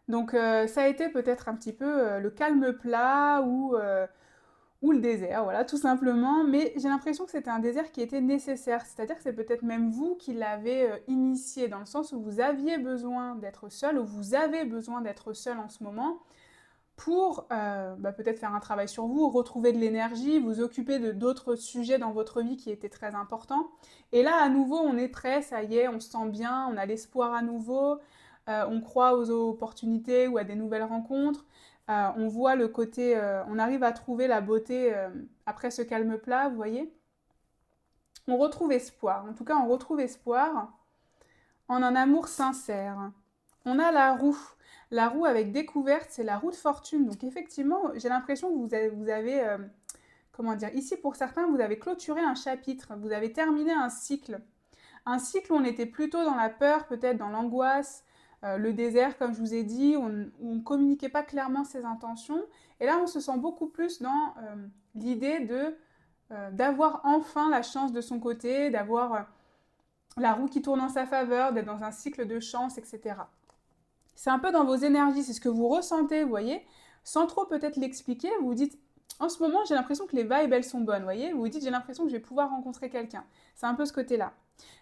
Donc ça a été peut-être un petit peu le calme plat ou le désert, voilà, tout simplement. Mais j'ai l'impression que c'était un désert qui était nécessaire. C'est-à-dire que c'est peut-être même vous qui l'avez initié, dans le sens où vous aviez besoin d'être seul, ou vous avez besoin d'être seul en ce moment, pour peut-être faire un travail sur vous, retrouver de l'énergie, vous occuper de d'autres sujets dans votre vie qui étaient très importants. Et là, à nouveau, on est prêt, ça y est, on se sent bien, on a l'espoir à nouveau, on croit aux opportunités ou à des nouvelles rencontres. On voit le côté, on arrive à trouver la beauté après ce calme plat, vous voyez. On retrouve espoir, en tout cas on retrouve espoir en un amour sincère. On a la roue. La roue avec découverte, c'est la roue de fortune. Donc effectivement, j'ai l'impression que vous avez comment dire, ici pour certains, vous avez clôturé un chapitre, vous avez terminé un cycle. Un cycle où on était plutôt dans la peur, peut-être dans l'angoisse, le désert, comme je vous ai dit, où on ne communiquait pas clairement ses intentions. Et là, on se sent beaucoup plus dans l'idée d'avoir enfin la chance de son côté, d'avoir la roue qui tourne en sa faveur, d'être dans un cycle de chance, etc. C'est un peu dans vos énergies, c'est ce que vous ressentez, vous voyez. Sans trop peut-être l'expliquer, vous vous dites, en ce moment, j'ai l'impression que les vibes, elles sont bonnes, vous voyez. Vous vous dites, j'ai l'impression que je vais pouvoir rencontrer quelqu'un. C'est un peu ce côté-là.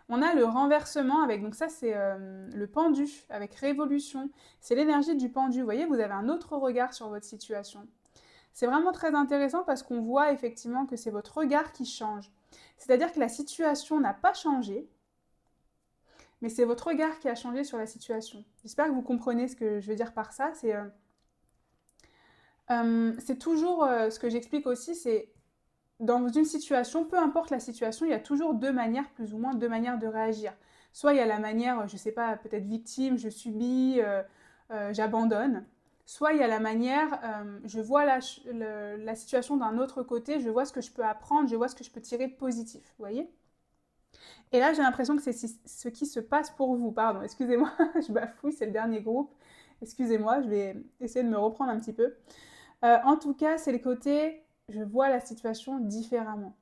On a le renversement avec, donc ça c'est le pendu, avec révolution. C'est l'énergie du pendu, vous voyez, vous avez un autre regard sur votre situation. C'est vraiment très intéressant parce qu'on voit effectivement que c'est votre regard qui change. C'est-à-dire que la situation n'a pas changé, mais c'est votre regard qui a changé sur la situation. J'espère que vous comprenez ce que je veux dire par ça. C'est toujours, ce que j'explique aussi, c'est dans une situation, peu importe la situation, il y a toujours deux manières, plus ou moins deux manières de réagir. Soit il y a la manière, je ne sais pas, peut-être victime, je subis, j'abandonne. Soit il y a la manière, je vois la situation d'un autre côté, je vois ce que je peux apprendre, je vois ce que je peux tirer de positif, vous voyez. Et là, j'ai l'impression que c'est ce qui se passe pour vous. Pardon, excusez-moi, je bafouille, c'est le dernier groupe. Excusez-moi, je vais essayer de me reprendre un petit peu. En tout cas, c'est le côté, je vois la situation différemment.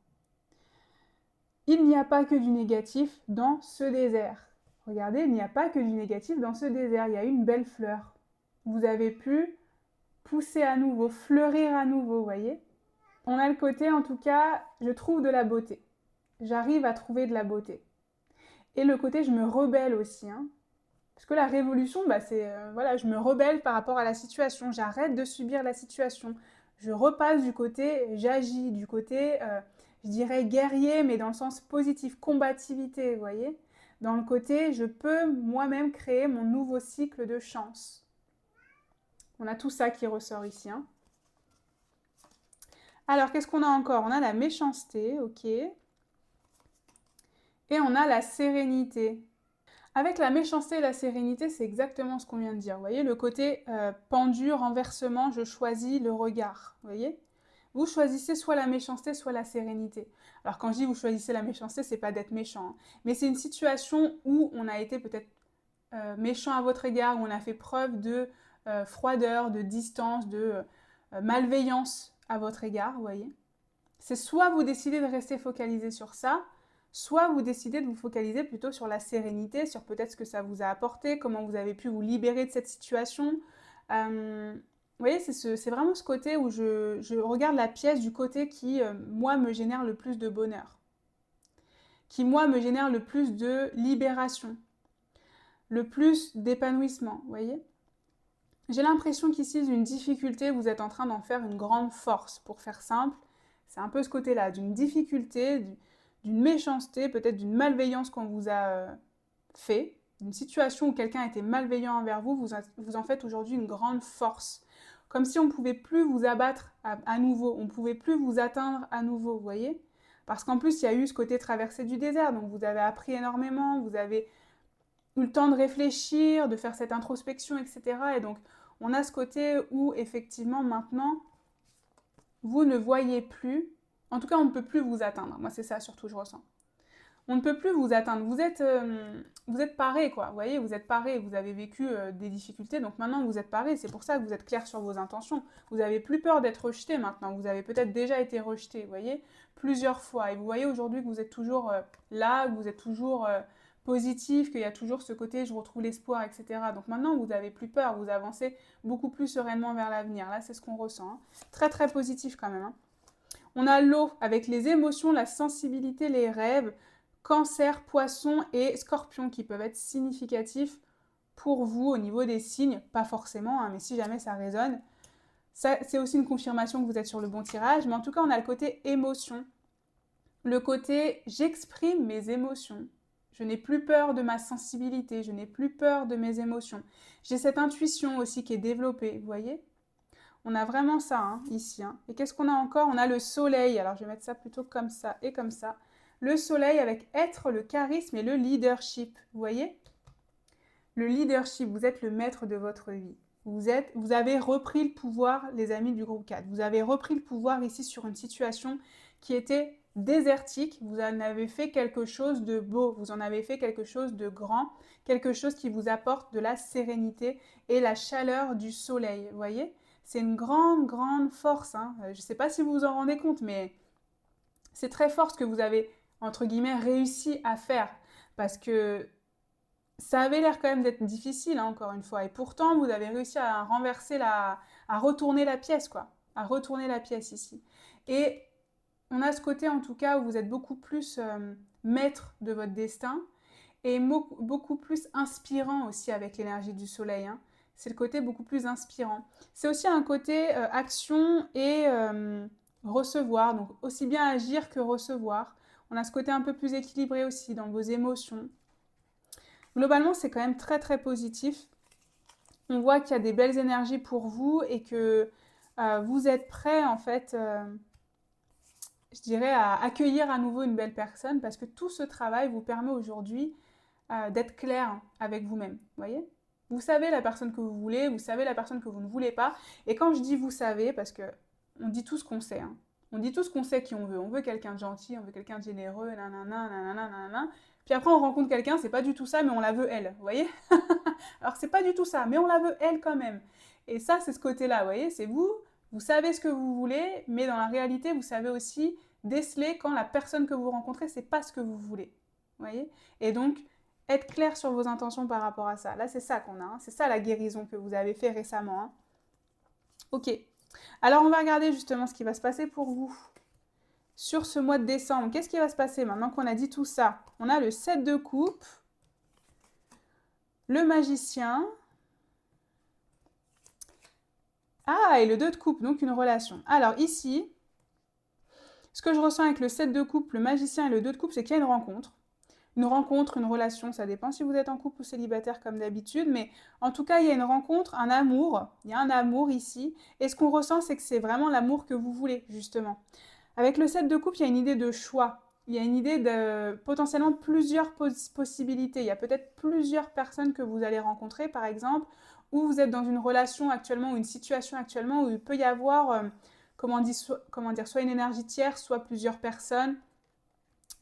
Il n'y a pas que du négatif dans ce désert. Regardez, il n'y a pas que du négatif dans ce désert. Il y a une belle fleur. Vous avez pu pousser à nouveau, fleurir à nouveau, vous voyez. On a le côté, en tout cas, je trouve de la beauté. J'arrive à trouver de la beauté. Et le côté, je me rebelle aussi. Hein. Parce que la révolution, c'est, voilà, je me rebelle par rapport à la situation. J'arrête de subir la situation. Je repasse du côté, j'agis, du côté, je dirais guerrier, mais dans le sens positif, combativité, vous voyez. Dans le côté, je peux moi-même créer mon nouveau cycle de chance. On a tout ça qui ressort ici. Hein. Alors, qu'est-ce qu'on a encore? On a la méchanceté, ok. Et on a la sérénité. Avec la méchanceté et la sérénité, c'est exactement ce qu'on vient de dire. Vous voyez, le côté pendu, renversement, je choisis le regard. Vous voyez? Vous choisissez soit la méchanceté, soit la sérénité. Alors quand je dis vous choisissez la méchanceté, c'est pas d'être méchant. Hein. Mais c'est une situation où on a été peut-être méchant à votre égard, où on a fait preuve de froideur, de distance, de malveillance à votre égard, vous voyez. C'est soit vous décidez de rester focalisé sur ça, soit vous décidez de vous focaliser plutôt sur la sérénité, sur peut-être ce que ça vous a apporté, comment vous avez pu vous libérer de cette situation. Vous voyez, c'est vraiment ce côté où je regarde la pièce du côté qui, moi, me génère le plus de bonheur. Qui, moi, me génère le plus de libération. Le plus d'épanouissement, vous voyez. J'ai l'impression qu'ici, d'une difficulté, vous êtes en train d'en faire une grande force. Pour faire simple, c'est un peu ce côté-là, d'une difficulté, d'une méchanceté, peut-être d'une malveillance qu'on vous a fait, d'une situation où quelqu'un était malveillant envers vous, vous en faites aujourd'hui une grande force. Comme si on ne pouvait plus vous abattre à nouveau, on ne pouvait plus vous atteindre à nouveau, vous voyez. Parce qu'en plus, il y a eu ce côté traversé du désert, donc vous avez appris énormément, vous avez eu le temps de réfléchir, de faire cette introspection, etc. Et donc, on a ce côté où, effectivement, maintenant, vous ne voyez plus, en tout cas, on ne peut plus vous atteindre. Moi, c'est ça surtout, je ressens. On ne peut plus vous atteindre. Vous êtes paré, quoi. Vous voyez, vous êtes paré. Vous avez vécu des difficultés, donc maintenant vous êtes paré. C'est pour ça que vous êtes clair sur vos intentions. Vous n'avez plus peur d'être rejeté maintenant. Vous avez peut-être déjà été rejeté, vous voyez, plusieurs fois. Et vous voyez aujourd'hui que vous êtes toujours là, que vous êtes toujours positif, qu'il y a toujours ce côté je retrouve l'espoir, etc. Donc maintenant vous n'avez plus peur. Vous avancez beaucoup plus sereinement vers l'avenir. Là, c'est ce qu'on ressent. Hein. Très très positif quand même. Hein. On a l'eau avec les émotions, la sensibilité, les rêves. Cancer, poisson et scorpion qui peuvent être significatifs pour vous au niveau des signes, pas forcément, hein, mais si jamais ça résonne, c'est aussi une confirmation que vous êtes sur le bon tirage, mais en tout cas on a le côté émotion, le côté j'exprime mes émotions, je n'ai plus peur de ma sensibilité, je n'ai plus peur de mes émotions, j'ai cette intuition aussi qui est développée, vous voyez. On a vraiment ça hein, ici. Hein. Et qu'est-ce qu'on a encore? On a le soleil. Alors, je vais mettre ça plutôt comme ça et comme ça. Le soleil avec être, le charisme et le leadership. Vous voyez? Le leadership, vous êtes le maître de votre vie. Vous avez repris le pouvoir, les amis du groupe 4. Vous avez repris le pouvoir ici sur une situation qui était désertique. Vous en avez fait quelque chose de beau. Vous en avez fait quelque chose de grand. Quelque chose qui vous apporte de la sérénité et la chaleur du soleil. Vous voyez? C'est une grande, grande force. Hein. Je ne sais pas si vous vous en rendez compte, mais c'est très fort ce que vous avez, entre guillemets, réussi à faire. Parce que ça avait l'air quand même d'être difficile, hein, encore une fois. Et pourtant, vous avez réussi à renverser à retourner la pièce, quoi. À retourner la pièce ici. Et on a ce côté, en tout cas, où vous êtes beaucoup plus maître de votre destin et beaucoup plus inspirant aussi avec l'énergie du soleil. Hein. C'est le côté beaucoup plus inspirant. C'est aussi un côté action et recevoir, donc aussi bien agir que recevoir. On a ce côté un peu plus équilibré aussi dans vos émotions. Globalement, c'est quand même très très positif. On voit qu'il y a des belles énergies pour vous et que vous êtes prêt en fait, je dirais, à accueillir à nouveau une belle personne parce que tout ce travail vous permet aujourd'hui d'être clair avec vous-même, vous voyez. Vous savez la personne que vous voulez, vous savez la personne que vous ne voulez pas. Et quand je dis vous savez, parce que on dit tout ce qu'on sait, hein. On dit tout ce qu'on sait qui on veut. On veut quelqu'un de gentil, on veut quelqu'un de généreux, nanana, nanana, nanana. Puis après on rencontre quelqu'un, c'est pas du tout ça, mais on la veut elle, vous voyez. Alors c'est pas du tout ça, mais on la veut elle quand même. Et ça, c'est ce côté-là, vous voyez, c'est vous, vous savez ce que vous voulez, mais dans la réalité, vous savez aussi déceler quand la personne que vous rencontrez, c'est pas ce que vous voulez, vous voyez. Et donc, être clair sur vos intentions par rapport à ça. Là, c'est ça qu'on a. Hein. C'est ça la guérison que vous avez fait récemment. Hein. Ok. Alors, on va regarder justement ce qui va se passer pour vous sur ce mois de décembre. Qu'est-ce qui va se passer maintenant qu'on a dit tout ça? On a le 7 de coupe, le magicien. Ah, et le 2 de coupe, donc une relation. Alors ici, ce que je ressens avec le 7 de coupe, le magicien et le 2 de coupe, c'est qu'il y a une rencontre. Une rencontre, une relation, ça dépend si vous êtes en couple ou célibataire comme d'habitude, mais en tout cas, il y a une rencontre, un amour, il y a un amour ici, et ce qu'on ressent, c'est que c'est vraiment l'amour que vous voulez, justement. Avec le 7 de coupe, il y a une idée de choix, il y a une idée de potentiellement plusieurs possibilités, il y a peut-être plusieurs personnes que vous allez rencontrer, par exemple, ou vous êtes dans une relation actuellement, ou une situation actuellement, où il peut y avoir, comment dire, soit une énergie tierce, soit plusieurs personnes,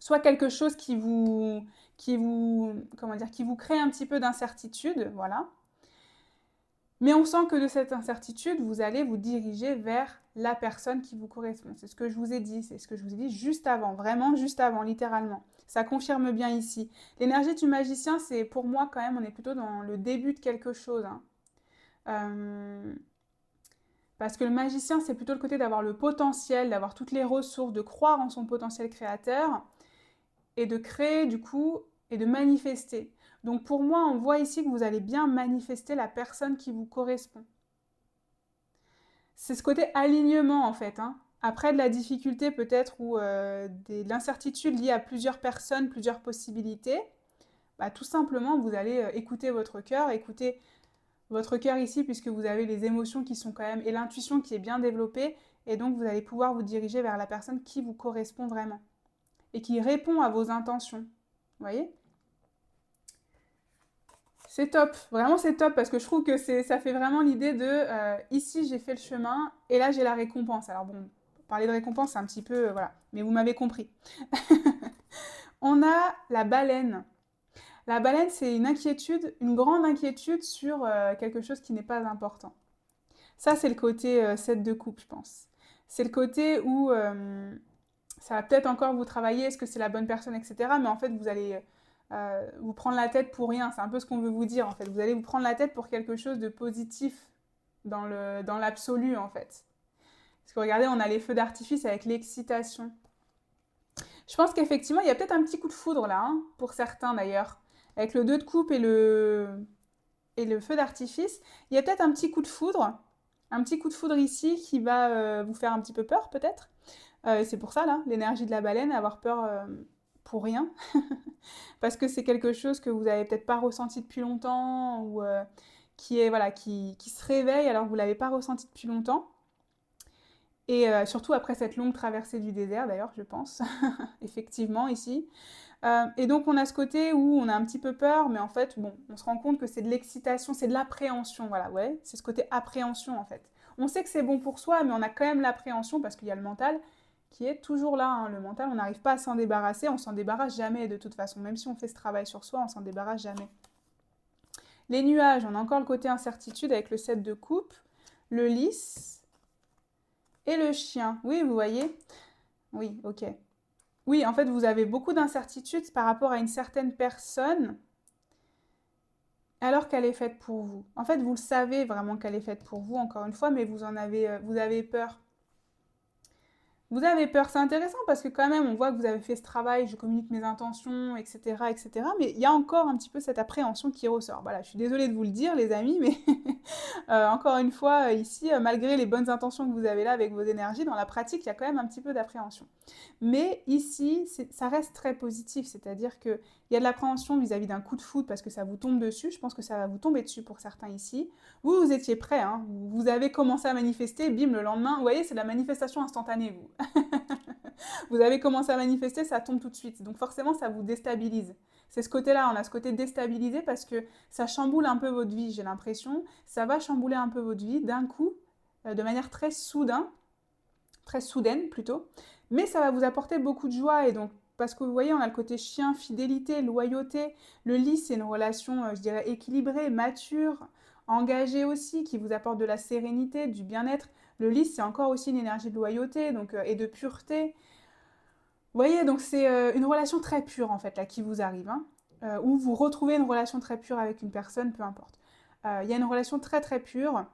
soit quelque chose qui vous crée un petit peu d'incertitude, voilà. Mais on sent que de cette incertitude, vous allez vous diriger vers la personne qui vous correspond. C'est ce que je vous ai dit, c'est ce que je vous ai dit juste avant, vraiment juste avant, littéralement. Ça confirme bien ici. L'énergie du magicien, c'est pour moi quand même, on est plutôt dans le début de quelque chose. Hein. Parce que le magicien, c'est plutôt le côté d'avoir le potentiel, d'avoir toutes les ressources, de croire en son potentiel créateur. Et de créer du coup et de manifester. Donc pour moi, on voit ici que vous allez bien manifester la personne qui vous correspond. C'est ce côté alignement en fait. Hein. Après de la difficulté peut-être ou de l'incertitude liée à plusieurs personnes, plusieurs possibilités, bah, tout simplement vous allez écouter votre cœur ici puisque vous avez les émotions qui sont quand même et l'intuition qui est bien développée et donc vous allez pouvoir vous diriger vers la personne qui vous correspond vraiment et qui répond à vos intentions. Vous voyez? C'est top, vraiment c'est top parce que je trouve que ça fait vraiment l'idée de ici j'ai fait le chemin et là j'ai la récompense. Alors bon, parler de récompense c'est un petit peu, voilà, mais vous m'avez compris. On a la baleine. La baleine c'est une inquiétude, une grande inquiétude sur quelque chose qui n'est pas important. Ça c'est le côté 7 de coupe je pense. C'est le côté où ça va peut-être encore vous travailler, est-ce que c'est la bonne personne, etc. Mais en fait, vous allez vous prendre la tête pour rien. C'est un peu ce qu'on veut vous dire, en fait. Vous allez vous prendre la tête pour quelque chose de positif dans l'absolu, en fait. Parce que regardez, on a les feux d'artifice avec l'excitation. Je pense qu'effectivement, il y a peut-être un petit coup de foudre là, hein, pour certains d'ailleurs. Avec le 2 de coupe et le feu d'artifice, il y a peut-être un petit coup de foudre. Un petit coup de foudre ici qui va vous faire un petit peu peur, peut-être. C'est pour ça, là, l'énergie de la baleine, avoir peur pour rien. Parce que c'est quelque chose que vous n'avez peut-être pas ressenti depuis longtemps ou qui, est, voilà, qui se réveille alors que vous ne l'avez pas ressenti depuis longtemps. Et surtout après cette longue traversée du désert, d'ailleurs, je pense, effectivement, ici. Et donc, on a ce côté où on a un petit peu peur, mais en fait, bon, on se rend compte que c'est de l'excitation, c'est de l'appréhension, voilà, ouais, c'est ce côté appréhension, en fait. On sait que c'est bon pour soi, mais on a quand même l'appréhension parce qu'il y a le mental qui est toujours là, hein. Le mental, on n'arrive pas à s'en débarrasser, on s'en débarrasse jamais de toute façon. Même si on fait ce travail sur soi, on s'en débarrasse jamais. Les nuages, on a encore le côté incertitude avec le 7 de coupe, le lys et le chien. Oui, vous voyez? Oui, ok. Oui, en fait, vous avez beaucoup d'incertitudes par rapport à une certaine personne alors qu'elle est faite pour vous. En fait, vous le savez vraiment qu'elle est faite pour vous, encore une fois, mais vous avez peur. Vous avez peur, c'est intéressant parce que quand même, on voit que vous avez fait ce travail, je communique mes intentions, etc., etc. Mais il y a encore un petit peu cette appréhension qui ressort. Voilà, je suis désolée de vous le dire, les amis, mais encore une fois, ici, malgré les bonnes intentions que vous avez là avec vos énergies, dans la pratique, il y a quand même un petit peu d'appréhension. Mais ici, ça reste très positif, c'est-à-dire qu'il y a de l'appréhension vis-à-vis d'un coup de foudre parce que ça vous tombe dessus. Je pense que ça va vous tomber dessus pour certains ici. Vous étiez prêts, hein, vous avez commencé à manifester, bim, le lendemain, vous voyez, c'est de la manifestation instantanée, vous. Vous avez commencé à manifester, ça tombe tout de suite. Donc forcément, ça vous déstabilise. C'est ce côté-là, on a ce côté déstabilisé parce que ça chamboule un peu votre vie, j'ai l'impression. Ça va chambouler un peu votre vie d'un coup, de manière très soudaine plutôt. Mais ça va vous apporter beaucoup de joie et donc parce que vous voyez, on a le côté chien, fidélité, loyauté. Le lys, c'est une relation, je dirais, équilibrée, mature, engagée aussi, qui vous apporte de la sérénité, du bien-être. Le lys, c'est encore aussi une énergie de loyauté donc, et de pureté. Vous voyez, donc c'est une relation très pure en fait là qui vous arrive, hein, ou vous retrouvez une relation très pure avec une personne, peu importe. Il y a une relation très très pure,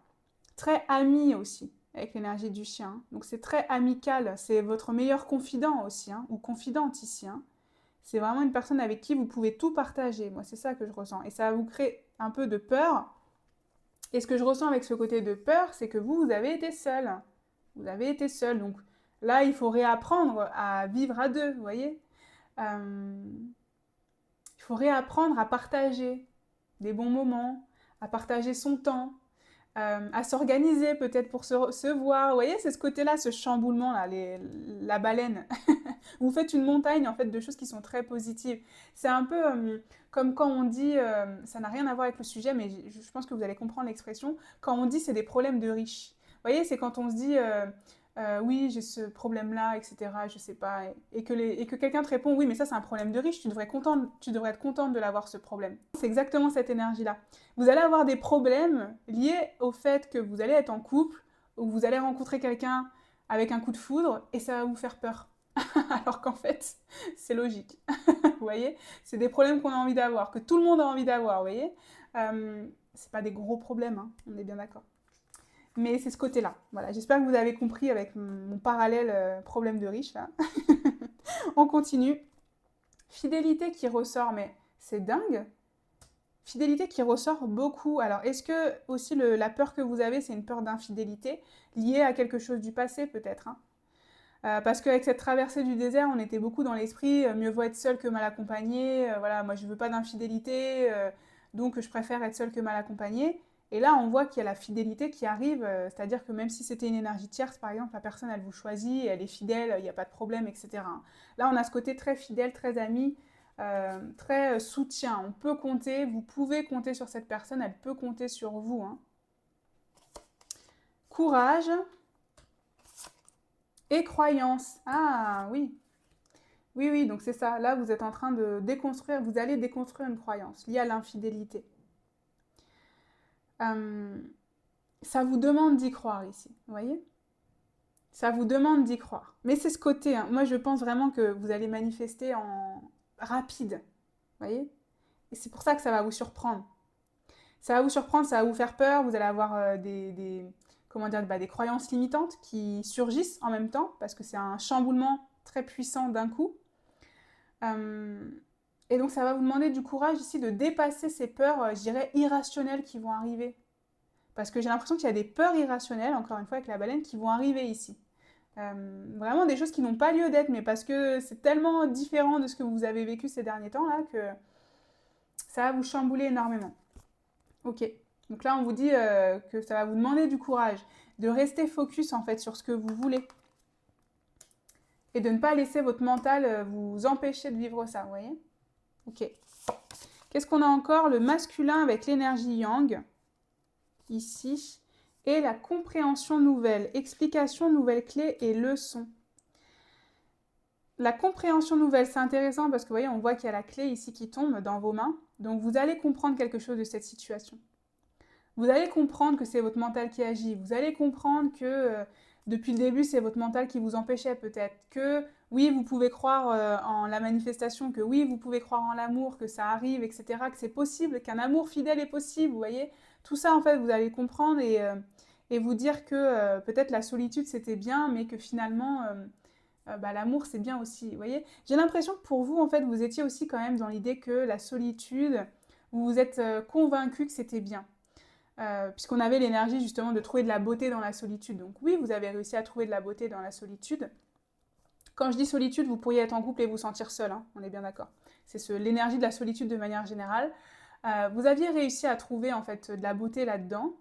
très amie aussi, avec l'énergie du chien. Donc c'est très amical, c'est votre meilleur confident aussi, hein, ou confidente ici, hein. C'est vraiment une personne avec qui vous pouvez tout partager. Moi, c'est ça que je ressens. Et ça va vous créer un peu de peur. Et ce que je ressens avec ce côté de peur, c'est que vous avez été seul. Vous avez été seul. Donc là, il faut réapprendre à vivre à deux, vous voyez. Euh, il faut réapprendre à partager des bons moments, à partager son temps, à s'organiser peut-être pour se voir. Vous voyez, c'est ce côté-là, ce chamboulement-là, la baleine. Vous faites une montagne en fait de choses qui sont très positives. C'est un peu comme quand on dit, ça n'a rien à voir avec le sujet, mais je pense que vous allez comprendre l'expression, quand on dit c'est des problèmes de riches. Vous voyez, c'est quand on se dit, oui, j'ai ce problème-là, etc., je sais pas, et que quelqu'un te répond, oui, mais ça c'est un problème de riche, tu devrais être contente de l'avoir ce problème. C'est exactement cette énergie-là. Vous allez avoir des problèmes liés au fait que vous allez être en couple, ou vous allez rencontrer quelqu'un avec un coup de foudre, et ça va vous faire peur. Alors qu'en fait, c'est logique. Vous voyez, c'est des problèmes qu'on a envie d'avoir, que tout le monde a envie d'avoir, vous voyez. C'est pas des gros problèmes, hein, on est bien d'accord. Mais c'est ce côté-là. Voilà, j'espère que vous avez compris avec mon parallèle problème de riche, là. On continue. Fidélité qui ressort, mais c'est dingue. Fidélité qui ressort beaucoup. Alors, est-ce que aussi la peur que vous avez, c'est une peur d'infidélité liée à quelque chose du passé, peut-être, hein? Parce qu'avec cette traversée du désert, on était beaucoup dans l'esprit mieux vaut être seul que mal accompagné. Voilà, moi je veux pas d'infidélité, donc je préfère être seul que mal accompagné. Et là, on voit qu'il y a la fidélité qui arrive, c'est-à-dire que même si c'était une énergie tierce, par exemple, la personne elle vous choisit, elle est fidèle, il n'y a pas de problème, etc. Là, on a ce côté très fidèle, très ami, très soutien. On peut compter, vous pouvez compter sur cette personne, elle peut compter sur vous. Hein. Courage et croyance. Ah oui, oui, oui, donc c'est ça. Là, vous êtes en train de déconstruire, vous allez déconstruire une croyance liée à l'infidélité. Ça vous demande d'y croire ici, vous voyez? Ça vous demande d'y croire. Mais c'est ce côté, hein. Moi je pense vraiment que vous allez manifester en rapide, vous voyez? Et c'est pour ça que ça va vous surprendre. Ça va vous surprendre, ça va vous faire peur, vous allez avoir comment dire, des croyances limitantes qui surgissent en même temps, parce que c'est un chamboulement très puissant d'un coup. Et donc ça va vous demander du courage ici de dépasser ces peurs, je dirais, irrationnelles qui vont arriver. Parce que j'ai l'impression qu'il y a des peurs irrationnelles, encore une fois avec la baleine, qui vont arriver ici. Vraiment des choses qui n'ont pas lieu d'être, mais parce que c'est tellement différent de ce que vous avez vécu ces derniers temps là que ça va vous chambouler énormément. Ok, donc là on vous dit que ça va vous demander du courage, de rester focus en fait sur ce que vous voulez et de ne pas laisser votre mental vous empêcher de vivre ça, vous voyez? Ok. Qu'est-ce qu'on a encore? Le masculin avec l'énergie yang, ici, et la compréhension nouvelle, explication, nouvelle clé et leçon. La compréhension nouvelle, c'est intéressant parce que vous voyez, on voit qu'il y a la clé ici qui tombe dans vos mains. Donc vous allez comprendre quelque chose de cette situation. Vous allez comprendre que c'est votre mental qui agit. Vous allez comprendre que depuis le début, c'est votre mental qui vous empêchait peut-être. Que oui, vous pouvez croire en la manifestation, que oui, vous pouvez croire en l'amour, que ça arrive, etc. Que c'est possible, qu'un amour fidèle est possible, vous voyez. Tout ça, en fait, vous allez comprendre et vous dire que peut-être la solitude, c'était bien, mais que finalement... l'amour c'est bien aussi, vous voyez. J'ai l'impression que pour vous, en fait, vous étiez aussi quand même dans l'idée que la solitude, vous vous êtes convaincu que c'était bien. Puisqu'on avait l'énergie justement de trouver de la beauté dans la solitude. Donc oui, vous avez réussi à trouver de la beauté dans la solitude. Quand je dis solitude, vous pourriez être en couple et vous sentir seul, hein, on est bien d'accord. C'est l'énergie de la solitude de manière générale. Vous aviez réussi à trouver en fait de la beauté là-dedans.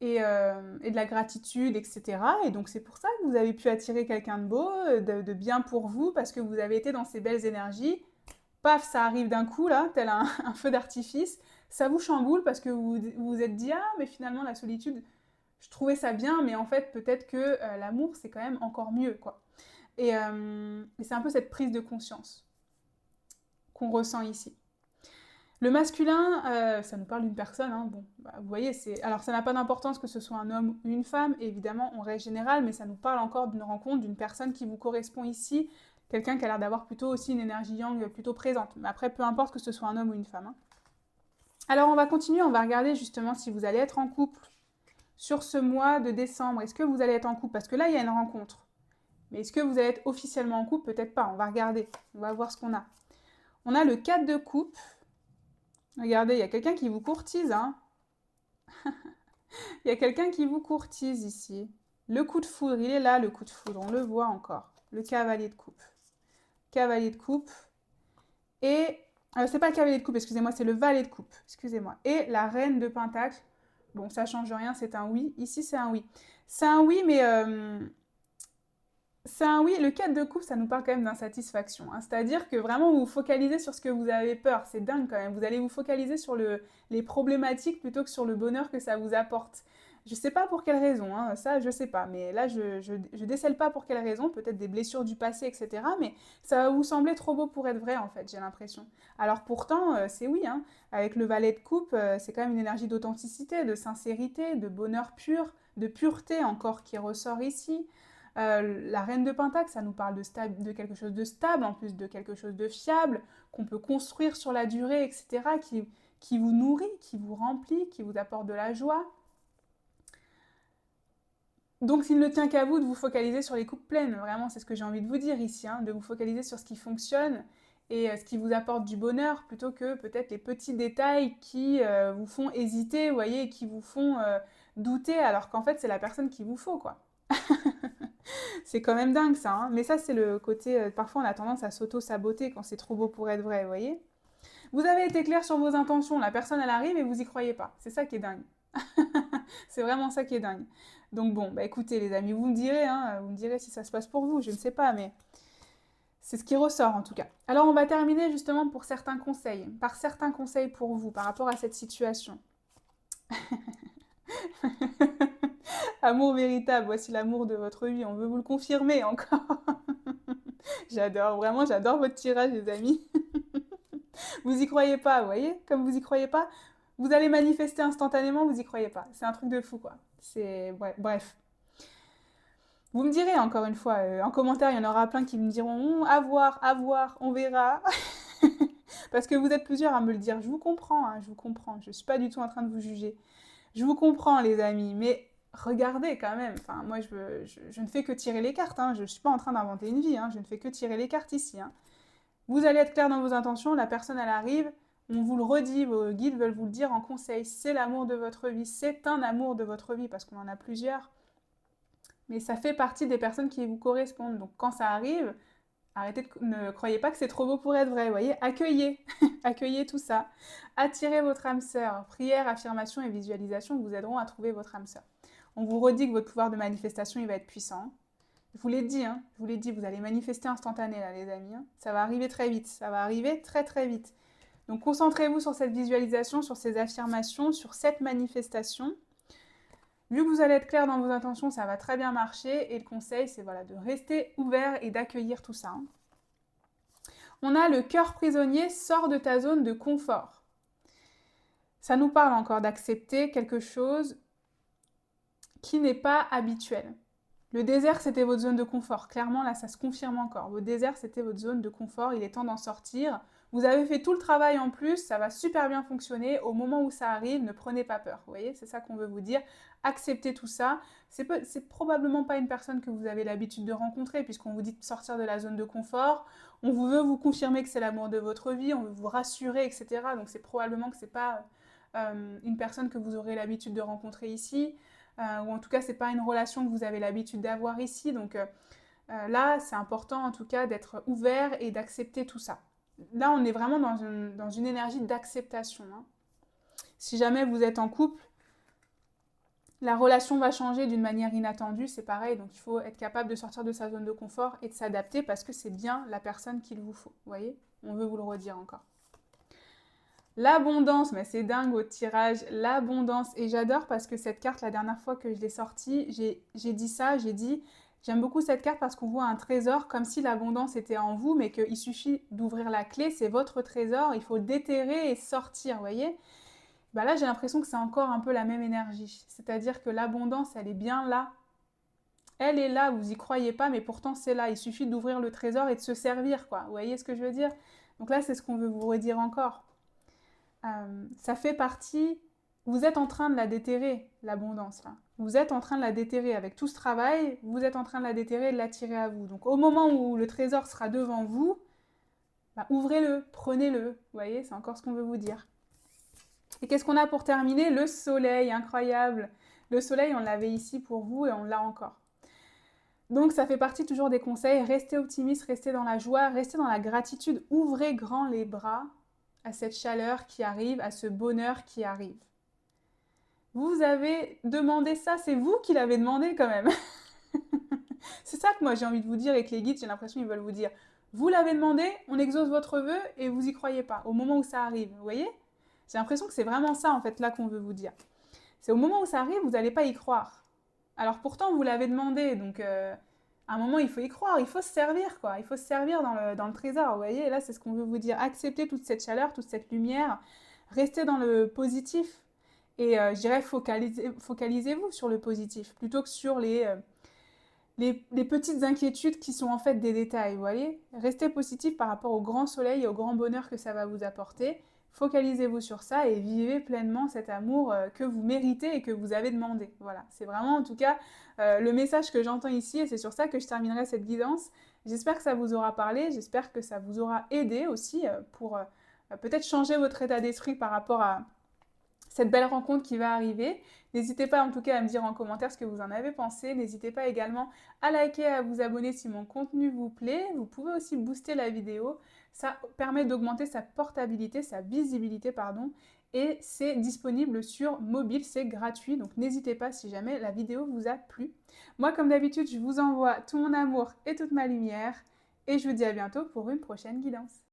Et de la gratitude, etc. Et donc c'est pour ça que vous avez pu attirer quelqu'un de beau, de bien pour vous, parce que vous avez été dans ces belles énergies. Paf, ça arrive d'un coup, là, tel un feu d'artifice. Ça vous chamboule parce que vous vous êtes dit, ah, mais finalement, la solitude, je trouvais ça bien, mais en fait, peut-être que l'amour, c'est quand même encore mieux, quoi. Et c'est un peu cette prise de conscience qu'on ressent ici. Le masculin, ça nous parle d'une personne, hein, bon, vous voyez, alors ça n'a pas d'importance que ce soit un homme ou une femme, évidemment, on reste général, mais ça nous parle encore d'une rencontre, d'une personne qui vous correspond ici, quelqu'un qui a l'air d'avoir plutôt aussi une énergie yang plutôt présente, mais après, peu importe que ce soit un homme ou une femme. Hein. Alors on va continuer, on va regarder justement si vous allez être en couple sur ce mois de décembre. Est-ce que vous allez être en couple? Parce que là, il y a une rencontre. Mais est-ce que vous allez être officiellement en couple? Peut-être pas, on va regarder, on va voir ce qu'on a. On a le 4 de coupe. Regardez, il y a quelqu'un qui vous courtise, hein. Il y a quelqu'un qui vous courtise ici. Le coup de foudre, il est là, le coup de foudre, on le voit encore. Le cavalier de coupe. Cavalier de coupe. Et... c'est pas le cavalier de coupe, excusez-moi, c'est le valet de coupe, excusez-moi. Et la reine de pentacle. Bon, ça change rien, c'est un oui. Ici, c'est un oui. C'est un oui, mais... c'est un oui, le 4 de coupe, ça nous parle quand même d'insatisfaction. Hein. C'est-à-dire que vraiment, vous vous focalisez sur ce que vous avez peur. C'est dingue quand même. Vous allez vous focaliser sur les problématiques plutôt que sur le bonheur que ça vous apporte. Je sais pas pour quelle raison, hein. Ça je sais pas. Mais là, je décèle pas pour quelle raison. Peut-être des blessures du passé, etc. Mais ça va vous sembler trop beau pour être vrai, en fait, j'ai l'impression. Alors pourtant, c'est oui. Hein. Avec le valet de coupe, c'est quand même une énergie d'authenticité, de sincérité, de bonheur pur, de pureté encore qui ressort ici. La reine de Pentacle, ça nous parle de quelque chose de stable, en plus de quelque chose de fiable, qu'on peut construire sur la durée, etc., qui vous nourrit, qui vous remplit, qui vous apporte de la joie. Donc s'il ne tient qu'à vous de vous focaliser sur les coupes pleines, vraiment c'est ce que j'ai envie de vous dire ici, hein, de vous focaliser sur ce qui fonctionne et ce qui vous apporte du bonheur, plutôt que peut-être les petits détails qui vous font hésiter, vous voyez, et qui vous font douter, alors qu'en fait c'est la personne qu'il vous faut, quoi. C'est quand même dingue ça, hein. Mais ça c'est le côté, parfois on a tendance à s'auto-saboter quand c'est trop beau pour être vrai, vous voyez. Vous avez été clair sur vos intentions, la personne elle arrive et vous y croyez pas, c'est ça qui est dingue. C'est vraiment ça qui est dingue. Donc bon, bah écoutez les amis, vous me direz si ça se passe pour vous, je ne sais pas, mais C'est ce qui ressort en tout cas. Alors on va terminer justement par certains conseils pour vous par rapport à cette situation. Amour véritable, voici l'amour de votre vie, on veut vous le confirmer encore. J'adore, vraiment j'adore votre tirage les amis. Vous y croyez pas, vous voyez? Comme vous y croyez pas, vous allez manifester instantanément, vous y croyez pas. C'est un truc de fou quoi. C'est bref. Vous me direz encore une fois, en commentaire, il y en aura plein qui me diront à voir, on verra. Parce que vous êtes plusieurs à me le dire. Je vous comprends, hein, je vous comprends. Je ne suis pas du tout en train de vous juger. Je vous comprends, les amis, mais regardez quand même. Enfin, moi, je ne fais que tirer les cartes. Hein. Je ne suis pas en train d'inventer une vie. Hein. Je ne fais que tirer les cartes ici. Hein. Vous allez être clair dans vos intentions. La personne, elle arrive. On vous le redit. Vos guides veulent vous le dire en conseil. C'est l'amour de votre vie. C'est un amour de votre vie parce qu'on en a plusieurs. Mais ça fait partie des personnes qui vous correspondent. Donc, quand ça arrive, ne croyez pas que c'est trop beau pour être vrai, vous voyez, accueillez, accueillez tout ça. Attirez votre âme sœur. Prière, affirmation et visualisation vous aideront à trouver votre âme sœur. On vous redit que votre pouvoir de manifestation, il va être puissant. Je vous l'ai dit, hein, je vous l'ai dit, vous allez manifester instantané là les amis. Hein. Ça va arriver très vite, ça va arriver très très vite. Donc concentrez-vous sur cette visualisation, sur ces affirmations, sur cette manifestation. Vu que vous allez être clair dans vos intentions, ça va très bien marcher. Et le conseil, c'est voilà, de rester ouvert et d'accueillir tout ça. Hein. On a le cœur prisonnier, sort de ta zone de confort. Ça nous parle encore d'accepter quelque chose qui n'est pas habituel. Le désert, c'était votre zone de confort. Clairement, là, ça se confirme encore. Votre désert, c'était votre zone de confort. Il est temps d'en sortir. Vous avez fait tout le travail en plus. Ça va super bien fonctionner. Au moment où ça arrive, ne prenez pas peur. Vous voyez, c'est ça qu'on veut vous dire. Acceptez tout ça. C'est probablement pas une personne que vous avez l'habitude de rencontrer puisqu'on vous dit de sortir de la zone de confort. On veut vous confirmer que c'est l'amour de votre vie. On veut vous rassurer, etc. Donc, c'est probablement que c'est pas une personne que vous aurez l'habitude de rencontrer ici. Ou en tout cas, c'est pas une relation que vous avez l'habitude d'avoir ici. Donc là, c'est important en tout cas d'être ouvert et d'accepter tout ça. Là, on est vraiment dans une énergie d'acceptation. Hein. Si jamais vous êtes en couple, la relation va changer d'une manière inattendue, c'est pareil. Donc il faut être capable de sortir de sa zone de confort et de s'adapter parce que c'est bien la personne qu'il vous faut. Vous voyez? On veut vous le redire encore. L'abondance, mais c'est dingue au tirage, l'abondance. Et j'adore parce que cette carte, la dernière fois que je l'ai sortie, j'ai dit ça, j'ai dit, j'aime beaucoup cette carte parce qu'on voit un trésor comme si l'abondance était en vous, mais qu'il suffit d'ouvrir la clé, c'est votre trésor, il faut déterrer et sortir, vous voyez. Bah là, j'ai l'impression que c'est encore un peu la même énergie. C'est-à-dire que l'abondance, elle est bien là. Elle est là, vous y croyez pas, mais pourtant c'est là. Il suffit d'ouvrir le trésor et de se servir, quoi. Vous voyez ce que je veux dire? Donc là, c'est ce qu'on veut vous redire encore. Ça fait partie, vous êtes en train de la déterrer, l'abondance là. Vous êtes en train de la déterrer avec tout ce travail, vous êtes en train de la déterrer et de l'attirer à vous. Donc au moment où le trésor sera devant vous, bah, ouvrez-le, prenez-le. Vous voyez, c'est encore ce qu'on veut vous dire. Et qu'est-ce qu'on a pour terminer? Le soleil, incroyable. Le soleil, on l'avait ici pour vous et on l'a encore. Donc ça fait partie toujours des conseils, restez optimiste, restez dans la joie, restez dans la gratitude, ouvrez grand les bras à cette chaleur qui arrive, à ce bonheur qui arrive. Vous avez demandé ça, c'est vous qui l'avez demandé quand même. C'est ça que moi j'ai envie de vous dire et que les guides, j'ai l'impression qu'ils veulent vous dire. Vous l'avez demandé, on exauce votre vœu et vous y croyez pas, au moment où ça arrive, vous voyez? J'ai l'impression que c'est vraiment ça en fait là qu'on veut vous dire. C'est au moment où ça arrive, vous n'allez pas y croire. Alors pourtant vous l'avez demandé, donc à un moment il faut y croire, il faut se servir quoi, il faut se servir dans le trésor, vous voyez? Et là c'est ce qu'on veut vous dire, acceptez toute cette chaleur, toute cette lumière, restez dans le positif. Et je dirais focalisez-vous sur le positif plutôt que sur les petites inquiétudes qui sont en fait des détails, vous voyez? Restez positif par rapport au grand soleil et au grand bonheur que ça va vous apporter. Focalisez-vous sur ça et vivez pleinement cet amour que vous méritez et que vous avez demandé. Voilà, c'est vraiment en tout cas le message que j'entends ici et c'est sur ça que je terminerai cette guidance. J'espère que ça vous aura parlé, j'espère que ça vous aura aidé aussi pour peut-être changer votre état d'esprit par rapport à cette belle rencontre qui va arriver. N'hésitez pas en tout cas à me dire en commentaire ce que vous en avez pensé. N'hésitez pas également à liker et à vous abonner si mon contenu vous plaît. Vous pouvez aussi booster la vidéo. Ça permet d'augmenter sa portabilité, sa visibilité, pardon. Et c'est disponible sur mobile, c'est gratuit. Donc n'hésitez pas si jamais la vidéo vous a plu. Moi, comme d'habitude, je vous envoie tout mon amour et toute ma lumière. Et je vous dis à bientôt pour une prochaine guidance.